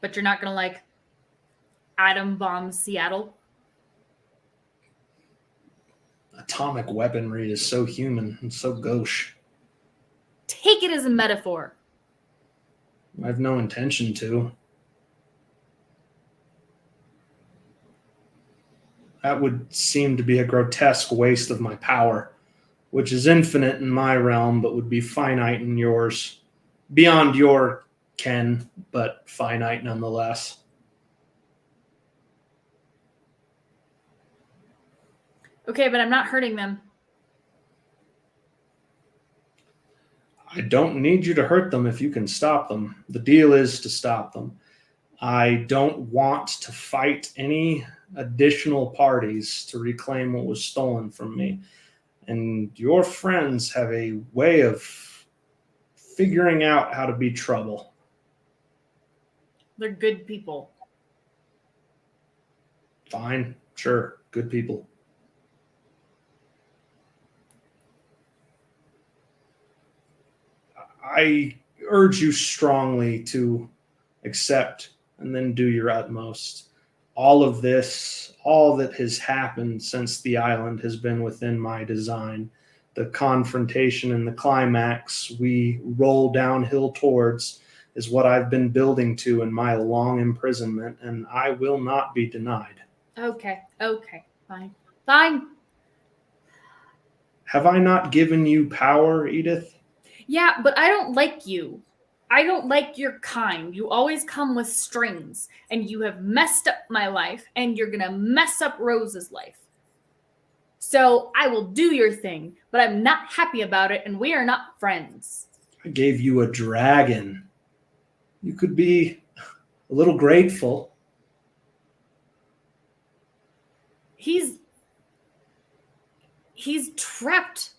But you're not going to, atom bomb Seattle? Atomic weaponry is so human and so gauche. Take it as a metaphor. I have no intention to. That would seem to be a grotesque waste of my power, which is infinite in my realm, but would be finite in yours. Beyond your ken, but finite nonetheless. Okay, but I'm not hurting them. I don't need you to hurt them if you can stop them. The deal is to stop them. I don't want to fight any additional parties to reclaim what was stolen from me. And your friends have a way of figuring out how to be trouble. They're good people. Fine, sure, good people. I urge you strongly to accept and then do your utmost. All of this, all that has happened since the island has been within my design. The confrontation and the climax we roll downhill towards is what I've been building to in my long imprisonment, and I will not be denied. Okay, fine. Have I not given you power, Edith? Yeah, but I don't like you. I don't like your kind. You always come with strings, and you have messed up my life, and you're going to mess up Rose's life. So I will do your thing, but I'm not happy about it, and we are not friends. I gave you a dragon. You could be a little grateful. He's trapped.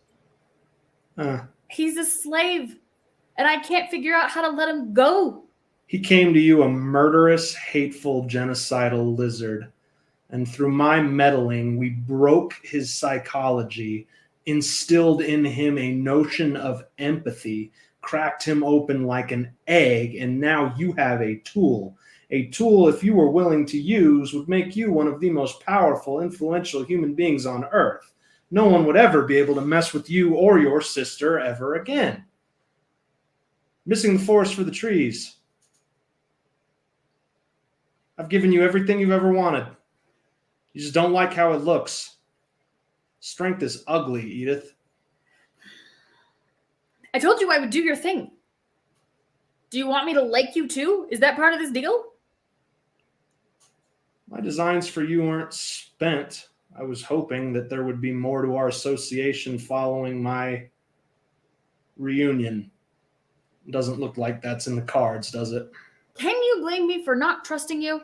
He's a slave, and I can't figure out how to let him go. He came to you a murderous, hateful, genocidal lizard. And through my meddling, we broke his psychology, instilled in him a notion of empathy, cracked him open like an egg, and now you have a tool. A tool, if you were willing to use, would make you one of the most powerful, influential human beings on Earth. No one would ever be able to mess with you or your sister ever again. Missing the forest for the trees. I've given you everything you've ever wanted. You just don't like how it looks. Strength is ugly, Edith. I told you I would do your thing. Do you want me to like you too? Is that part of this deal? My designs for you aren't spent. I was hoping that there would be more to our association following my reunion. Doesn't look like that's in the cards, does it? Can you blame me for not trusting you?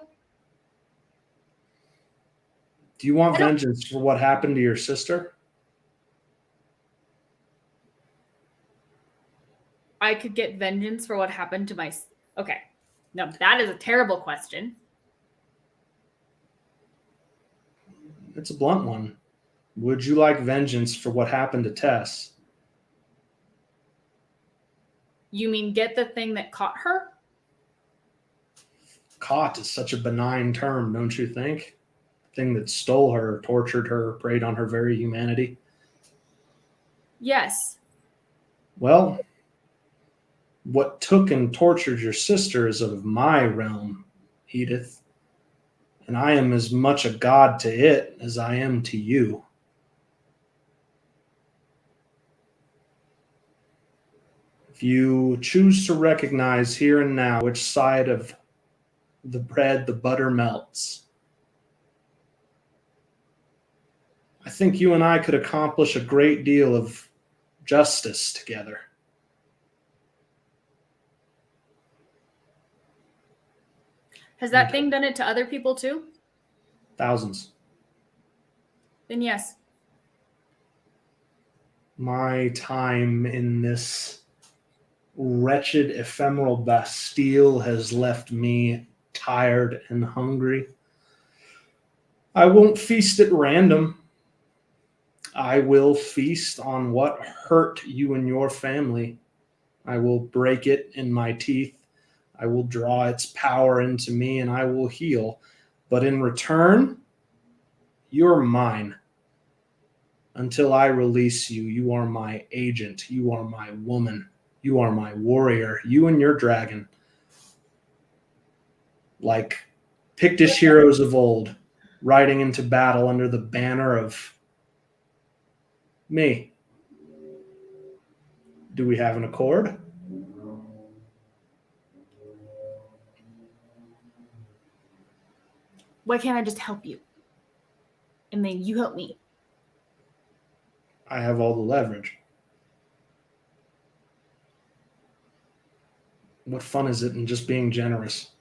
Do you want I don't- vengeance for what happened to your sister? I could get vengeance for what happened to my... Okay. No, that is a terrible question. It's a blunt one. Would you like vengeance for what happened to Tess? You mean get the thing that caught her? Caught is such a benign term, don't you think? Thing that stole her, tortured her, preyed on her very humanity. Yes. Well, what took and tortured your sister is of my realm, Edith. And I am as much a god to it as I am to you. If you choose to recognize here and now which side of the bread the butter melts, I think you and I could accomplish a great deal of justice together. Has that thing done it to other people too? Thousands. Then yes. My time in this wretched ephemeral Bastille has left me tired and hungry. I won't feast at random. I will feast on what hurt you and your family. I will break it in my teeth. I will draw its power into me and I will heal. But in return, you're mine. Until I release you, you are my agent. You are my woman. You are my warrior. You and your dragon. Like Pictish heroes of old, riding into battle under the banner of me. Do we have an accord? Why can't I just help you? And then you help me. I have all the leverage. What fun is it in just being generous?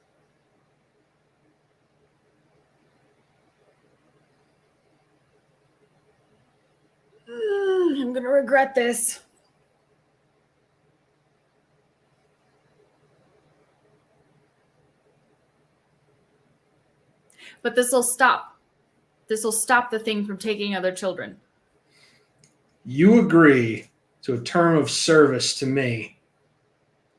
I'm going to regret this. But this will stop. This will stop the thing from taking other children. You agree to a term of service to me.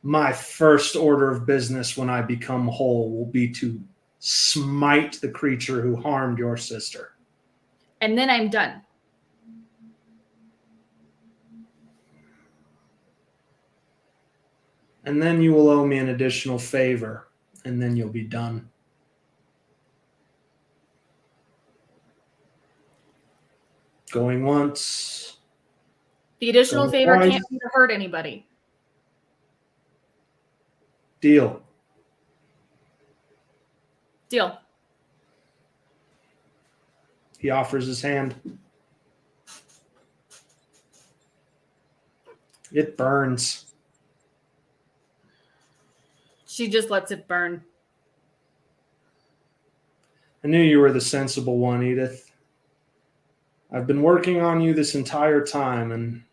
My first order of business when I become whole will be to smite the creature who harmed your sister. And then I'm done. And then you will owe me an additional favor, and then you'll be done. Going once. The additional Going favor twice. can't be to hurt anybody. Deal. Deal. He offers his hand. It burns. She just lets it burn. I knew you were the sensible one, Edith. I've been working on you this entire time, and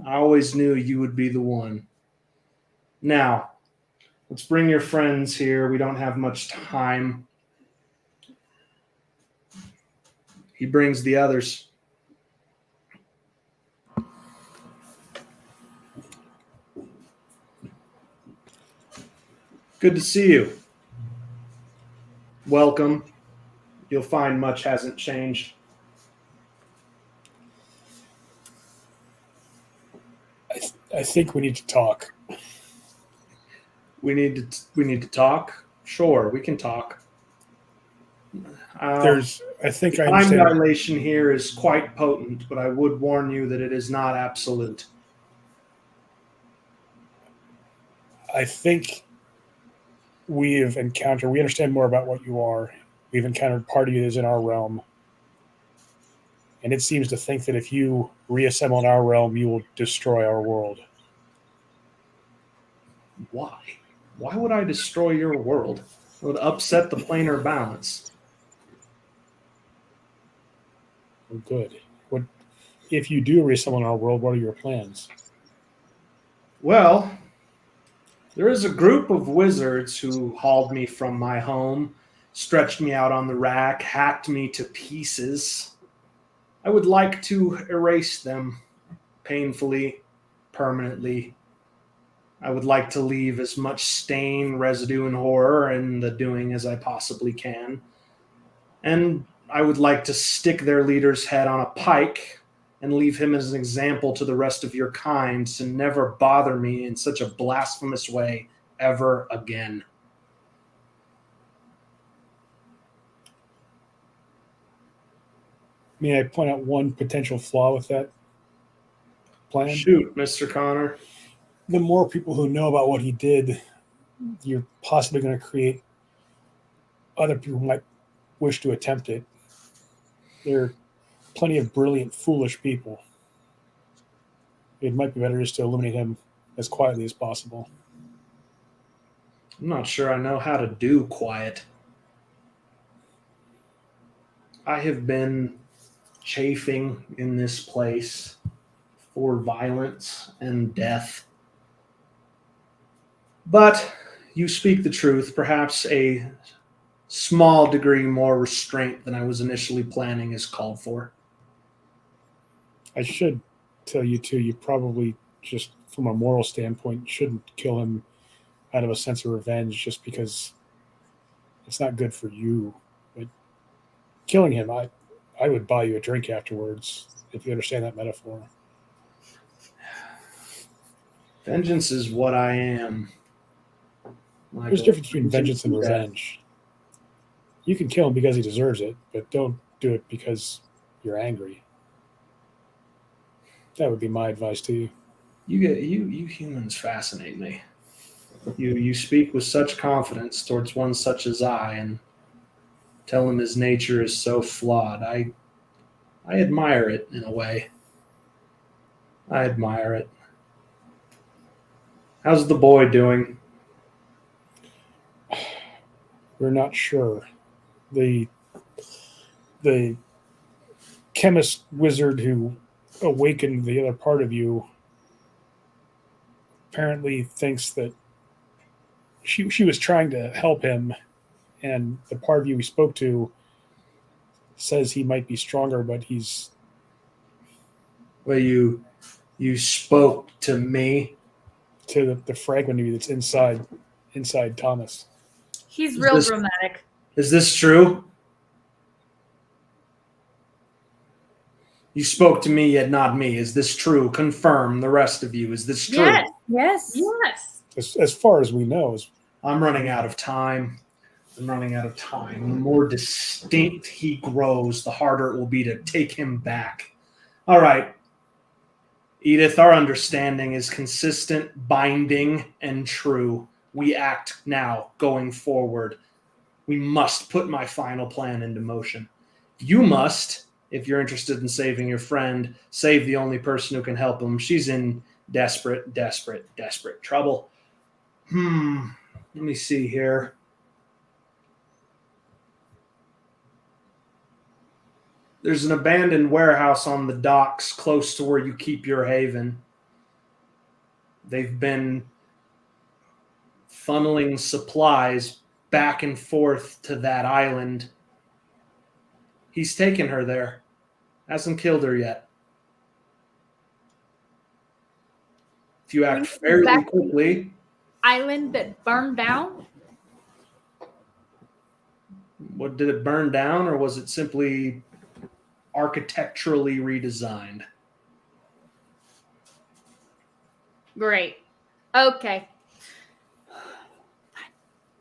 I always knew you would be the one. Now, let's bring your friends here. We don't have much time. He brings the others. Good to see you. Welcome. You'll find much hasn't changed. I think we need to talk. We need to talk. Sure, we can talk. I think I Time understand. dilation here is quite potent, but I would warn you that it is not absolute. I think we understand more about what you are. We've encountered part of you that is in our realm. And it seems to think that if you reassemble in our realm, you will destroy our world. Why? Why would I destroy your world? It would upset the planar balance. Oh, good. What if you do reassemble in our world? What are your plans? Well, there is a group of wizards who hauled me from my home, stretched me out on the rack, hacked me to pieces. I would like to erase them painfully, permanently. I would like to leave as much stain, residue, and horror in the doing as I possibly can. And I would like to stick their leader's head on a pike and leave him as an example to the rest of your kind to never bother me in such a blasphemous way ever again. May I point out one potential flaw with that plan? Shoot, Mr. Connor. The more people who know about what he did, you're possibly going to create other people who might wish to attempt it. There are plenty of brilliant, foolish people. It might be better just to eliminate him as quietly as possible. I'm not sure I know how to do quiet. I have been chafing in this place for violence and death. But you speak the truth, perhaps a small degree more restraint than I was initially planning is called for. I should tell you, too, you probably just, from a moral standpoint, shouldn't kill him out of a sense of revenge just because it's not good for you. But killing him, I would buy you a drink afterwards, if you understand that metaphor. Vengeance is what I am. Michael. There's a difference between vengeance and revenge. You can kill him because he deserves it, but don't do it because you're angry. That would be my advice to you. You humans fascinate me. You speak with such confidence towards one such as I, and tell him his nature is so flawed. I admire it in a way. I admire it. How's the boy doing? We're not sure. The chemist wizard who awakened the other part of you apparently thinks that she was trying to help him, and the part of you we spoke to says he might be stronger, but he's Well, you spoke to me. to the fragment of you that's inside Thomas. He's real dramatic. Is this true? You spoke to me, yet not me. Is this true? Confirm, the rest of you. Is this true? Yes. Yes. Yes. As far as we know, I'm running out of time. The more distinct he grows, the harder it will be to take him back. All right. Edith, our understanding is consistent, binding, and true. We act now, going forward. We must put my final plan into motion. You must, if you're interested in saving your friend, save the only person who can help him. She's in desperate trouble. Let me see here. There's an abandoned warehouse on the docks close to where you keep your haven. They've been funneling supplies back and forth to that island. He's taken her there. Hasn't killed her yet. If you act fairly quickly. Island that burned down? What, did it burn down, or was it simply architecturally redesigned? Great. Okay.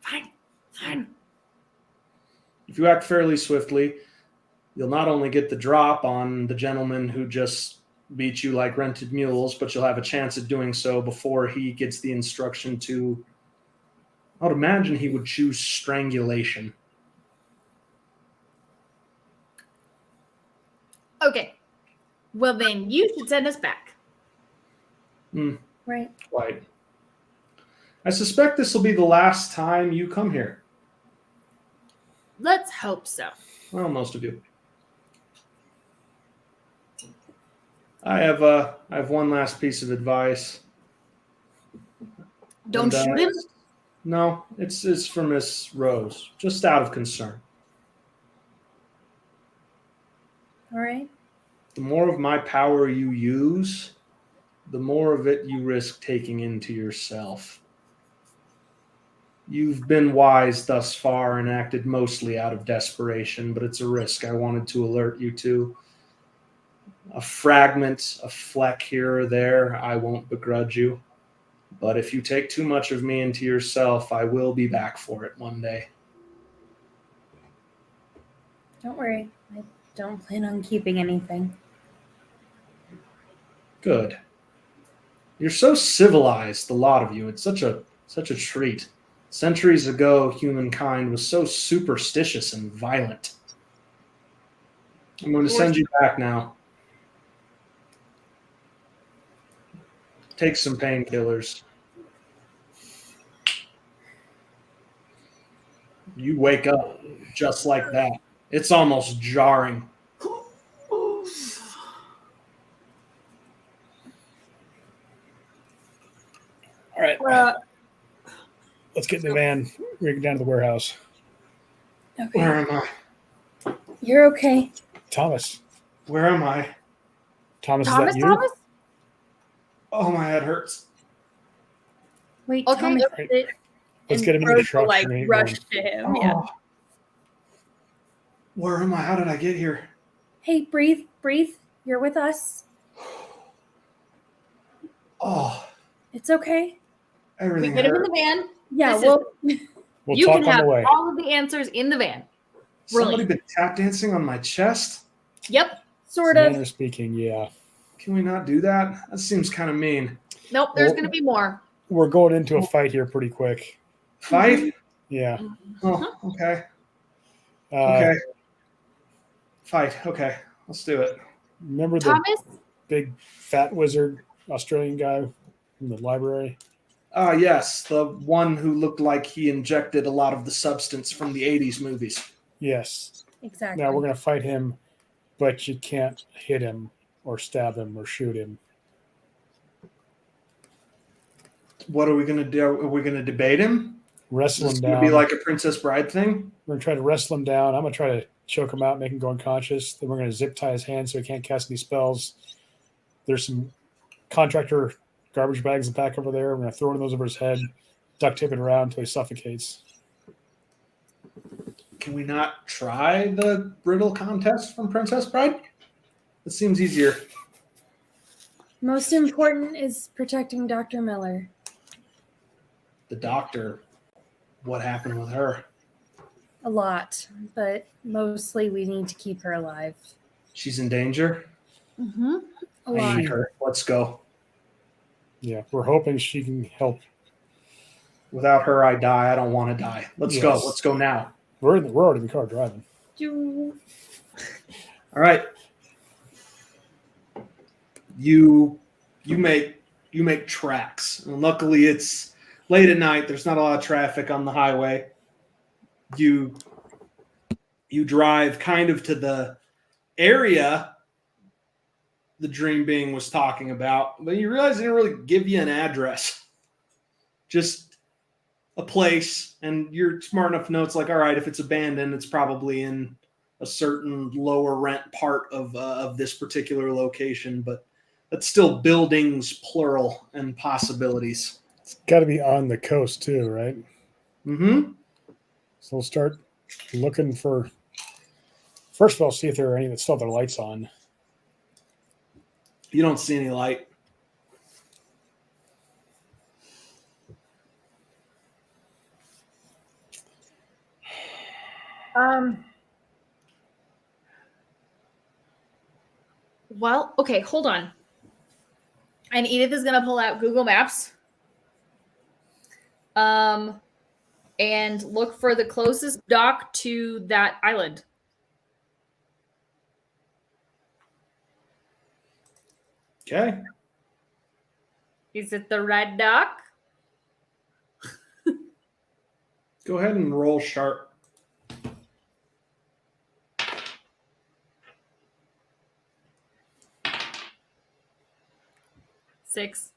Fine. If you act fairly swiftly, you'll not only get the drop on the gentleman who just beat you like rented mules, but you'll have a chance at doing so before he gets the instruction to, I would imagine he would choose strangulation. Okay. Well, then you should send us back. Right. Right. I suspect this will be the last time you come here. Let's hope so. Well, most of you. I have one last piece of advice. Don't And, shoot him. No, it's for Miss Rose, just out of concern. All right. The more of my power you use, the more of it you risk taking into yourself. You've been wise thus far and acted mostly out of desperation, but it's a risk I wanted to alert you to. A fragment, a fleck here or there, I won't begrudge you. But if you take too much of me into yourself, I will be back for it one day. Don't worry. I don't plan on keeping anything. Good. You're so civilized, the lot of you. It's such a treat. Centuries ago, humankind was so superstitious and violent. I'm going to send you back now. Take some painkillers. You wake up just like that. It's almost jarring. All right, let's get in the van. We're going down to the warehouse. Okay. Where am I? You're okay. Thomas. Where am I? Thomas, is Thomas, that you? Thomas? Oh, my head hurts. Wait, Okay. Thomas. Right. It, Let's and get him in the Rose truck. will, like, and he- rush to him. Oh. Yeah. Where am I? How did I get here? Hey, breathe. You're with us. Oh, It's okay. We everything get him in hurts. the van. Yeah, This is- well, We'll You talk can on have the way. all of the answers in the van. Somebody Brilliant. been tap dancing on my chest? Yep. sort Manner of. speaking, yeah. Can we not do that? That seems kind of mean. Nope. There's Well- going to be more. We're going into a fight here pretty quick. Fight? Yeah. Oh, okay. Uh, Okay. Fight. Okay. Let's do it. Remember the Thomas? big fat wizard Australian guy from the library? Yes, the one who looked like he injected a lot of the substance from the 80s movies. Yes. Exactly. Now we're going to fight him, but you can't hit him or stab him or shoot him. What are we going to do? Are we going to debate him? Wrestle Is him this going down. to be like a Princess Bride thing? We're going to try to wrestle him down. I'm going to try to choke him out, make him go unconscious. Then we're going to zip tie his hands so he can't cast any spells. There's some contractor garbage bags in the back over there. We're going to throw one of those over his head, duct tape it around until he suffocates. Can we not try the riddle contest from Princess Bride? It seems easier. Most important is protecting Dr. Miller. The doctor, what happened with her? A lot, but mostly we need to keep her alive. She's in danger? Mm-hmm. A I lot. need her. Let's go. Yeah, we're hoping she can help. Without her, I die. I don't want to die. Let's go. Yes. Let's go now. We're already in the car driving. You- All right. You make tracks. And luckily, it's late at night. There's not a lot of traffic on the highway. You drive kind of to the area the dream being was talking about, but you realize they didn't really give you an address, just a place. And you're smart enough to know it's like, all right, if it's abandoned, it's probably in a certain lower rent part of this particular location, but that's still buildings, plural, and possibilities. It's got to be on the coast too, right? Mm-hmm. So we'll start looking for. First of all, see if there are any that still have their lights on. You don't see any light. Well, okay, hold on. And Edith is going to pull out Google Maps. And look for the closest dock to that island. Okay. Is it the red dock? Go ahead and roll sharp. Six.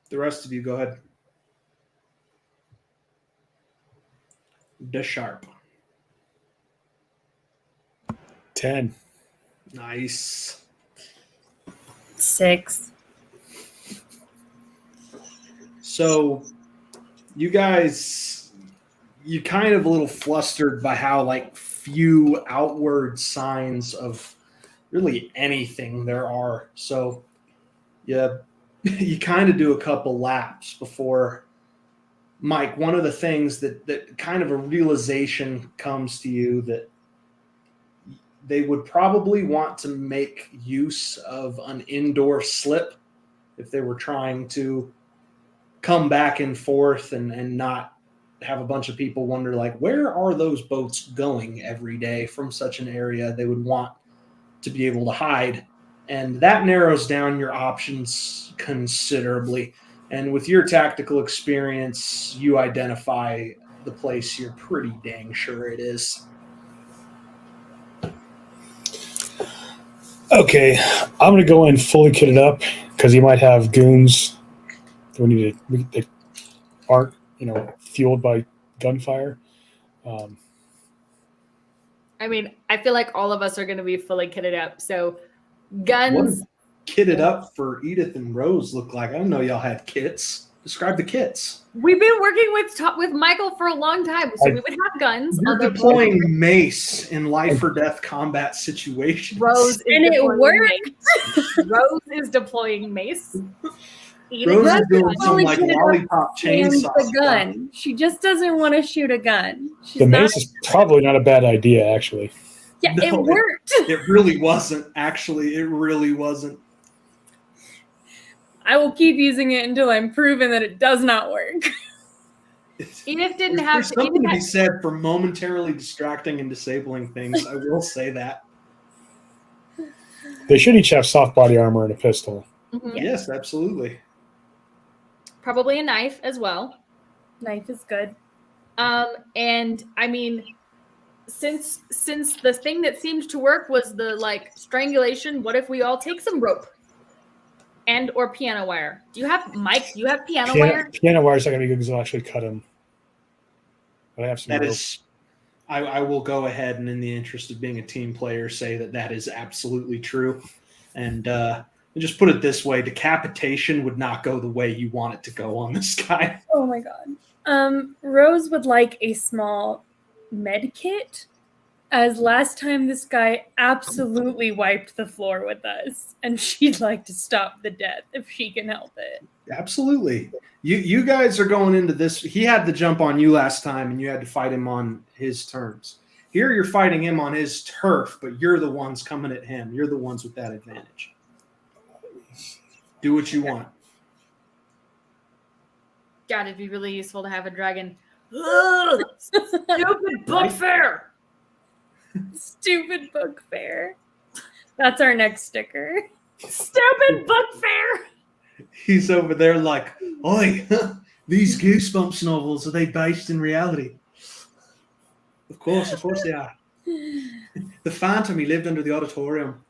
The rest of you, go ahead. The sharp. 10. Nice. 6. So you guys, you kind of a little flustered by how like few outward signs of really anything there are. So yeah, you kind of do a couple laps before, Mike, one of the things that kind of a realization comes to you that they would probably want to make use of an indoor slip if they were trying to come back and forth and not have a bunch of people wonder, like, where are those boats going every day from such an area? They would want to be able to hide. And that narrows down your options considerably. And with your tactical experience, you identify the place you're pretty dang sure it is. Okay, I'm going to go in fully kitted up because you might have goons that aren't, fueled by gunfire. I mean, I feel like all of us are going to be fully kitted up. So guns. What does kitted up for Edith and Rose look like? I don't know y'all had kits. Describe the kits. We've been working with Michael for a long time. So we would have guns. You're although deploying mace in life or death combat situations. Rose is And it deploying worked. mace. Rose is deploying mace. Edith Rose has is doing guns. some like Only lollipop And chainsaw the stuff. gun. She just doesn't want to shoot a gun. She's The not, mace is probably not a bad idea, actually. yeah, No, it worked. It really wasn't. Actually, it really wasn't. I will keep using it until I'm proven that it does not work. Edith didn't have There's to. something to Edith be said for momentarily distracting and disabling things. I will say that. They should each have soft body armor and a pistol. Mhm. Yes, absolutely. Probably a knife as well. Knife is good. And I mean, since the thing that seemed to work was the like strangulation, what if we all take some rope and or piano wire? Do you have Mike? Do you have piano wire? Piano wire's not going to be good because I'll actually cut them. But I have some That rope. is, I will go ahead and, in the interest of being a team player, say that is absolutely true. And just put it this way: decapitation would not go the way you want it to go on this guy. Oh my god. Rose would like a small med kit, as last time this guy absolutely wiped the floor with us, and she'd like to stop the death if she can help it. Absolutely. You guys are going into this. He had the jump on you last time, and you had to fight him on his terms. Here you're fighting him on his turf, but you're the ones coming at him. You're the ones with that advantage. Do what you want. God, it'd be really useful to have a dragon. Ugh, stupid book fair. Stupid book fair. That's our next sticker. Stupid book fair. He's over there like, oi, these Goosebumps novels, are they based in reality? Of course they are. The Phantom, he lived under the auditorium.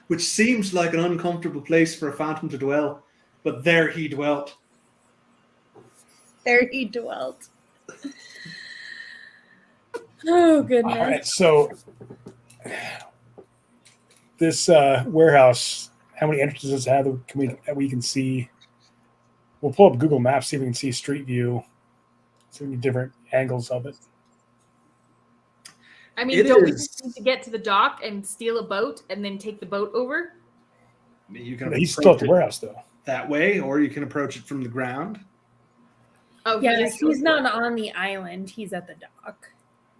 Which seems like an uncomfortable place for a phantom to dwell, but there he dwelt. There he dwelt. Oh, goodness. All right, so this warehouse, how many entrances does it have that we can see? We'll pull up Google Maps, see if we can see Street View, see any different angles of it. I mean, It don't we is- just need to get to the dock and steal a boat and then take the boat over? You can He's still at approach the it warehouse, though. that way, or you can approach it from the ground. Oh, Yeah, he is he's not on the island. He's at the dock.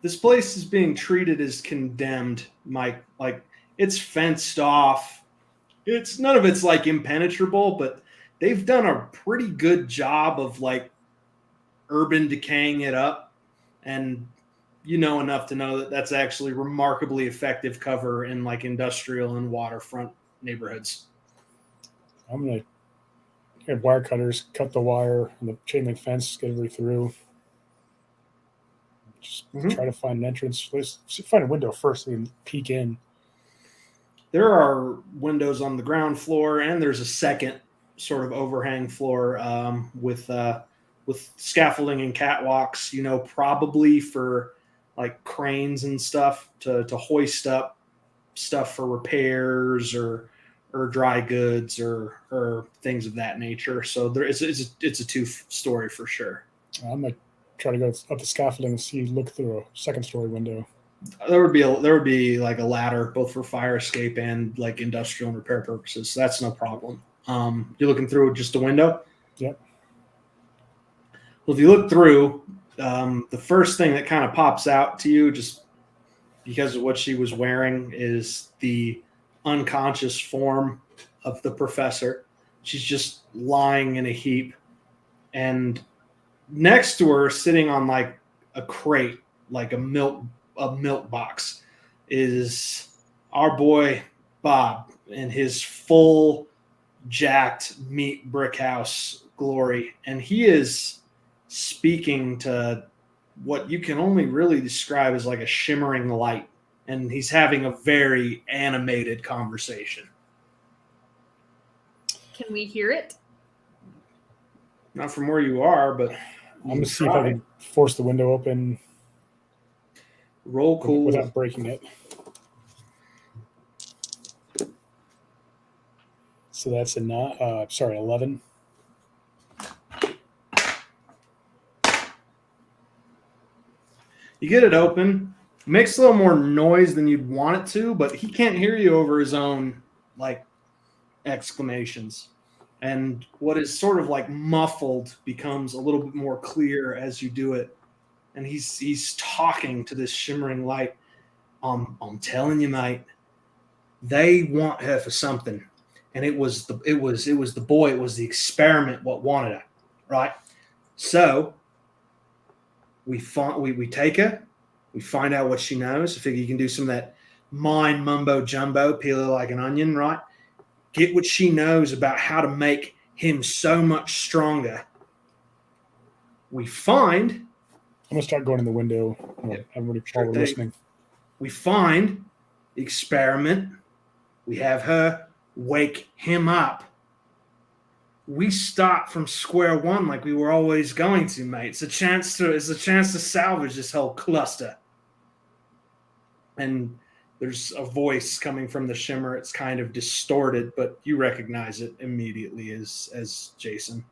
This place is being treated as condemned, Mike. Like, it's fenced off. None of it's like impenetrable, but they've done a pretty good job of like urban decaying it up. And you know enough to know that that's actually remarkably effective cover in like industrial and waterfront neighborhoods. I'm going to get wire cutters, cut the wire and the chain link fence, get everybody through. Just try to find an entrance. Let's find a window first and peek in. There are windows on the ground floor, and there's a second sort of overhang floor with scaffolding and catwalks. You know, probably for like cranes and stuff to hoist up stuff for repairs or dry goods or things of that nature. So it's a two-story for sure. I'm gonna try to go up the scaffolding and look through a second-story window. There would be like a ladder both for fire escape and like industrial and repair purposes. So that's no problem. You're looking through just a window? Yep. Well, if you look through, the first thing that kind of pops out to you just because of what she was wearing is the unconscious form of the professor. She's just lying in a heap, and next to her, sitting on like a crate, like a milk box, is our boy Bob in his full jacked meat brick house glory, and he is speaking to what you can only really describe as like a shimmering light, and he's having a very animated conversation. Can we hear it? Not from where you are, but I'm going to see if I can force the window open. Roll cool without breaking it. So that's 11. You get it open. It makes a little more noise than you'd want it to, but he can't hear you over his own like exclamations. And what is sort of like muffled becomes a little bit more clear as you do it. And he's talking to this shimmering light. I'm telling you, mate, they want her for something. And it was the boy, it was the experiment what wanted her, right? So we take her, we find out what she knows. I figure you can do some of that mind mumbo jumbo, peel her like an onion, right? Get what she knows about how to make him so much stronger. I'm going to start going in the window. Everybody while we're listening. We find the experiment. We have her wake him up. We start from square one like we were always going to, mate. It's a chance to salvage this whole cluster. And there's a voice coming from the shimmer. It's kind of distorted, but you recognize it immediately as Jason.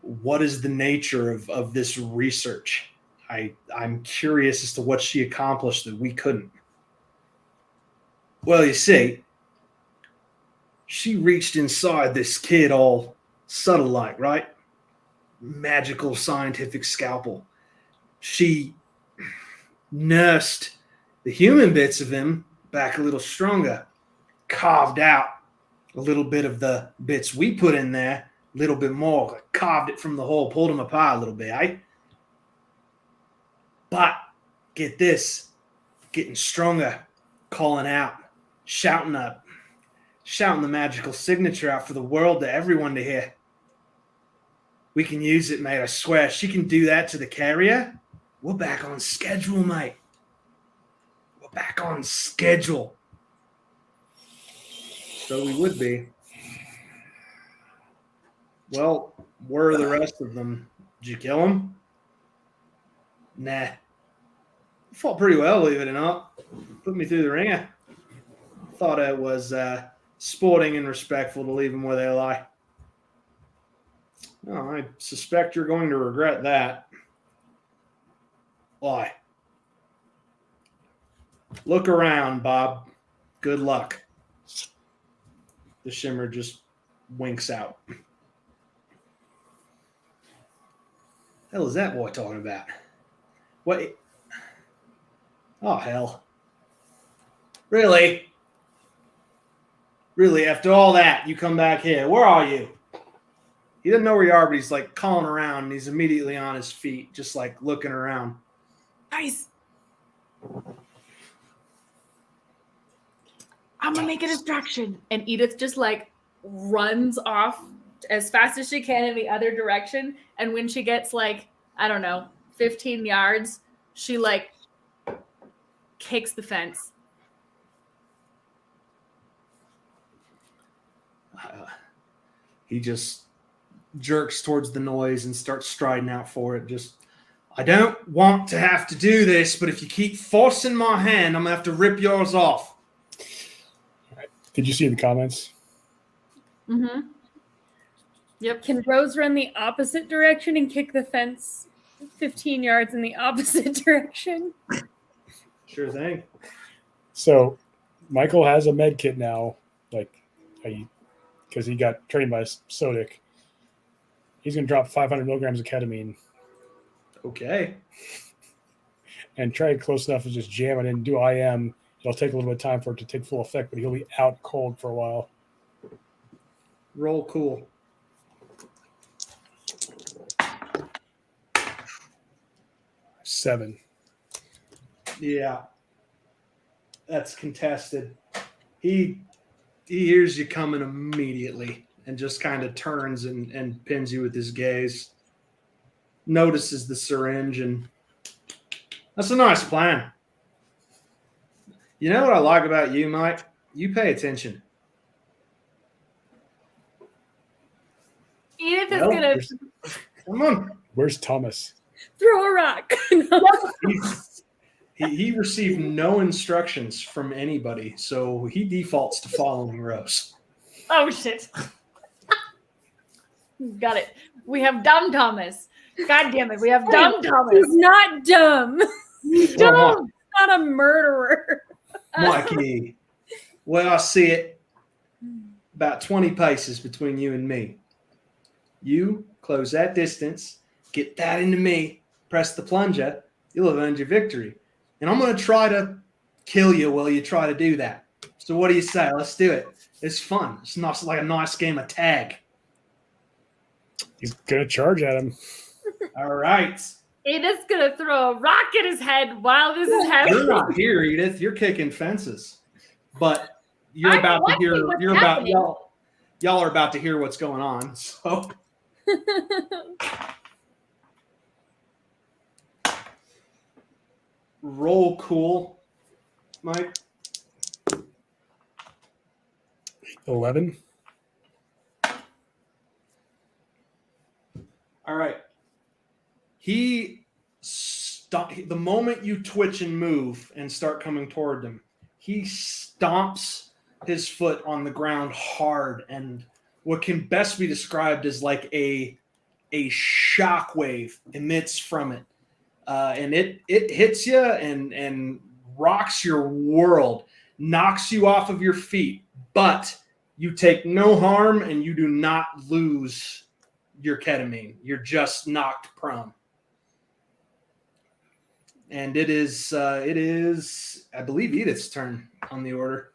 What is the nature of this research? I'm curious as to what she accomplished that we couldn't. Well, you see, she reached inside this kid all subtle-like, right? Magical scientific scalpel. She nursed the human bits of him back a little stronger, carved out a little bit of the bits we put in there, a little bit more, carved it from the whole, pulled them apart a little bit, eh? But get this, getting stronger, calling out, shouting the magical signature out for the world, to everyone to hear. We can use it, mate. I swear. She can do that to the carrier. We're back on schedule, mate. We're back on schedule. So we would be. Well, where are the rest of them? Did you kill them? Nah. Fought pretty well, believe it or not. Put me through the ringer. Thought it was sporting and respectful to leave them where they lie. Oh, I suspect you're going to regret that. Why? Look around, Bob. Good luck. The shimmer just winks out. Hell is that boy talking about? What? Oh, hell. Really? Really, after all that, you come back here. Where are you? He doesn't know where you are, but he's like calling around, and he's immediately on his feet, just like looking around. Guys, I'm gonna make a distraction. And Edith just like runs off as fast as she can in the other direction. And when she gets like, I don't know, 15 yards, she like kicks the fence. He just jerks towards the noise and starts striding out for it. Just, I don't want to have to do this, but if you keep forcing my hand, I'm going to have to rip yours off. Did you see the comments? Mm-hmm. Yep. Can Rose run the opposite direction and kick the fence 15 yards in the opposite direction? Sure thing. So Michael has a med kit now, like because he got trained by Sodic. He's going to drop 500 milligrams of ketamine Okay. and try it close enough to just jam it in, do IM. It'll take a little bit of time for it to take full effect, but he'll be out cold for a while. Roll cool. Seven. Yeah. That's contested. He hears you coming immediately and just kind of turns and pins you with his gaze. Notices the syringe, and that's a nice plan. You know what I like about you, Mike? You pay attention. Edith is Well, gonna. Come on. Where's Thomas? Throw a rock. No. He received no instructions from anybody, so he defaults to following Rose. Oh shit! Got it. We have dumb Thomas. God damn it! We have dumb Thomas. He's not dumb. He's Well, dumb. He's not a murderer. Mikey, well, I see it. About 20 paces between you and me. You close that distance, get that into me, press the plunger, you'll have earned your victory. And I'm going to try to kill you while you try to do that. So what do you say? Let's do it. It's fun. It's not like a nice game of tag. He's going to charge at him. All right. Edith's gonna throw a rock at his head while this is happening. You're not here, Edith. You're kicking fences. But you're I'm about to watching hear, what's you're about, happening. y'all are about to hear what's going on. So roll cool, Mike. 11. All right. The moment you twitch and move and start coming toward them, he stomps his foot on the ground hard, and what can best be described as like a shockwave emits from it, and it hits you and rocks your world, knocks you off of your feet, but you take no harm and you do not lose your ketamine. You're just knocked prone. And it is, I believe, Edith's turn on the order.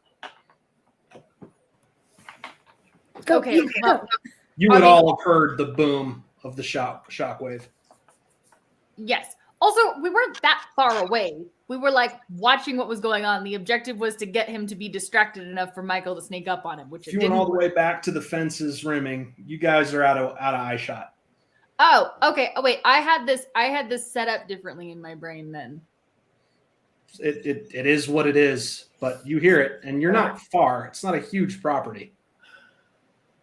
Go, Okay, you go. well, You would all have heard the boom of the shockwave. yes. Also, we weren't that far away. We were like watching what was going on. The objective was to get him to be distracted enough for Michael to sneak up on him, which If it you went didn't all the work. way back to the fences rimming, you guys are out of eye shot. Oh, okay. Oh wait, I had this set up differently in my brain then. It is what it is, but you hear it, and you're not far. It's not a huge property.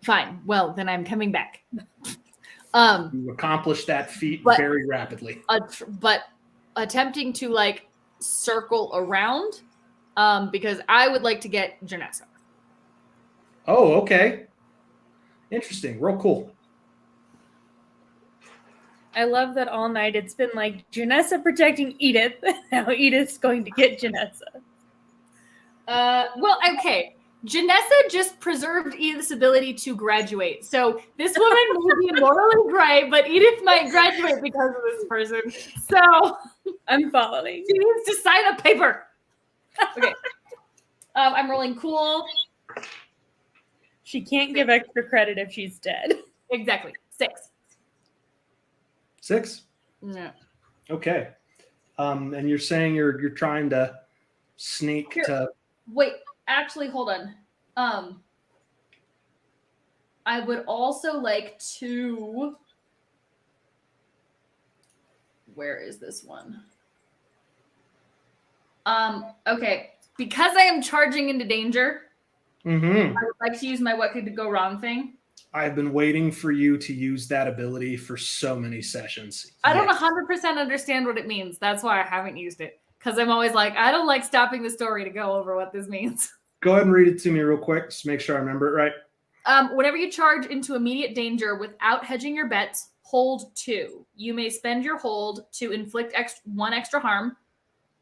Fine. Well, then I'm coming back. You accomplished that feat But- very rapidly. But attempting to like circle around, because I would like to get Janessa. Oh, okay. Interesting. Real cool. I love that all night it's been like Janessa protecting Edith. Now Edith's going to get Janessa. Well, okay. Janessa just preserved Edith's ability to graduate. So this woman may be morally gray, but Edith might graduate because of this person. So I'm following. she needs to sign a paper. Okay. I'm rolling cool. She can't give extra credit if she's dead. Exactly. 6. 6? Yeah. Okay. And you're saying you're trying to sneak Here. to. Wait, actually, hold on. I would also like to. Where is this one? Okay. Because I am charging into danger, Mm-hmm. I would like to use my what could go wrong thing. I've been waiting for you to use that ability for so many sessions. I don't Yes. 100% understand what it means. That's why I haven't used it. Because I'm always like, I don't like stopping the story to go over what this means. Go ahead and read it to me real quick, just make sure I remember it right. Whenever you charge into immediate danger without hedging your bets, hold 2. You may spend your hold to inflict 1 extra harm,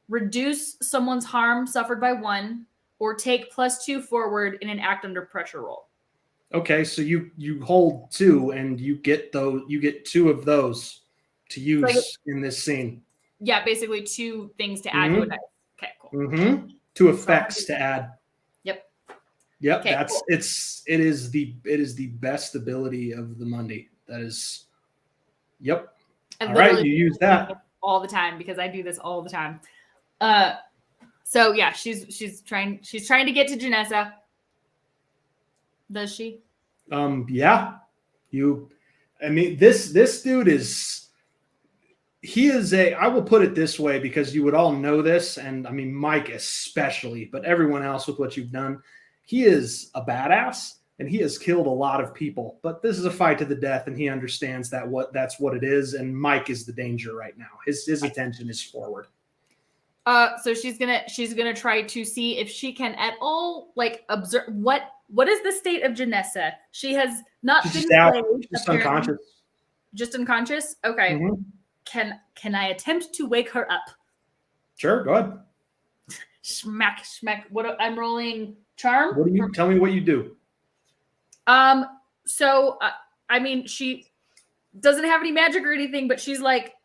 reduce someone's harm suffered by 1, or take +2 forward in an act under pressure roll. Okay, so you hold 2, and you get 2 of those to use in this scene. Yeah, basically 2 things to add to a dice. Okay, cool. Mm-hmm. 2 effects to add. Yep, Okay, that's cool. it is the best ability of the Monday. That is. Yep. I All right, literally you use that. all the time because I do this all the time. So yeah, she's trying to get to Janessa. Does she? Yeah. I mean, this dude I will put it this way because you would all know this, and I mean Mike especially, but everyone else with what you've done, he is a badass and he has killed a lot of people. But this is a fight to the death, and he understands that's what it is. And Mike is the danger right now. His attention is forward. So she's gonna try to see if she can at all like observe what is the state of Janessa? She has not She's been just out. played, She's just apparently. unconscious. Just unconscious? Okay. Mhm. Can I attempt to wake her up? Sure, go ahead. Smack. What I'm rolling charm? What do you tell me what you do? So I mean, she doesn't have any magic or anything, but she's like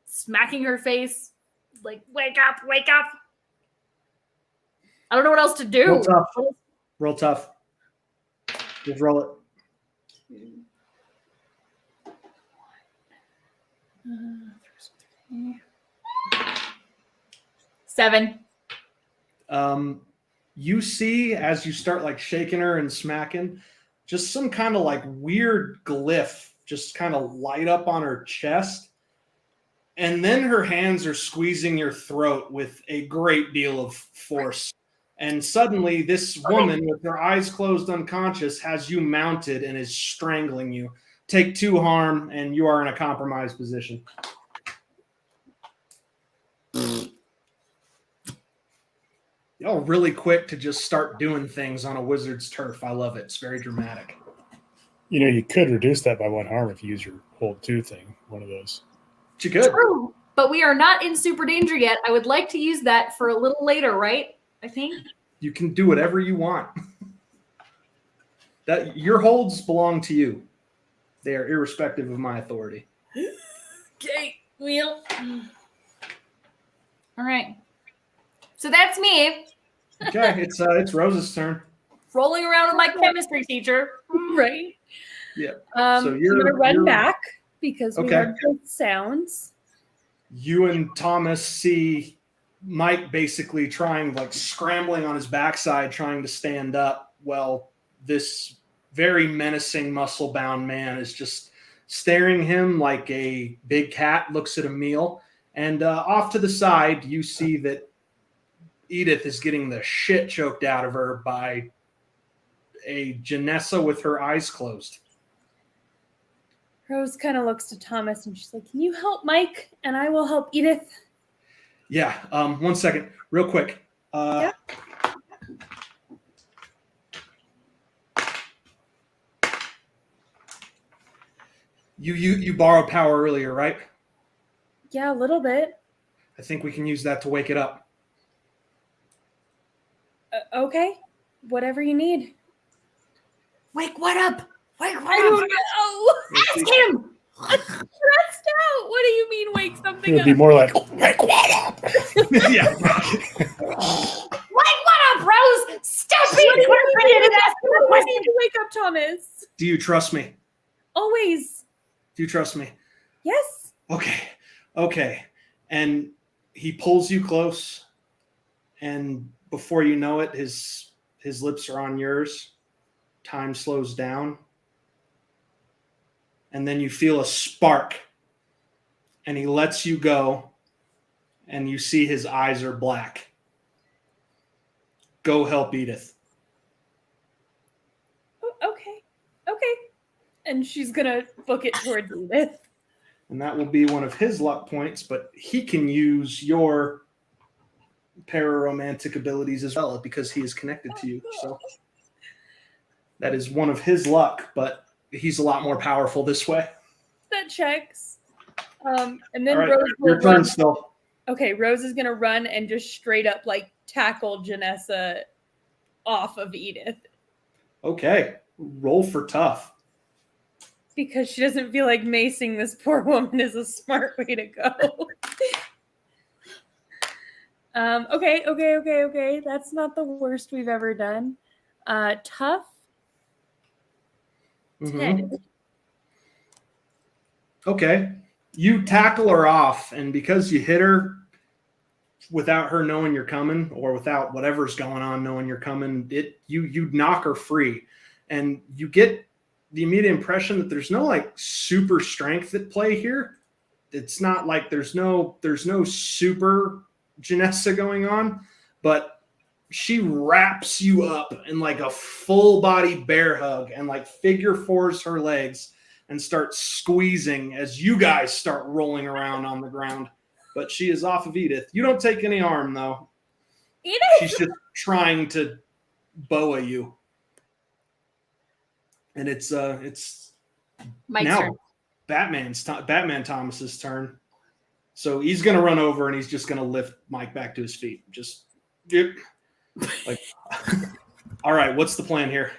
smacking her face, like, wake up. I don't know what else to do. Roll tough. Just roll it. 7. You see as you start like shaking her and smacking, just some kind of like weird glyph just kind of light up on her chest. And then her hands are squeezing your throat with a great deal of force. And suddenly this woman with her eyes closed unconscious has you mounted and is strangling you. Take 2 harm and you are in a compromised position. Y'all really quick to just start doing things on a wizard's turf. I love it. It's very dramatic. You know, you could reduce that by 1 harm if you use your hold 2 thing, one of those. She could. True, but we are not in super danger yet. I would like to use that for a little later, right? I think. You can do whatever you want. That your holds belong to you. They are irrespective of my authority. Okay, wheel. All right. So that's me Okay, it's Rose's turn. rolling around with my chemistry teacher. Right. Yeah. So So I'm gonna run you're- back because we Okay. heard both sounds. You and Thomas see Mike basically scrambling on his backside, trying to stand up. Well, this very menacing, muscle-bound man is just staring him like a big cat looks at a meal. And off to the side, you see that Edith is getting the shit choked out of her by a Janessa with her eyes closed. Rose kind of looks to Thomas and she's like, "Can you help Mike? And I will help Edith." Yeah. 1 second, real quick. Yeah. You borrowed power earlier, right? Yeah, a little bit. I think we can use that to wake it up. Okay. Whatever you need. Wake what up? Wake I what don't up? know. Ask him. I'm stressed out. What do you mean wake something It'd up? be more like, wake what up? Yeah. Wake what up, Rose? Stop being What do you corporate and need? ask him a What do you question. need to wake up, Thomas? Do you trust me? Always. Do you trust me? Yes. Okay. And he pulls you close, and before you know it, his lips are on yours. Time slows down. And then you feel a spark, and he lets you go, and you see his eyes are black. Go help Edith. Oh, okay. And she's gonna book it towards Edith. And that will be one of his luck points, but he can use your pararomantic abilities as well because he is connected to you. So that is one of his luck, but he's a lot more powerful this way. That checks. And then All right, Rose will your turn run. still. Okay, Rose is gonna run and just straight up like tackle Janessa off of Edith Okay, roll for tough. because she doesn't feel like macing this poor woman is a smart way to go. Okay. That's not the worst we've ever done. Tough. Mhm. 10. Okay, you tackle her off, and because you hit her without her knowing you're coming, or without whatever's going on knowing you're coming, you knock her free, and you get the immediate impression that there's no like super strength at play here. It's not like there's no super Janessa going on, but she wraps you up in like a full body bear hug and like figure fours her legs and starts squeezing as you guys start rolling around on the ground. But she is off of Edith. You don't take any harm though. Edith. She's just trying to boa you. And it's Mike's now turn. Batman Thomas's turn. So he's gonna run over and he's just gonna lift Mike back to his feet. Just like all right, what's the plan here?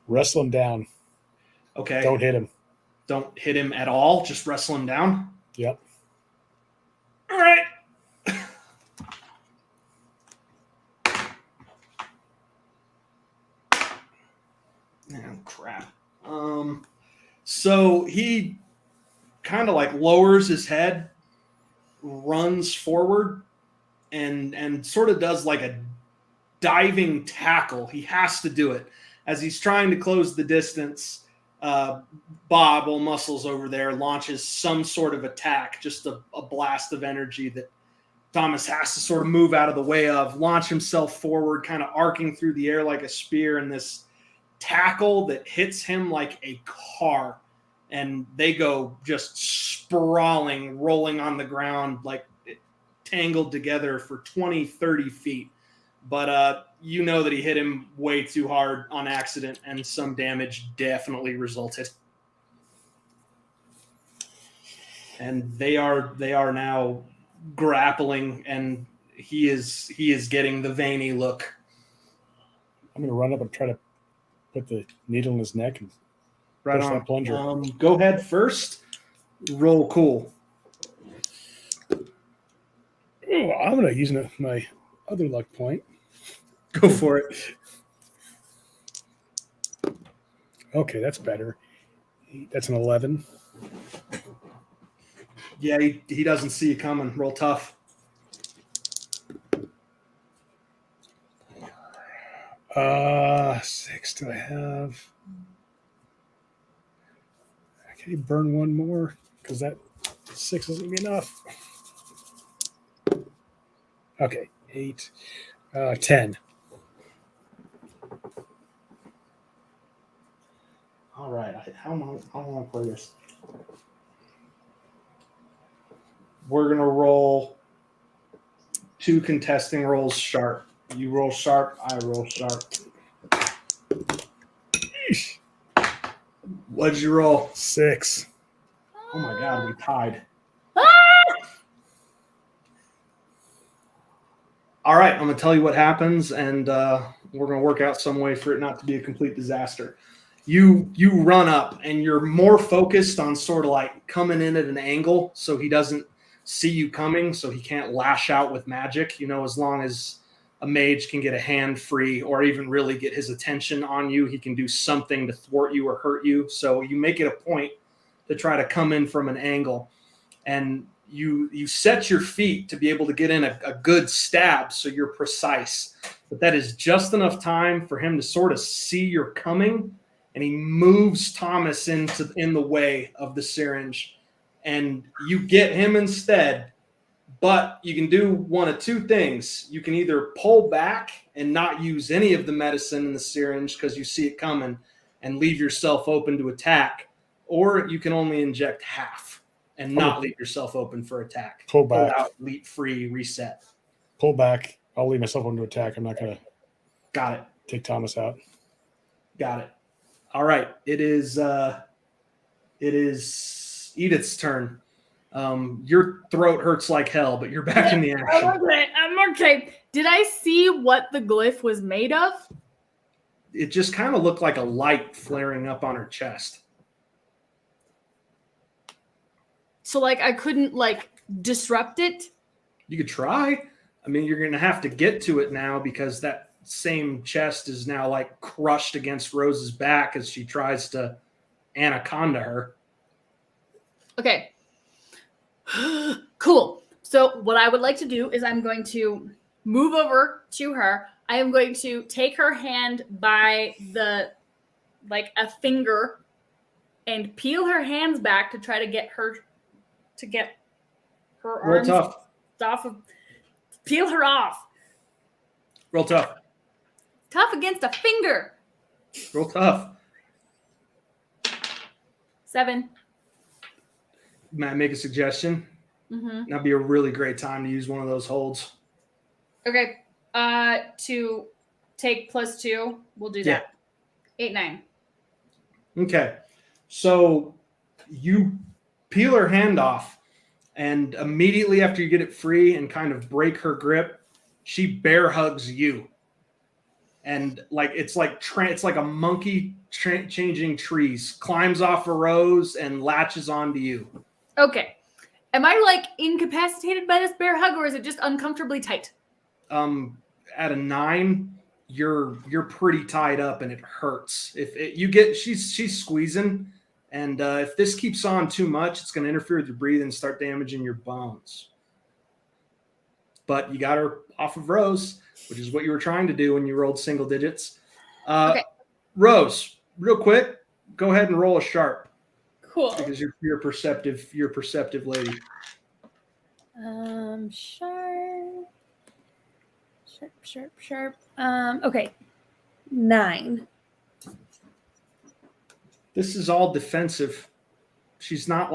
Wrestle him down. Okay. Don't hit him. Don't hit him at all, just wrestle him down. Yep. All right. Oh, crap. So he kind of like lowers his head, runs forward, and sort of does like a diving tackle. He has to do it as he's trying to close the distance. Bob, all muscles over there, launches some sort of attack, just a blast of energy that Thomas has to sort of move out of the way of, launch himself forward, kind of arcing through the air like a spear, and this tackle that hits him like a car, and they go just sprawling, rolling on the ground, like tangled together for 20, 30 feet. But you know that he hit him way too hard on accident, and some damage definitely resulted. And they are now grappling, and he is getting the veiny look. I'm going to run up and try to put the needle in his neck and Right push on. that plunger. Go ahead first. Roll cool. Oh, I'm going to use my other luck point. Go for it. Okay, that's better. That's an 11. Yeah, he doesn't see you coming. Roll tough. Six do I have? Can you burn one more? Because that 6 isn't gonna be enough. Okay, 8, 10. All right. How long to play this? We're going to roll 2 contesting rolls sharp. You roll sharp, I roll sharp. Eesh. What did you roll? 6. Oh my God, we tied. All right, I'm going to tell you what happens, and We're going to work out some way for it not to be a complete disaster. You run up, and you're more focused on sort of like coming in at an angle so he doesn't see you coming, so he can't lash out with magic. As long as a mage can get a hand free or even really get his attention on you, he can do something to thwart you or hurt you. So you make it a point to try to come in from an angle, and you set your feet to be able to get in a good stab so you're precise. But that is just enough time for him to sort of see you're coming, and he moves Thomas in the way of the syringe, and you get him instead. But you can do one of two things. You can either pull back and not use any of the medicine in the syringe because you see it coming and leave yourself open to attack, or you can only inject half and not leave yourself open for attack. Pull back. Pull out, leap free, reset. Pull back. I'll leave myself open to attack. I'm not going to Got it. take Thomas out. Got it. All right. It is Edith's turn. Your throat hurts like hell, but you're back in the action. I'm okay. Did I see what the glyph was made of? It just kind of looked like a light flaring up on her chest. So I couldn't disrupt it? You could try. I mean, you're going to have to get to it now because that same chest is now crushed against Rose's back as she tries to anaconda her. Okay. Cool. So what I would like to do is I'm going to move over to her. I am going to take her hand by a finger and peel her hands back to try to get her Roll arms tough. off of, peel her off. Roll tough. Tough against a finger. Roll tough. 7. May I make a suggestion? Mm-hmm. That'd be a really great time to use one of those holds. Okay. To take +2, we'll do that. 8, 9. Okay. So you peel her hand off, and immediately after you get it free and kind of break her grip, she bear hugs you. And it's like a monkey changing trees, climbs off a rose and latches onto you. Okay. Am I incapacitated by this bear hug, or is it just uncomfortably tight? At a 9, you're pretty tied up and it hurts. She's squeezing, and if this keeps on too much, it's going to interfere with your breathing and start damaging your bones. But you got her off of Rose, which is what you were trying to do when you rolled single digits. Okay. Rose, real quick, go ahead and roll a sharp. Cool. Because you're a perceptive lady. Sharp. Okay. 9. This is all defensive. She's not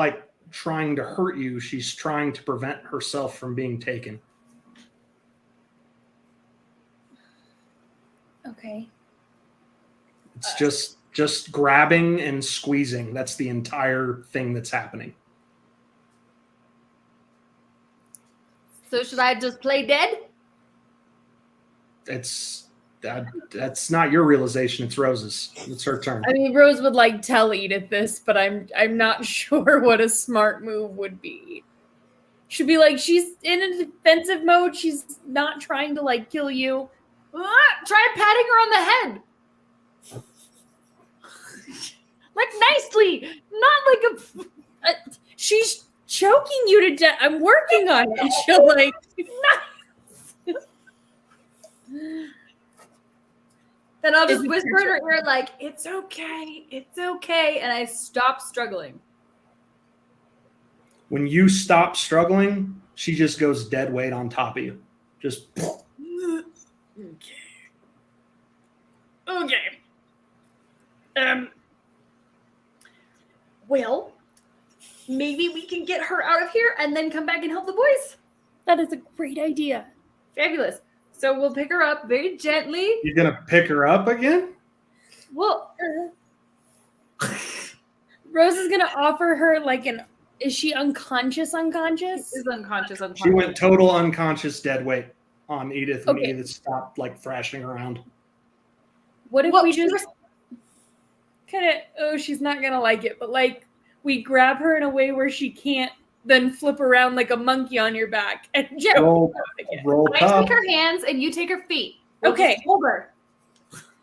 trying to hurt you. She's trying to prevent herself from being taken. Okay. It's just grabbing and squeezing. That's the entire thing that's happening. So should I just play dead? That's not your realization. It's Rose's. It's her turn. I mean, Rose would tell Edith this, but I'm not sure what a smart move would be. She'd be she's in a defensive mode. She's not trying to kill you. Try patting her on the head. Nicely, not she's choking you to death. I'm working on it. And she'll Then I'll just whisper in her ear it's okay, and I stop struggling. When you stop struggling, she just goes dead weight on top of you. Just Okay. Well, maybe we can get her out of here and then come back and help the boys. That is a great idea. Fabulous. So we'll pick her up very gently. You're gonna pick her up again? Well, Rose is gonna offer her is she unconscious? Is unconscious. She went total unconscious dead weight on Edith when Okay. Edith stopped thrashing around. What if Well, we just kind of, oh, she's not going to like it, but like we grab her in a way where she can't then flip around like a monkey on your back and jump Roll, again. roll I tough. take her hands and you take her feet. We'll Okay. just hold her.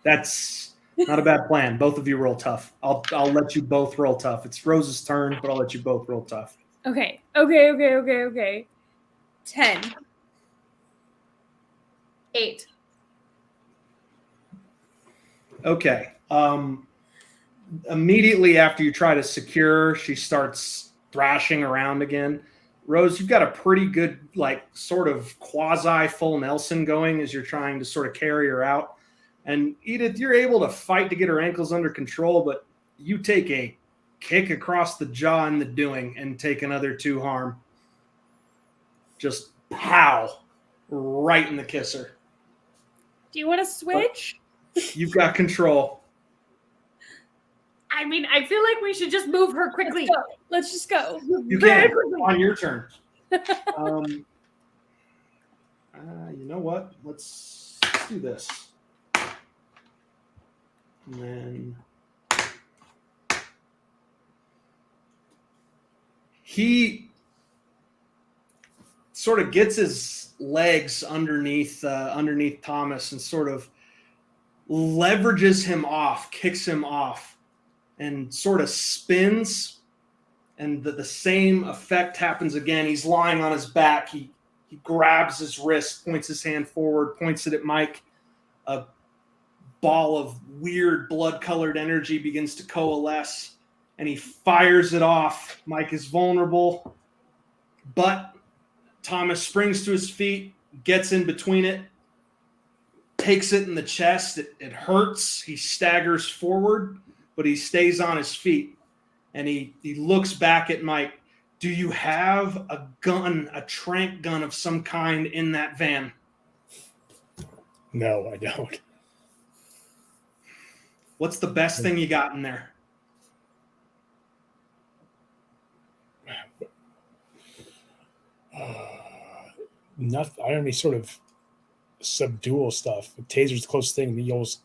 That's not a bad plan. Both of you roll tough. I'll let you both roll tough. It's Rose's turn, but I'll let you both roll tough. Okay. 10. 8. Okay. Immediately after you try to secure her, she starts thrashing around again. Rose, you've got a pretty good, like, sort of quasi full Nelson going as you're trying to sort of carry her out. And Edith, you're able to fight to get her ankles under control, but you take a kick across the jaw in the doing and take another 2 harm. Just pow, right in the kisser. Do you want to switch? You've got control. I mean, I feel like we should just move her quickly. Let's just go. You Very can quickly. on your turn. You know what? Let's do this. And then he sort of gets his legs underneath Thomas and sort of leverages him off, kicks him off, and sort of spins. And the same effect happens again. He's lying on his back. He grabs his wrist, points his hand forward, points it at Mike. A ball of weird blood-colored energy begins to coalesce, and he fires it off. Mike is vulnerable, but Thomas springs to his feet, gets in between it, takes it in the chest. It hurts. He staggers forward, but he stays on his feet, and he looks back at Mike. Do you have a gun, a tranq gun of some kind in that van? No, I don't. What's the best thing you got in there? Nothing. I don't have any sort of subdual stuff. Taser's the closest thing. He almost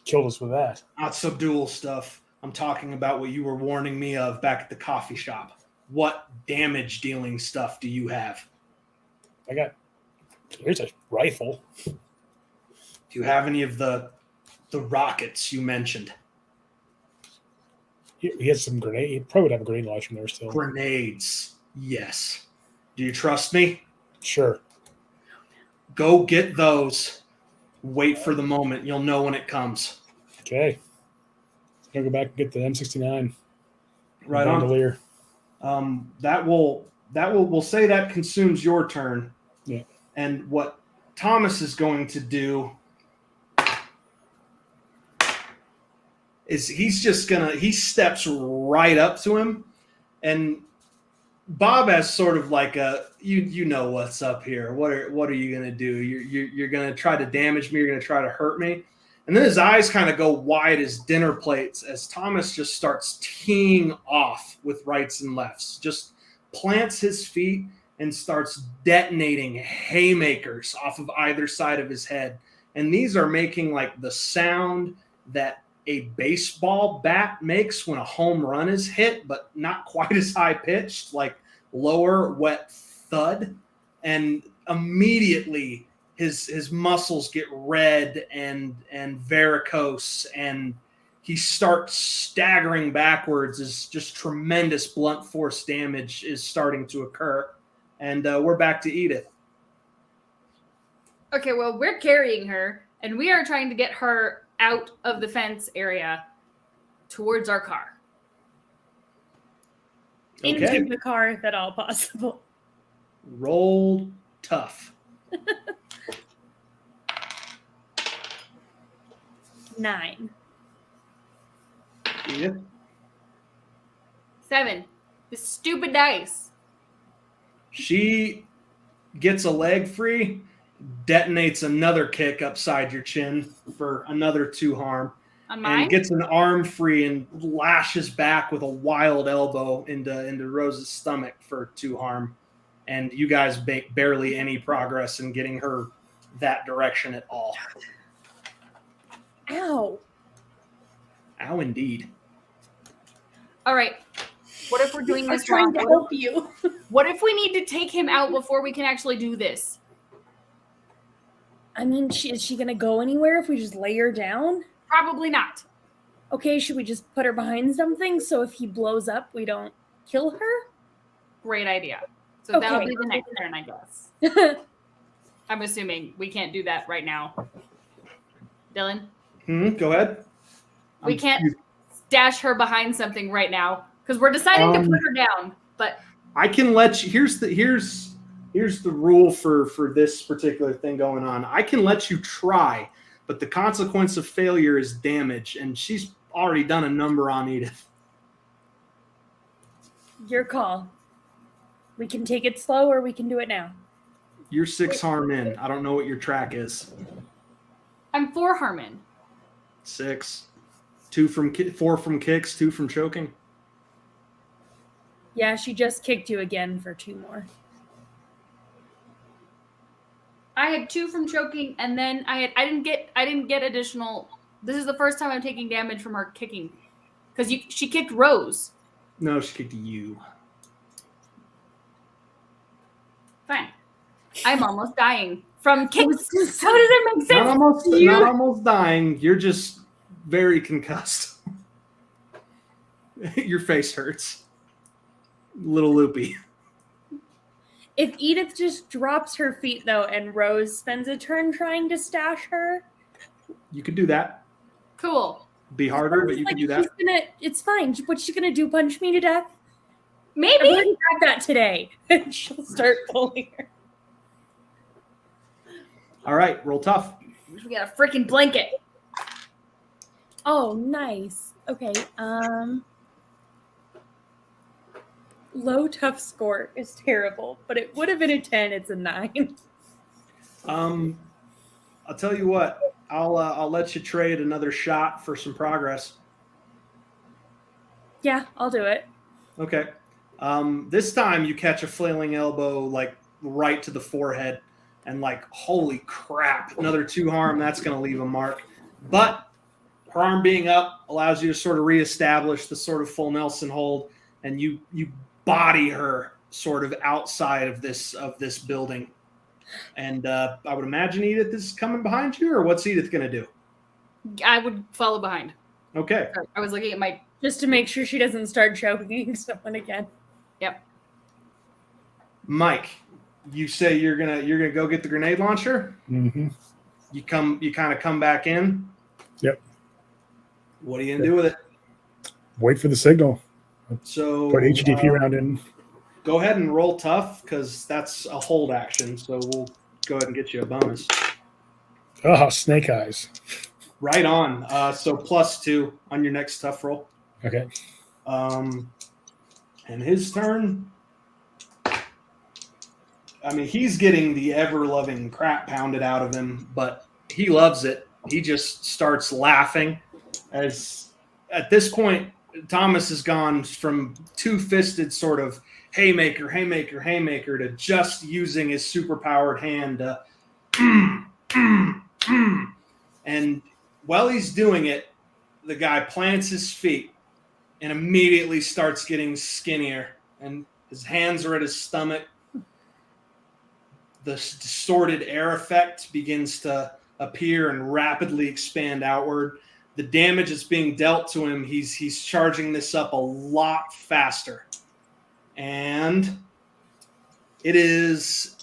killed us with that. Not subdual stuff. I'm talking about what you were warning me of back at the coffee shop. What damage dealing stuff do you have? Here's a rifle. Do you have any of the rockets you mentioned? He has some grenade. He probably would have a grenade launcher in there still. Grenades. Yes. Do you trust me? Sure. Go get those. Wait for the moment. You'll know when it comes. Okay. Gonna go back and get the M69. Right on. Bandolier. We'll say that consumes your turn. Yeah. And what Thomas is going to do is he steps right up to him, and Bob has sort of like a you know what's up here. What are you gonna do? You're gonna try to damage me. You're gonna try to hurt me. And then his eyes kind of go wide as dinner plates as Thomas just starts teeing off with rights and lefts. Just plants his feet and starts detonating haymakers off of either side of his head. And these are making like the sound that a baseball bat makes when a home run is hit, but not quite as high pitched, like lower wet thud. And immediately his muscles get red and varicose, and he starts staggering backwards as just tremendous blunt force damage is starting to occur. And we're back to Edith. Okay, well, we're carrying her, and we are trying to get her out of the fence area towards our car. Okay. Into the car, if at all possible. Roll tough. 9. Edith. 7. The stupid dice. She gets a leg free, detonates another kick upside your chin for another 2 harm, On mine? and gets an arm free and lashes back with a wild elbow into Rose's stomach for 2 harm. And you guys make barely any progress in getting her that direction at all. Ow. Ow, indeed. All right. What if we're doing I was this trying wrong? to help you. What if we need to take him out before we can actually do this? I mean, is she going to go anywhere if we just lay her down? Probably not. Okay, should we just put her behind something so if he blows up, we don't kill her? Great idea. So that'll Okay. be the next turn, I guess. I'm assuming we can't do that right now. Dylan? Go ahead. We can't stash her behind something right now because we're deciding to put her down. But I can let you. Here's the rule for this particular thing going on. I can let you try, but the consequence of failure is damage, and she's already done a number on Edith. Your call. We can take it slow or we can do it now. You're 6 harm in. I don't know what your track is. I'm 4 Harmon. 6, 4 from kicks, 2 from choking. Yeah, she just kicked you again for 2 more. I had 2 from choking, and then I didn't get additional. This is the first time I'm taking damage from her kicking, because she kicked Rose. No, she kicked you. Fine. I'm almost dying from kicks. How does it make sense? Not almost dying. You're just very concussed. Your face hurts. A little loopy. If Edith just drops her feet, though, and Rose spends a turn trying to stash her, You could do that. Cool. Be harder, but you could do that. It's fine. What's she gonna do? Punch me to death? Maybe. I already had that today. And she'll start pulling her. All right, roll tough. We got a freaking blanket. Oh, nice. Okay. Low tough score is terrible, but it would have been a 10. It's a 9. I'll tell you what. I'll let you trade another shot for some progress. Yeah, I'll do it. Okay. This time you catch a flailing elbow like right to the forehead, and like, holy crap, another 2 harm. That's going to leave a mark. But her arm being up allows you to sort of reestablish the sort of full Nelson hold, and you body her sort of outside of this building. And I would imagine Edith is coming behind you, or what's Edith going to do? I would follow behind. Okay. I was looking at my. Just to make sure she doesn't start choking someone again. Yep. Mike, you say you're gonna go get the grenade launcher. Mm-hmm. You kind of come back in. Yep. What are you gonna do with it? Wait for the signal. So Put HDP round in. Go ahead and roll tough because that's a hold action. So we'll go ahead and get you a bonus. Oh, snake eyes. Right on. So +2 on your next tough roll. Okay. And his turn. I mean, he's getting the ever-loving crap pounded out of him, but he loves it. He just starts laughing. As at this point, Thomas has gone from 2-fisted sort of haymaker to just using his superpowered hand to and while he's doing it, the guy plants his feet and immediately starts getting skinnier, and his hands are at his stomach. The distorted air effect begins to appear and rapidly expand outward. The damage that's being dealt to him, he's charging this up a lot faster. And it is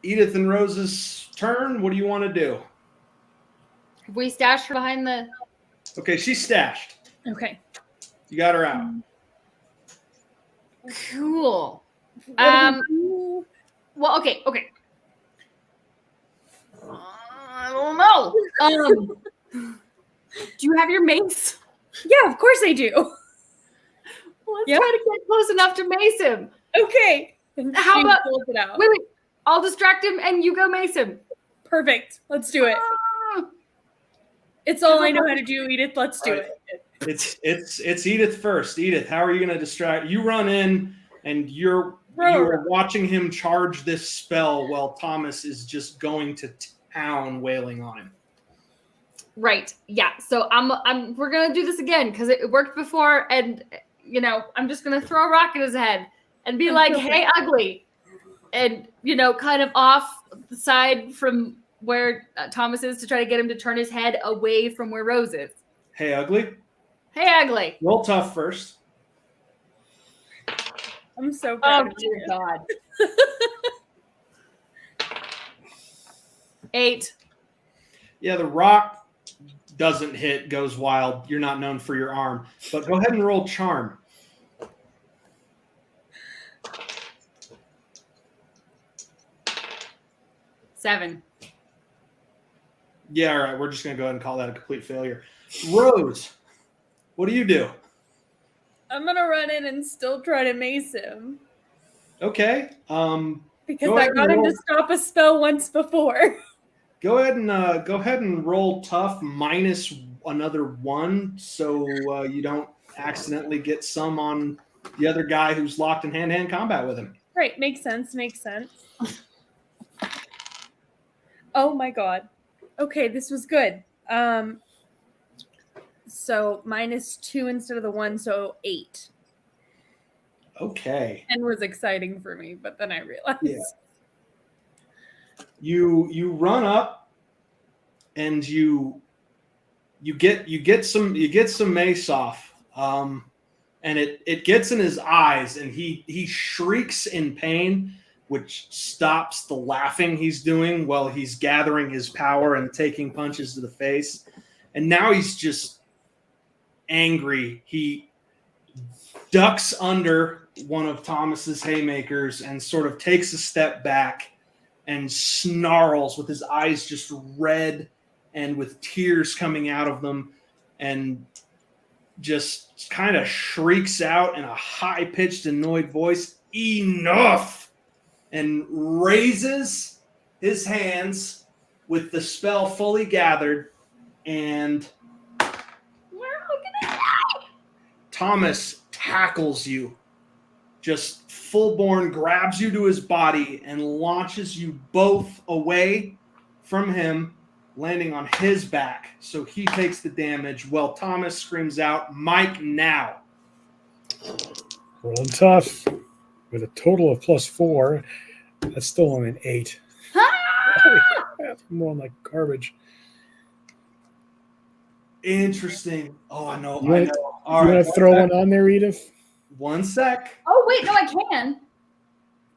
Edith and Rose's turn. What do you want to do? We stashed her behind the. Okay, she's stashed. Okay. You got her out. Cool. What Well, okay. I don't know. Do you have your mace? Yeah, of course I do. Let's Yep. try to get close enough to mace him. Okay. And How she about- pulls it out. Wait. I'll distract him and you go mace him. Perfect. Let's do it. Ah. It's all I know how to do, Edith. Let's do Right. it. It's Edith first. Edith, how are you going to distract? You run in and you're watching him charge this spell while Thomas is just going to town wailing on him. Right. Yeah. So we're going to do this again because it worked before. And, I'm just going to throw a rock at his head and be like, hey, ugly. And, kind of off the side from where Thomas is to try to get him to turn his head away from where Rose is. Hey, ugly. Hey, ugly. Roll tough first. I'm so proud of you. God. 8. Yeah, the rock doesn't hit, goes wild. You're not known for your arm. But go ahead and roll charm. 7. Yeah, all right. We're just going to go ahead and call that a complete failure. Rose, what do you do? I'm gonna run in and still try to mace him. Okay. Because Go I ahead got and him roll. to stop a spell once before. Go ahead and roll tough minus another 1, so you don't accidentally get some on the other guy who's locked in hand-to-hand combat with him. Right, makes sense. Oh my god. Okay, this was good. So -2 instead of the 1, so 8. Okay. And was exciting for me, but then I realized. Yeah. You run up and you get some mace off, and it gets in his eyes, and he shrieks in pain, which stops the laughing he's doing while he's gathering his power and taking punches to the face. And now he's just angry. He ducks under one of Thomas's haymakers and sort of takes a step back and snarls with his eyes just red and with tears coming out of them, and just kind of shrieks out in a high-pitched, annoyed voice, "Enough!" and raises his hands with the spell fully gathered, and Thomas tackles you, just full-born grabs you to his body and launches you both away from him, landing on his back. So he takes the damage while Thomas screams out, "Mike, now." Rolling tough with a total of +4. That's still only an 8. Holy crap, I'm rolling like garbage. Interesting. Oh, I know. You wanna- All you right. want to throw one on there, Edith? 1 sec. Oh, wait, no, I can.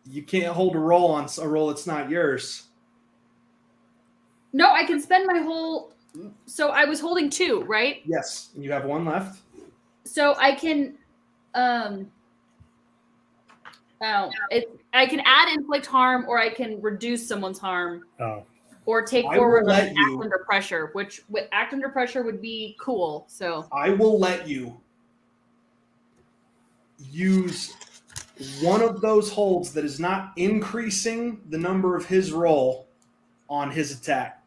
You can't hold a roll on a roll that's not yours. No, I can spend my whole. So I was holding 2, right? Yes. And you have 1 left. So I can. I can add inflict harm, or I can reduce someone's harm, Oh, or take I forward will let act you- under pressure, which with act under pressure would be cool. So I will let you use one of those holds that is not increasing the number of his roll on his attack.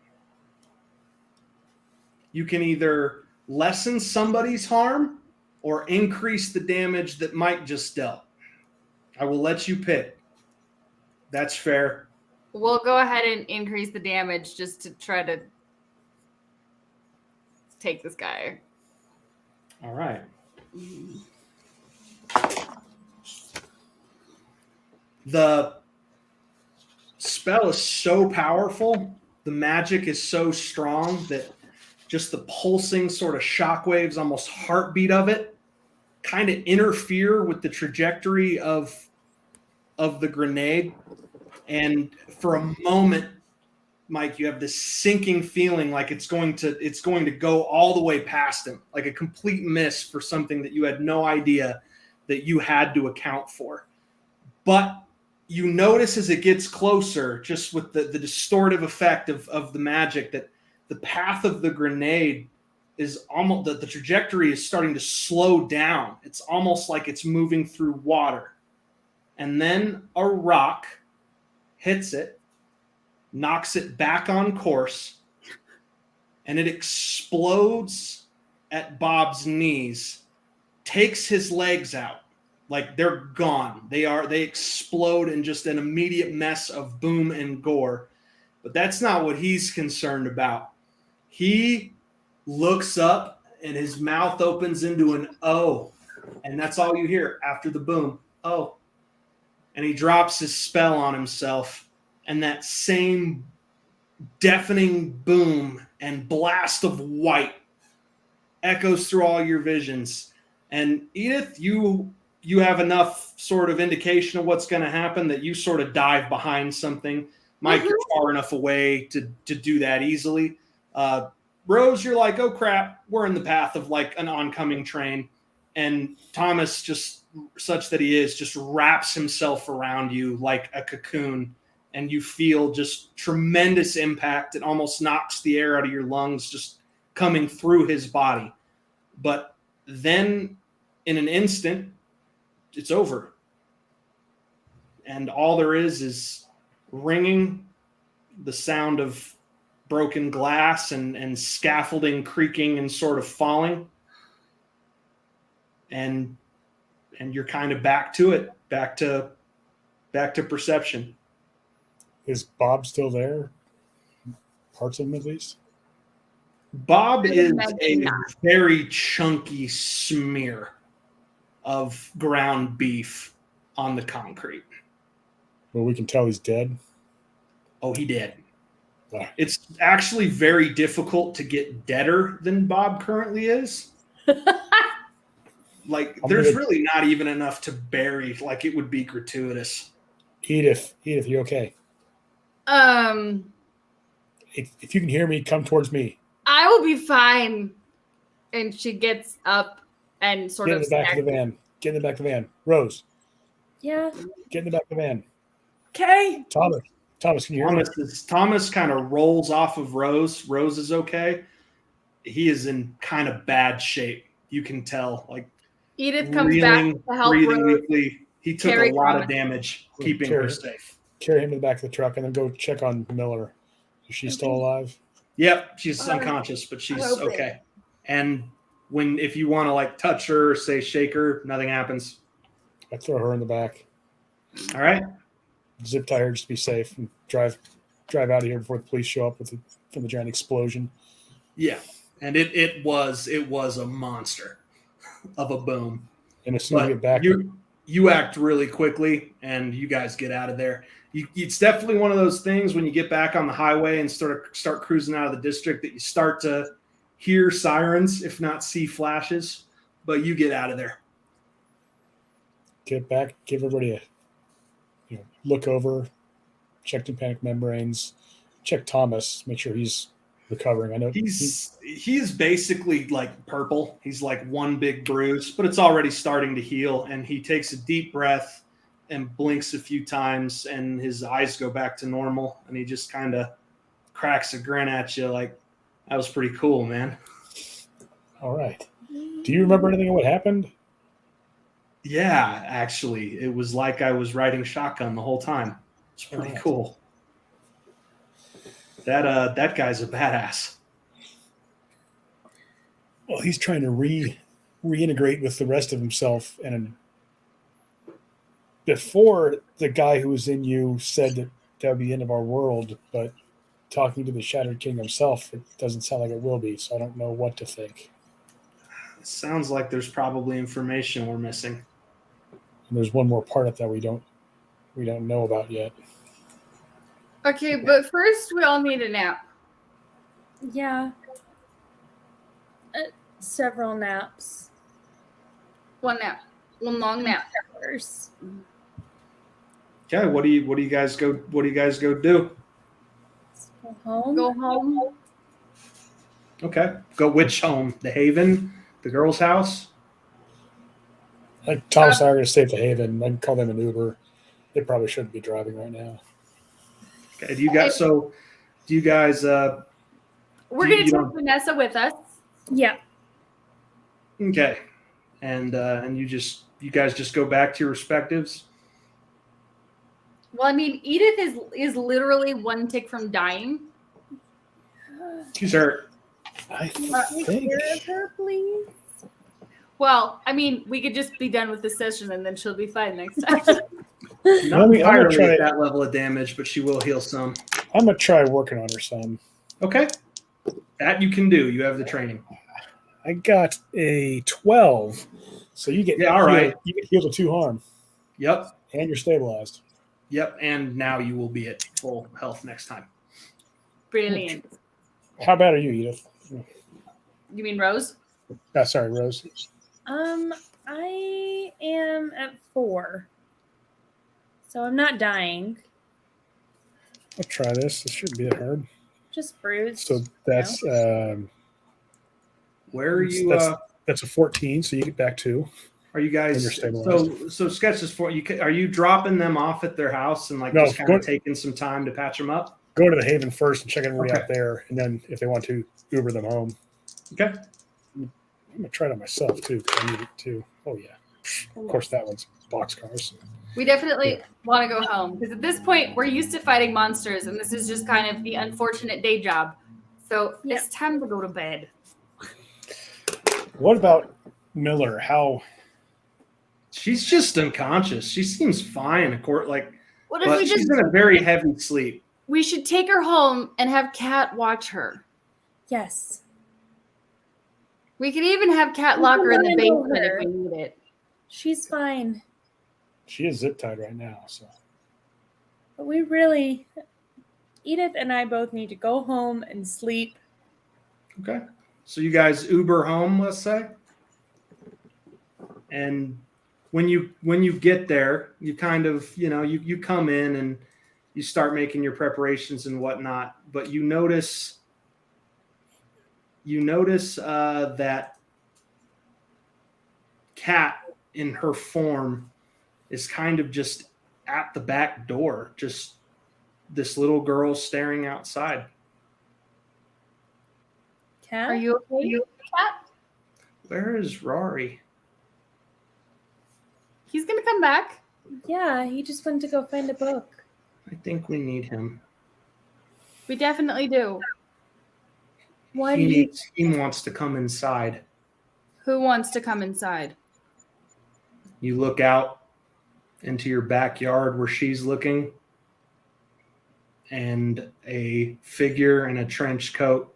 You can either lessen somebody's harm or increase the damage that Mike just dealt. I will let you pick. That's fair. we'll go ahead and increase the damage just to try to take this guy. All right. The spell is so powerful, the magic is so strong that just the pulsing sort of shockwaves, almost heartbeat of it, kind of interfere with the trajectory of the grenade. And for a moment, Mike, you have this sinking feeling like it's going to go all the way past him, like a complete miss for something that you had no idea that you had to account for. But you notice as it gets closer, just with the distortive effect of the magic, that the path of the grenade is almost, the trajectory is starting to slow down. It's almost like it's moving through water. And then a rock hits it, knocks it back on course, and it explodes at Bob's knees, takes his legs out. Like they're gone. They explode in just an immediate mess of boom and gore. But that's not what he's concerned about. He looks up, and his mouth opens into an O, and that's all you hear after the boom. Oh. And he drops his spell on himself, and that same deafening boom and blast of white echoes through all your visions. And Edith, you have enough sort of indication of what's going to happen that you sort of dive behind something. Mike, you're far enough away to do that easily. Rose, you're like, oh crap, we're in the path of like an oncoming train. And Thomas, just such that he is, just wraps himself around you like a cocoon. And you feel just tremendous impact. It almost knocks the air out of your lungs just coming through his body. But then in an instant, it's over. And all there is ringing, the sound of broken glass and scaffolding creaking and sort of falling. And you're kind of back to it, back to perception. Is Bob still there? Parts of him, at least? Bob is a very chunky smear of ground beef on the concrete. Well, we can tell he's dead. Oh, he did. Wow. It's actually very difficult to get deader than Bob currently is. Like, there's really not even enough to bury. Like, it would be gratuitous. Edith, you okay? If you can hear me, come towards me. I will be fine. And she gets up and sort Get of in the back of the van. Get in the back of the van. Rose, Yeah. get in the back of the van. Okay. Thomas, can you hear me? Thomas kind of rolls off of Rose. Rose is okay. He is in kind of bad shape. You can tell. Like, Edith comes back to help breathing Rose. weakly. He took a lot of damage keeping her safe. Carry him to the back of the truck and then go check on Miller. Is she still alive? Yep, she's unconscious, but she's okay. And if you want to like touch her or say shake her, nothing happens. I throw her in the back. All right. Zip tie her just to be safe and drive out of here before the police show up from the giant explosion. Yeah, and it was a monster of a boom. And as soon as we get back, you act really quickly, and you guys get out of there. It's definitely one of those things when you get back on the highway and start cruising out of the district that you start to hear sirens, if not see flashes, but you get out of there. Get back, give everybody a look over, check the panic membranes, check Thomas, make sure he's recovering. I know he's basically like purple. He's like one big bruise, but it's already starting to heal. And he takes a deep breath and blinks a few times, and his eyes go back to normal. And he just kind of cracks a grin at you, like, that was pretty cool, man. All right. Do you remember anything of what happened? Yeah, actually, it was like I was riding shotgun the whole time. It's pretty cool. That guy's a badass. Well, he's trying to reintegrate with the rest of himself, and before the guy who was in you said that would be the end of our world, but talking to the Shattered King himself, it doesn't sound like it will be, so I don't know what to think. It sounds like there's probably information we're missing. And there's one more part of that we don't know about yet. Okay, but first we all need a nap. Yeah. Several naps. One nap. One long nap. Hours. Okay, what do you guys go do? Go home. Go home. Okay. Go which home? The Haven? The girl's house? Like Thomas and I are going to stay at the Haven. I can call them an Uber. They probably shouldn't be driving right now. Okay. Do you guys we're going to take Vanessa with us. Yeah. okay. And you guys just go back to your respectives? Well, I mean, Edith is literally one tick from dying. She's hurt. I Take think. care of her, please. Well, I mean, we could just be done with this session and then she'll be fine next time. Not I'm gonna entirely try- at that level of damage, but she will heal some. I'm going to try working on her some. Okay. That you can do. You have the training. I got a 12. So you get all right. You get healed with 2 harm. Yep. And you're stabilized. Yep. And now you will be at full health next time. Brilliant. How bad are you, Edith? You mean Rose? Sorry, Rose. I am at 4. So I'm not dying. I'll try this. This shouldn't be that hard. Just bruised. So that's where are you? That's a 14. So you get back 2. Are you guys? So sketch this for you. Are you dropping them off at their house and just kind of taking some time to patch them up? Go to the Haven first and check everybody out there, and then if they want to, Uber them home. Okay. I'm gonna try it on myself too because I need it too. Oh yeah. Of course, that one's boxcars. We definitely want to go home because at this point we're used to fighting monsters, and this is just kind of the unfortunate day job. So it's time to go to bed. What about Miller? How? She's just unconscious. She seems fine. What if we she's in a very heavy sleep. We should take her home and have Kat watch her. Yes. We could even have Kat lock her in the basement if we need it. She's fine. She is zip tied right now, so. But we really, Edith and I both need to go home and sleep. Okay. So you guys Uber home, let's say. And when you get there, you kind of, you come in and you start making your preparations and whatnot, but you notice that Kat in her form is kind of just at the back door, just this little girl staring outside. Kat? Are you okay, Kat? Where is Rory? He's going to come back. Yeah, he just went to go find a book. I think we need him. We definitely do. He wants to come inside. Who wants to come inside? You look out into your backyard where she's looking, and a figure in a trench coat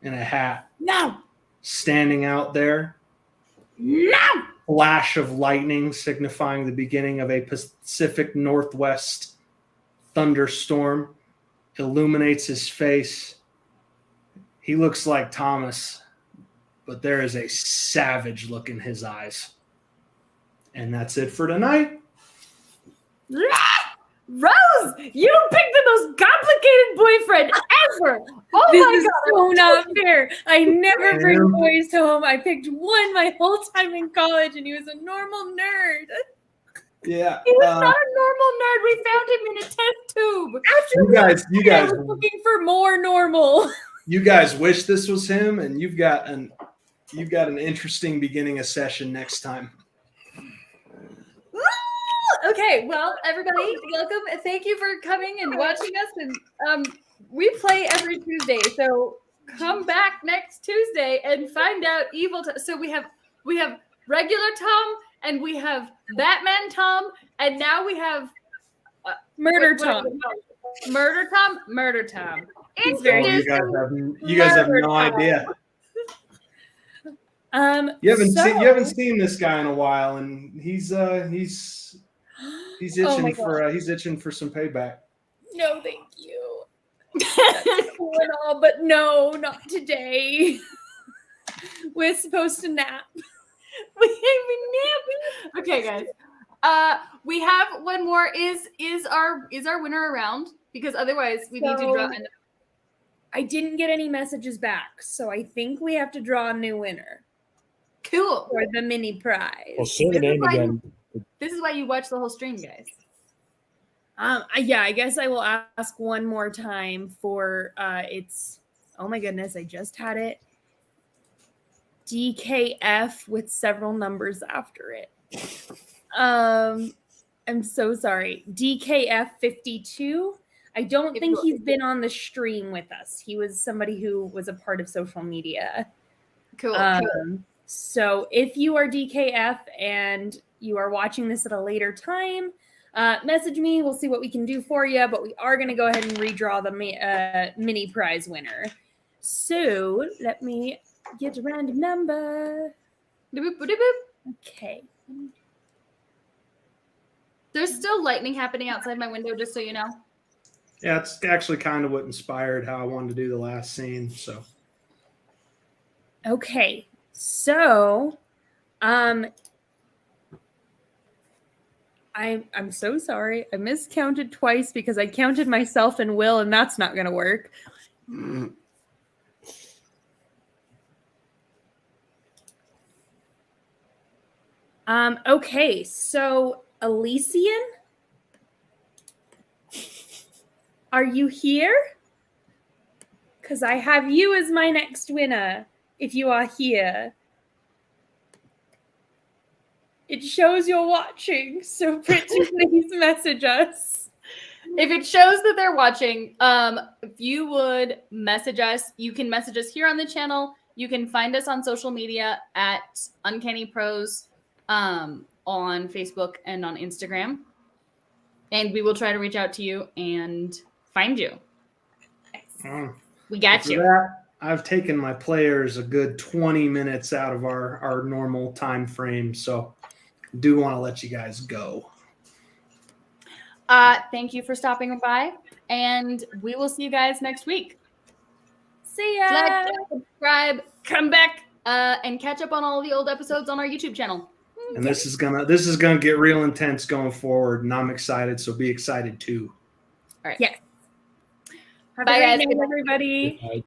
and a hat. No! Standing out there. No! Flash of lightning signifying the beginning of a Pacific Northwest thunderstorm illuminates his face. He looks like Thomas, but there is a savage look in his eyes. And that's it for tonight. Rose, you picked the most complicated boyfriend ever. Oh This my is God. so not fair. I never bring boys home. I picked one my whole time in college, and he was a normal nerd. Yeah. He was not a normal nerd. We found him in a test tube. You guys I was looking for more normal. You guys wish this was him, and you've got an interesting beginning of session next time. Okay, well, everybody, welcome. Thank you for coming and watching us. And we play every Tuesday, so come back next Tuesday and find out evil. So we have regular Tom, and we have Batman Tom, and now we have Murder Tom. Murder Tom. Murder Tom. He's very you guys have no idea. You haven't seen this guy in a while, and he's itching he's itching for some payback. No, thank you. That's cool and all, but no, not today. We're supposed to nap. We nap. Okay, guys. We have one more. Is our winner around? Because otherwise we need to draw. I didn't get any messages back, so I think we have to draw a new winner. Cool. For the mini prize. Well, say the name again. This is why you watch the whole stream, guys. Yeah, I guess I will ask one more time for it's. Oh my goodness, I just had it. DKF with several numbers after it. I'm so sorry. DKF 52. I don't think he's been on the stream with us. He was somebody who was a part of social media. Cool. So if you are DKF and you are watching this at a later time, message me. We'll see what we can do for you. But we are going to go ahead and redraw the mini prize winner. So let me get a random number. Boop, boop, boop, boop. Okay. There's still lightning happening outside my window, just so you know. Yeah, it's actually kind of what inspired how I wanted to do the last scene. So Okay. So, I'm so sorry. I miscounted twice because I counted myself and Will, and that's not gonna work. Okay, so Elysian, are you here? Because I have you as my next winner, if you are here. It shows you're watching, so pretty please message us. If it shows that they're watching, if you would message us, you can message us here on the channel. You can find us on social media at Uncanny Pros on Facebook and on Instagram. And we will try to reach out to you and find you. We got for you. that, I've taken my players a good 20 minutes out of our normal time frame, so do want to let you guys go. Thank you for stopping by, and we will see you guys next week. See ya. Like, subscribe, come back, and catch up on all the old episodes on our YouTube channel. And this is gonna get real intense going forward, and I'm excited, so be excited too. All right. Yes. Have Bye, a great guys. night, everybody. Good night.